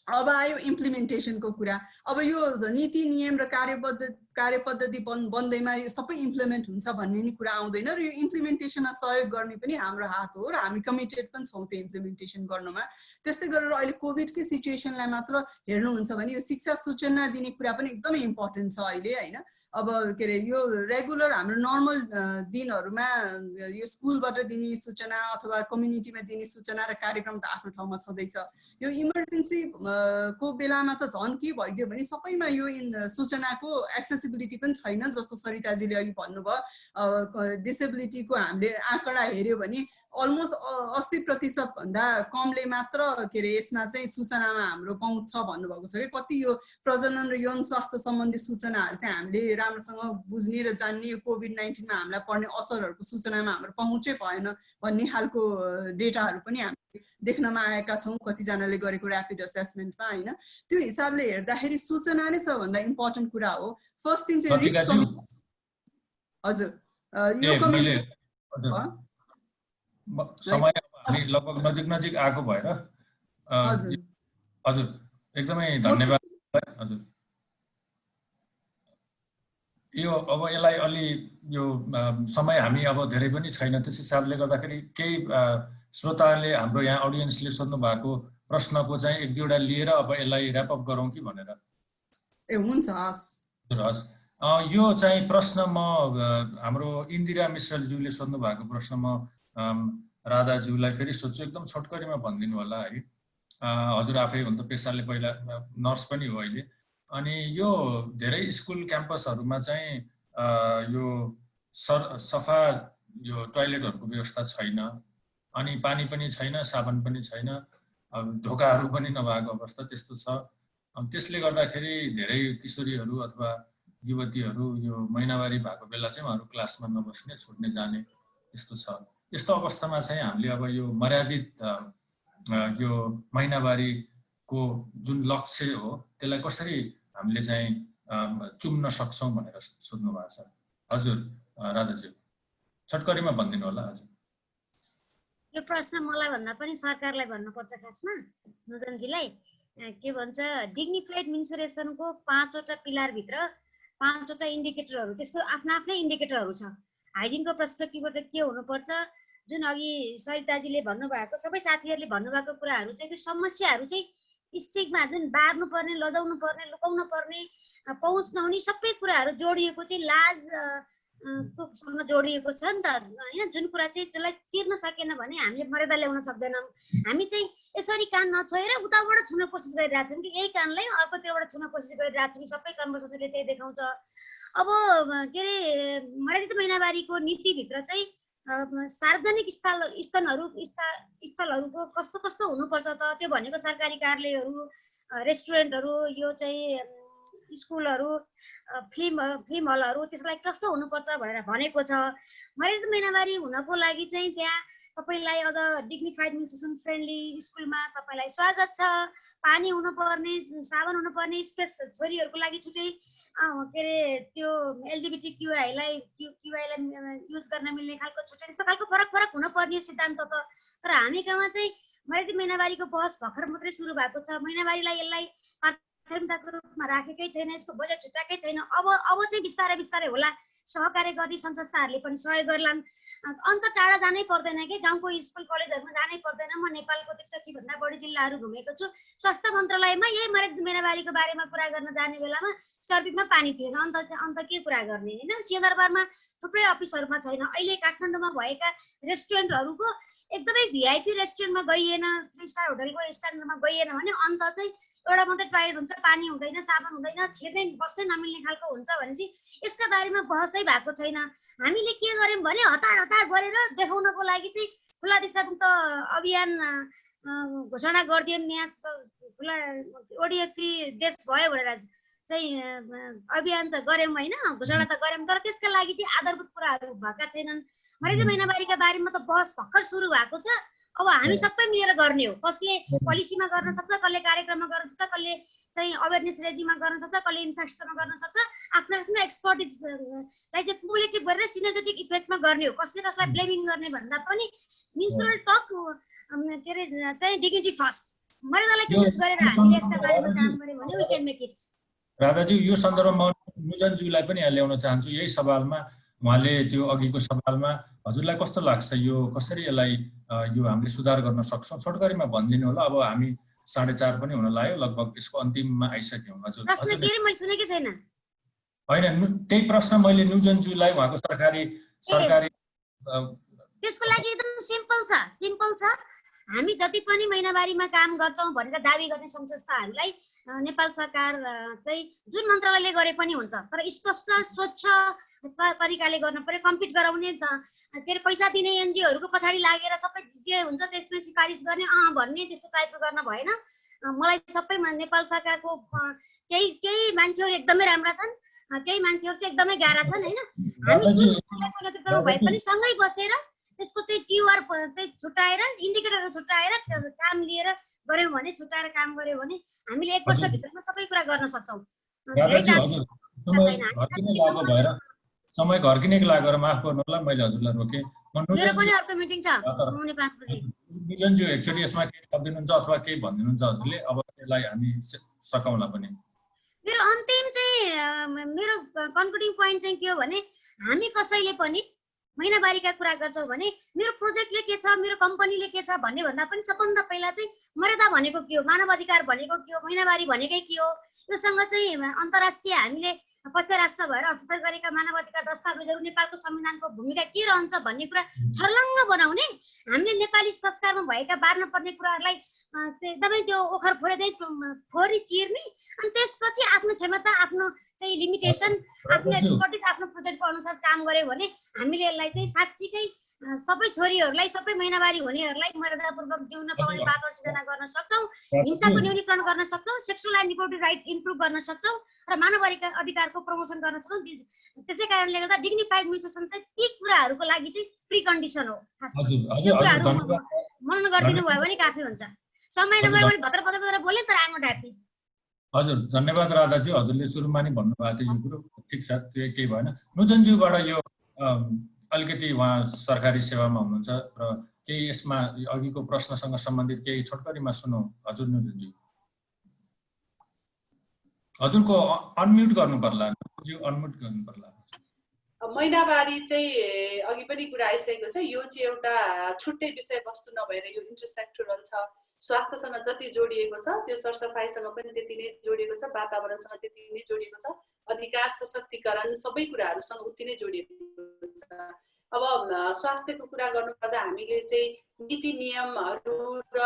अब आयो इम्प्लिमेन्टेसनको कुरा, अब यो नीति नियम र कार्यपद्धति बन्दैमा यो सबै इम्प्लिमेन्ट हुन्छ भन्ने नि कुरा आउँदैन र यो इम्प्लिमेन्टेसनमा सहयोग गर्ने पनि हाम्रो हात हो र हामी कमिटेड पनि छौँ त्यो इम्प्लिमेन्टेसन गर्नमा। त्यस्तै गरेर अहिले कोभिडकै सिचुएसनलाई मात्र हेर्नुहुन्छ भने यो शिक्षा सूचना दिने कुरा पनि एकदमै इम्पोर्टेन्ट छ अहिले होइन। अब के अरे यो रेगुलर हाम्रो नर्मल दिनहरूमा यो स्कुलबाट दिने सूचना अथवा कम्युनिटीमा दिने सूचना र कार्यक्रम त आफ्नो ठाउँमा छँदैछ, यो इमर्जेन्सी को बेलामा त झन् के भइदियो भने सबैमा यो सूचनाको एक्सेसिबिलिटी पनि छैन। जस्तो सरिताजीले अघि भन्नुभयो डिसेबिलिटीको हामीले आँकडा हेऱ्यो भने अलमोस्ट 80% भन्दा कमले मात्र के अरे यसमा चाहिँ सूचनामा हाम्रो पहुँच छ भन्नुभएको छ कि कति यो प्रजनन र यौन स्वास्थ्य सम्बन्धी सूचनाहरू चाहिँ हामीले राम्रोसँग बुझ्ने र जान्ने, यो कोभिड-19मा हामीलाई पर्ने असरहरूको सूचनामा हाम्रो पहुँचै भएन भन्ने खालको डेटाहरू पनि हामीले देख्नमा आएका छौँ कतिजनाले गरेको ऱ्यापिड असेसमेन्टमा होइन। त्यो हिसाबले हेर्दाखेरि सूचना नै सबभन्दा इम्पोर्टेन्ट कुरा हो। फर्स्ट थिङ चाहिँ रिस्क। हजुर यो मैले कम्युनिटी समय हामी लगभग नजिक आएको भएर हजुर हजुर एकदमै धन्यवाद हजुर। यो अब यसलाई अलि यो समय हामी अब धेरै पनि छैन, त्यस हिसाबले गर्दाखेरि केही श्रोताहरूले हाम्रो यहाँ अडियन्सले सोध्नु भएको प्रश्नको चाहिँ एक दुईवटा लिएर अब यसलाई ऱ्यापअप गरौँ कि भनेर। हुन्छ, हस्। यो चाहिँ प्रश्न म हाम्रो इन्दिरा मिश्रज्यूले सोध्नु भएको प्रश्न म राधाज्यूलाई फेरि सोध्छु, एकदम छोटकरीमा भनिदिनु होला है। हजुर आफै हुन त पेसाले पहिला नर्स पनि हो अहिले, अनि यो धेरै स्कुल क्याम्पसहरूमा चाहिँ यो सफा यो टोयलेटहरूको व्यवस्था छैन, अनि पानी पनि छैन, साबुन पनि छैन, ढोकाहरू पनि नभएको अवस्था त्यस्तो छ। त्यसले गर्दाखेरि धेरै किशोरीहरू अथवा युवतीहरू यो महिनावारी भएको बेला चाहिँ उहाँहरू क्लासमा नबस्ने, छुट्ने जाने त्यस्तो छ। यस्तो अवस्थामा चाहिँ हामीले अब यो मर्यादित यो महिनावारीको जुन लक्ष्य हो त्यसलाई कसरी हामीले चाहिँ चुम्न सक्छौँ भनेर सोध्नु भएको छ। हजुर राधाज्यू छोटकरीमा भनिदिनु होला। हजुर यो प्रश्न मलाई भन्दा पनि सरकारलाई भन्नुपर्छ खासमा, नुजनजीलाई। के भन्छ, डिग्निफाइड मेन्सुरेसनको 5वटा पिलरभित्र 5वटा इन्डिकेटरहरू, त्यसको आफ्ना आफ्नै इन्डिकेटरहरू छ। हाइजिनको पर्सपेक्टिभबाट के हुनुपर्छ, जुन अघि सरिताजीले भन्नुभएको, सबै साथीहरूले भन्नुभएको कुराहरू चाहिँ, त्यो समस्याहरू चाहिँ स्टिकमा जुन बार्नु पर्ने, लजाउनु पर्ने, लुकाउनु पर्ने, पहुँच नहुने सबै कुराहरू जोडिएको चाहिँ लाज सँग जोडिएको छ नि त हैन। जुन कुरा चाहिँ त्यसलाई चिर्न सकेन भने हामीले मर्यादा ल्याउन सक्दैनौँ। हामी चाहिँ यसरी कान नछोएर उताबाट छुन कोसिस गरिरहेछौँ कि यही कानलाई अर्कोतिरबाट छुन कोसिस गरिरहेछौँ। सबै कन्भर्सेसनले त्यही देखाउँछ। अब के अरे मर्यादित महिनावारीको नीतिभित्र चाहिँ सार्वजनिक स्थलहरूको कस्तो कस्तो हुनुपर्छ त, त्यो भनेको सरकारी कार्यालयहरू, रेस्टुरेन्टहरू, यो चाहिँ स्कुलहरू, फिल्म हलहरू, त्यसलाई कस्तो हुनुपर्छ भनेर भनेको छ। मर्यादित महिनावारी हुनको लागि चाहिँ त्यहाँ तपाईँलाई अझ डिग्निफाइड मेन्सुरेसन फ्रेन्डली स्कुलमा तपाईँलाई स्वागत छ। पानी हुनुपर्ने, साबुन हुनुपर्ने, स्पेस छोरीहरूको लागि छुट्टै के अरे त्यो एलजिबिटिक्यूआईलाई युज गर्न मिल्ने खालको छुट्टै, त्यस्तो खालको फरक हुनुपर्ने सिद्धान्त त। तर हामी कहाँ चाहिँ मर्यादित महिनावारीको बहस भर्खर मात्रै सुरु भएको छ। महिनावारीलाई यसलाई प्राथमिकताको रूपमा राखेकै छैन, यसको बजेट छुट्याएकै छैन। अब चाहिँ बिस्तारै होला, सहकार्य गर्ने संस्थाहरूले पनि सहयोग गर्लान्। अन्त टाढा जानै पर्दैन कि, गाउँको स्कुल कलेजहरूमा जानै पर्दैन। म नेपालको 63 भन्दा बढी जिल्लाहरू घुमेको छु। स्वास्थ्य मन्त्रालयमा यही मर्यादित महिनावारीको बारेमा कुरा गर्न जाने बेलामा चर्बीमा पानी थिएन, अन्त के कुरा गर्ने हैन। सिंहदरबारमा थुप्रै अफिसहरूमा छैन। अहिले काठमाडौँमा भएका रेस्टुरेन्टहरूको एकदमै भिआइपी रेस्टुरेन्टमा गइएन, 3 स्टार होटलको स्ट्यान्डर्डमा गइएन भने अन्त चाहिँ एउटा मात्रै टोयलेट हुन्छ, पानी हुँदैन, साबुन हुँदैन, छिर्नै बस्नै नमिल्ने खालको हुन्छ भनेपछि यसका बारेमा बहसै भएको छैन। हामीले के गर्यौँ भने हतार गरेर देखाउनको लागि चाहिँ खुला दिशामुक्त अभियान घोषणा गरिदियौँ। यहाँ खुला ओडिएफ फ्री देश भयो भनेर चाहिँ अभियान त गर्यौँ होइन, घोषणा त गर्यौँ, तर त्यसका लागि चाहिँ आधारभूत कुराहरू भएका छैनन्। मर्यादित महिनावारीका बारेमा त बहस भर्खर सुरु भएको छ। अब हामी सबै मिलेर गर्ने हो। कसले पोलिसीमा गर्न सक्छ, कसले कार्यक्रममा गर्न सक्छ, कसले चाहिँ अवेरनेस रेजिङमा गर्न सक्छ, कसले इन्फ्रास्ट्रक्चरमा गर्न सक्छ। आफ्नो आफ्नो एक्सपर्टिजलाई चाहिँ कुमुलेटिभ गरेर सिनर्जेटिक इफेक्टमा गर्ने हो। कसले कसलाई ब्लेमिङ गर्ने भन्दा पनि म्युनिसिपल टक के अरे चाहिँ डिग्निटी फर्स्ट, मर्यादालाई केन्द्रित गरेर हामीले यसका बारेमा काम गर्यौँ भने वी क्यान मेक इट। राधाज्यू यो सन्दर्भमा नुजनज्यूलाई पनि यहाँ ल्याउन चाहन्छु। यही सवालमा उहाँले त्यो अघिको सवालमा हजुरलाई कस्तो लाग्छ, यो कसरी यसलाई यो हामीले सुधार गर्न सक्छौँ, छोटकरीमा भनिदिनु होला। अब हामी 4:30 पनि हुन लाग्यो, लगभग यसको अन्तिममा आइसक्यौँ। हजुर प्रश्न के मैले सुनेकै छैन। होइन, त्यही प्रश्न मैले नुजनज्यूलाई उहाँको सरकारी त्यसको लागि एकदम सिम्पल छ। हामी जति पनि महिनावारीमा काम गर्छौँ भनेर दाबी गर्ने संस्थाहरूलाई नेपाल सरकार चाहिँ जुन मन्त्रालयले गरे पनि हुन्छ, तर स्पष्ट स्वच्छ तरिकाले गर्न पर्यो। कम्पिट गराउने के अरे पैसा दिने एनजिओहरूको पछाडि लागेर सबै जे हुन्छ त्यसमा सिफारिस गर्ने भन्ने त्यस्तो टाइपको गर्न भएन। मलाई सबै नेपाल सरकारको केही मान्छेहरू एकदमै राम्रा छन्, केही मान्छेहरू चाहिँ एकदमै गाह्रा छन् हैन। हामी जुन नेतृत्वमा भए पनि सँगै बसेर त्यसको चाहिँ टिआर चाहिँ छुट्याएर, इन्डिकेटरहरू छुट्याएर काम लिएर गर्यौँ भने, छुट्याएर काम गर्यौँ भने हामीले 1 वर्षभित्रमा सबै कुरा गर्न सक्छौँ। समय घर्किनेको लागेर माफ गर्नु होला, मैले हजुरलाई रोकेँ। मेरो पनि अर्को मिटिङ छ 5 बजे। नुजनज्यू एकचोटि यसमा केही थपिदिनुहुन्छ अथवा केही भनिदिनुहुन्छ हजुरले? अब यसलाई हामी सकाउँला पनि। मेरो अन्तिम चाहिँ मेरो कन्क्लुडिङ पोइन्ट चाहिँ के हो भने हामी कसैले पनि महिनावारीका कुरा गर्छौँ भने मेरो प्रोजेक्टले के छ, मेरो कम्पनीले के छ भन्ने भन्दा पनि सबभन्दा पहिला चाहिँ मर्यादा भनेको के हो, मानव अधिकार भनेको के हो, महिनावारी भनेकै के हो, योसँग चाहिँ अन्तर्राष्ट्रिय हामीले पक्ष राष्ट्र भएर हस्ताक्षर गरेका मानव अधिकार दस्तावेजहरू, नेपालको संविधानको भूमिका के रहन्छ भन्ने कुरा छर्लङ्ग बनाउने, हामीले नेपाली संस्कारमा भएका बार्न पर्ने कुराहरूलाई एकदमै त्यो ओखर फोरी चिर्ने, अनि त्यसपछि आफ्नो क्षमता, आफ्नो चाहिँ लिमिटेसन, आफ्नो एक्सपर्टिज, आफ्नो प्रोजेक्टको अनुसार काम गर्यो भने हामीले यसलाई चाहिँ साँच्चीकै सबै छोरीहरूलाई, सबै महिनावारी हुनेहरूलाई मर्यादापूर्वक जिउन पाउने वातावरण सिर्जना गर्न सक्छौँ, हिंसाको न्यूनीकरण गर्न सक्छौँ, sexual and reproductive right improve गर्न सक्छौँ र मानव अधिकारको प्रमोसन गर्न सक्छौँ। त्यसै कारणले गर्दा डिग्निफाइड मेन्सुरेसन चाहिँ ती कुराहरूको लागि चाहिँ प्रिकन्डिसन हो। यो कुराहरू मनन गरिदिनु भयो भने काफी हुन्छ। समय नभएर पनि भत्र भत्र बोल्ने, तर आइम नट ह्याप्पी। हजुर धन्यवाद राधाजी, हजुरले सुरुमा नि भन्नुभएको थियो यो कुरो, ठिक छ, त्यो केही भएन। नुजनज्यूबाट यो अलिकति उहाँ सरकारी सेवामा हुनुहुन्छ र केही यसमा अघिको प्रश्नसँग सम्बन्धित केही छोटकरीमा सुनौँ। हजुर नुजनज्यू, हजुरको अनम्युट गर्नु पर्ला, अनम्युट गर्नु पर्ला। महिनावारी चाहिँ अघि पनि कुरा आइसकेको छ, यो चाहिँ एउटा छुट्टै विषयवस्तु नभएर यो इन्टरसेक्टोरल छ। स्वास्थ्यसँग जति जोडिएको छ त्यो सरसफाइसँग पनि त्यति नै जोडिएको छ, वातावरणसँग त्यति नै जोडिएको छ, अधिकार सशक्तिकरण सबै कुराहरूसँग उति नै जोडिएको छ। अब स्वास्थ्यको कुरा गर्नुपर्दा हामीले चाहिँ नीति नियमहरू र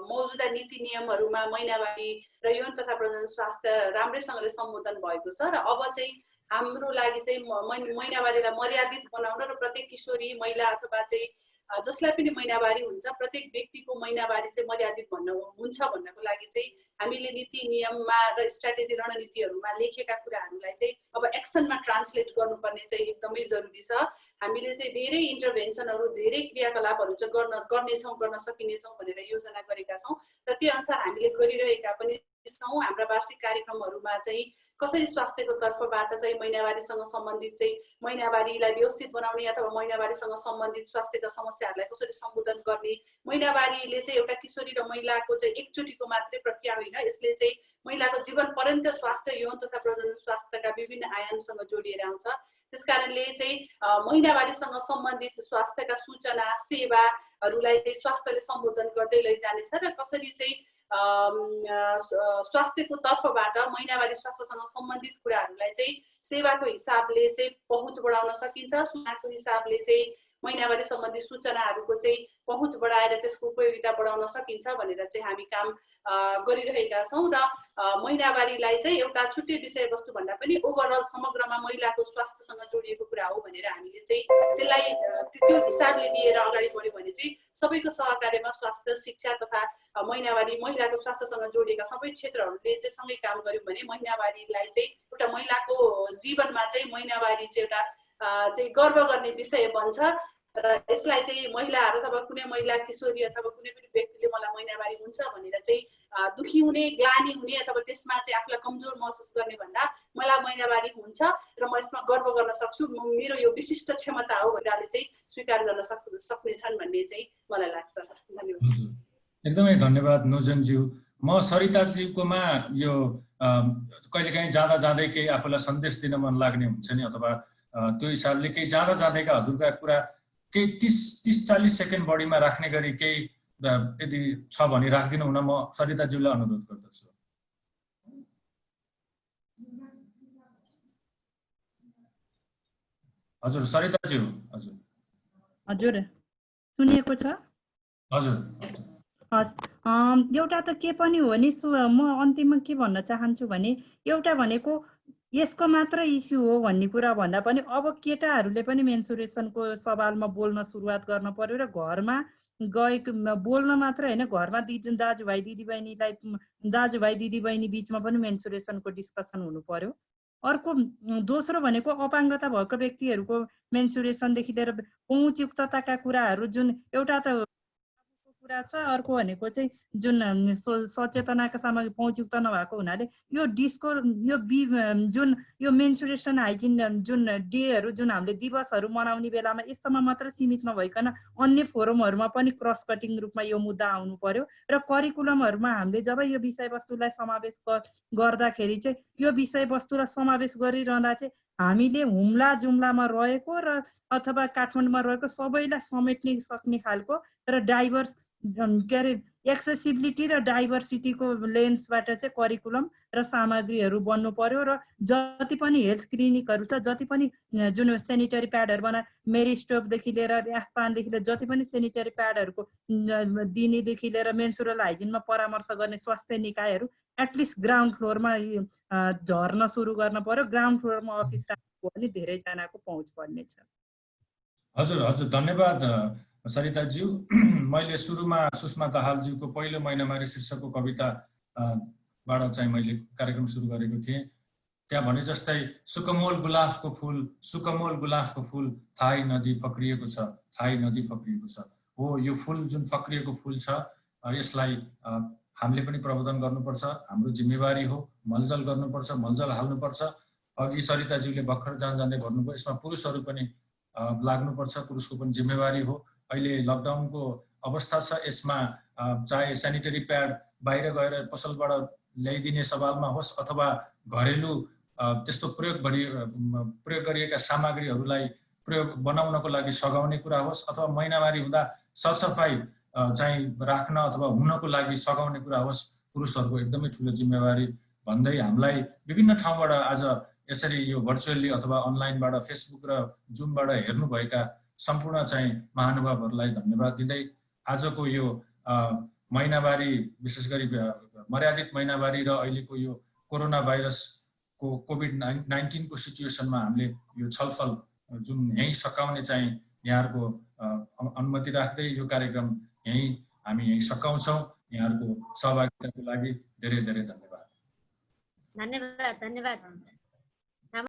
मौजुदा नीति नियमहरूमा महिनावारी र यौन तथा प्रजनन स्वास्थ्य राम्रैसँगले सम्बोधन भएको छ र अब चाहिँ हाम्रो लागि चाहिँ महिनावारीलाई मर्यादित बनाउन र प्रत्येक किशोरी महिला अथवा चाहिँ जसलाई पनि महिनावारी हुन्छ प्रत्येक व्यक्तिको महिनावारी चाहिँ मर्यादित हुन्छ भन्नको लागि चाहिँ हामीले नीति नियममा र स्ट्राटेजी रणनीतिहरूमा लेखेका कुराहरूलाई चाहिँ अब एक्सनमा ट्रान्सलेट गर्नुपर्ने चाहिँ एकदमै जरुरी छ। हामीले चाहिँ धेरै इन्टरभेन्सनहरू, धेरै क्रियाकलापहरू चाहिँ गर्नेछौँ, गर्न सकिनेछौँ भनेर योजना गरेका छौँ र त्यो अनुसार हामीले गरिरहेका पनि छौँ। हाम्रा वार्षिक कार्यक्रमहरूमा चाहिँ कसरी स्वास्थ्यको तर्फबाट चाहिँ महिनावारीसँग सम्बन्धित चाहिँ महिनावारीलाई व्यवस्थित बनाउने अथवा महिनावारीसँग सम्बन्धित स्वास्थ्यका समस्याहरूलाई कसरी सम्बोधन गर्ने, महिनावारीले चाहिँ एउटा किशोरी र महिलाको चाहिँ एकचोटिको मात्रै प्रक्रिया होइन, यसले चाहिँ महिलाको जीवन पर्यन्त स्वास्थ्य, यौन तथा प्रजनन स्वास्थ्यका विभिन्न आयामसँग जोडिएर आउँछ। त्यसकारणले चाहिँ महिनावारीसँग सम्बन्धित स्वास्थ्यका सूचना सेवाहरूलाई चाहिँ स्वास्थ्यले सम्बोधन गर्दै लैजानेछ र कसरी चाहिँ स्वास्थ्यको तर्फबाट महिनावारी स्वास्थ्यसँग सम्बन्धित कुराहरूलाई चाहिँ सेवाको हिसाबले चाहिँ पहुँच बढाउन सकिन्छ, सूचनाको हिसाबले चाहिँ महिनावारी सम्बन्धी सूचनाहरूको चाहिँ पहुँच बढाएर त्यसको उपयोगिता बढाउन सकिन्छ भनेर चाहिँ हामी काम गरिरहेका छौँ र महिनावारीलाई चाहिँ एउटा छुट्टै विषयवस्तु भन्दा पनि ओभरअल समग्रमा महिलाको स्वास्थ्यसँग जोडिएको कुरा हो भनेर हामीले चाहिँ त्यसलाई त्यो हिसाबले लिएर अगाडि बढ्यो भने चाहिँ सबैको सहकार्यमा स्वास्थ्य, शिक्षा तथा महिनावारी, महिलाको स्वास्थ्यसँग जोडिएका सबै क्षेत्रहरूले चाहिँ सँगै काम गर्यो भने महिनावारीलाई चाहिँ एउटा महिलाको जीवनमा चाहिँ महिनावारी चाहिँ एउटा चाहिँ गर्व गर्ने विषय बन्छ र यसलाई चाहिँ महिलाहरू अथवा कुनै महिला किशोरी अथवा कुनै पनि व्यक्तिले मलाई महिनावारी हुन्छ भनेर चाहिँ दुखी हुने, ग्लानी हुने अथवा त्यसमा चाहिँ आफूलाई कमजोर महसुस गर्ने भन्दा मलाई महिनावारी हुन्छ र म यसमा गर्व गर्न सक्छु, मेरो यो विशिष्ट क्षमता हो भनेर चाहिँ स्वीकार गर्न सक्नेछन् भन्ने चाहिँ मलाई लाग्छ। धन्यवाद। एकदमै धन्यवाद नुजनज्यू। म सरिताजीकोमा यो कहिलेकाहीँ जाँदा जाँदै केही आफूलाई सन्देश दिन मन लाग्ने हुन्छ नि, अथवा त्यो हिसाबले केही जाँदा जाँदैका हजुरका कुरा केही 30-40 सेकेन्ड बढीमा राख्ने गरी केही यदि छ भने राखिदिनु हुन म सरिताज्यूलाई अनुरोध गर्दछु। हजुर सरिताज्यू, हजुर हजुर सुनिएको छ? हजुर हस्, एउटा त के पनि हो नि, म अन्तिममा के भन्न चाहन्छु भने एउटा भनेको यसको मात्र इस्यु हो भन्ने कुरा भन्दा पनि अब केटाहरूले पनि मेन्सुरेसनको सवालमा बोल्न सुरुवात गर्न पर्यो र घरमा गएको बोल्न मात्र होइन, घरमा दाजुभाइ दिदीबहिनी बिचमा पनि मेन्सुरेसनको डिस्कसन हुनु पर्यो। अर्को दोस्रो भनेको अपाङ्गता भएको व्यक्तिहरूको मेन्सुरेसनदेखि लिएर पहुँचयुक्तताका कुराहरू, जुन एउटा त कुरा छ। अर्को भनेको चाहिँ जुन सचेतनाका सामग्री पहुँचयुक्त नभएको हुनाले यो जुन यो मेन्सुरेसन हाइजिन जुन डेहरू जुन हामीले दिवसहरू मनाउने बेलामा यस्तोमा मात्र सीमित नभइकन अन्य फोरमहरूमा पनि क्रस कटिङ रूपमा यो मुद्दा आउनु पर्यो र करिकुलमहरूमा हामीले जब यो विषयवस्तुलाई समावेश गर्दाखेरि चाहिँ यो विषयवस्तुलाई समावेश गरिरहँदा चाहिँ हामीले हुम्ला जुम्लामा रहेको र अथवा काठमाडौँमा रहेको सबैलाई समेट्न सक्ने खालको र डाइभर्स के अरे एक्सेसिबिलिटी र डाइभर्सिटीको लेन्सबाट चाहिँ करिकुलम र सामग्रीहरू बन्नु पर्यो र जति पनि हेल्थ क्लिनिकहरू छ, जति पनि जुन सेनिटरी प्याडहरू बना मेरिस्टोपदेखि लिएर एफपानदेखि लिएर जति पनि सेनिटरी प्याडहरूको दिनेदेखि लिएर मेन्सुरल हाइजिनमा परामर्श गर्ने स्वास्थ्य निकायहरू एटलिस्ट ग्राउन्ड फ्लोरमा झर्न सुरु गर्न पर्यो। ग्राउन्ड फ्लोरमा अफिस राख्नु भने धेरैजनाको पहुँच बढ्नेछ। हजुर धन्यवाद सरिताज्यू। मैले सुरुमा सुषमा दाहालज्यूको पहिलो महिनामारी शीर्षकको कविताबाट चाहिँ मैले कार्यक्रम सुरु गरेको थिएँ। त्यहाँ भने जस्तै सुकमोल गुलाफको फुल थाहै नदी फक्रिएको छ, हो यो फुल जुन फक्रिएको फुल छ यसलाई हामीले पनि प्रबन्धन गर्नुपर्छ, हाम्रो जिम्मेवारी हो। मलजल गर्नुपर्छ, मलजल हाल्नुपर्छ। अघि सरिताज्यूले भर्खर जहाँ जाँदै भन्नुभयो यसमा पुरुषहरू पनि लाग्नुपर्छ, पुरुषको पनि जिम्मेवारी हो। अहिले लकडाउनको अवस्था छ, यसमा चाहे सेनिटरी प्याड बाहिर गएर पसलबाट ल्याइदिने सवालमा होस् अथवा घरेलु त्यस्तो प्रयोग गरिएका सामग्रीहरूलाई बनाउनको लागि सघाउने कुरा होस् अथवा महिनावारी हुँदा सरसफाइ चाहिँ राख्न अथवा हुनको लागि सघाउने कुरा होस्, पुरुषहरूको एकदमै ठुलो जिम्मेवारी भन्दै हामीलाई विभिन्न ठाउँबाट आज यसरी यो भर्चुअली अथवा अनलाइनबाट फेसबुक र जुमबाट हेर्नुभएका सम्पूर्ण चाहिँ महानुभावहरूलाई धन्यवाद दिँदै आजको यो महिनावारी विशेष गरी मर्यादित महिनावारी र अहिलेको यो कोरोना भाइरसको कोभिड-19 को सिचुएसनमा हामीले यो छलफल जुन यहीँ सकाउने चाहिँ यहाँहरूको अनुमति राख्दै यो कार्यक्रम हामी यहीँ सकाउँछौँ। यहाँहरूको सहभागिताको लागि धेरै धेरै धन्यवाद। धन्यवाद।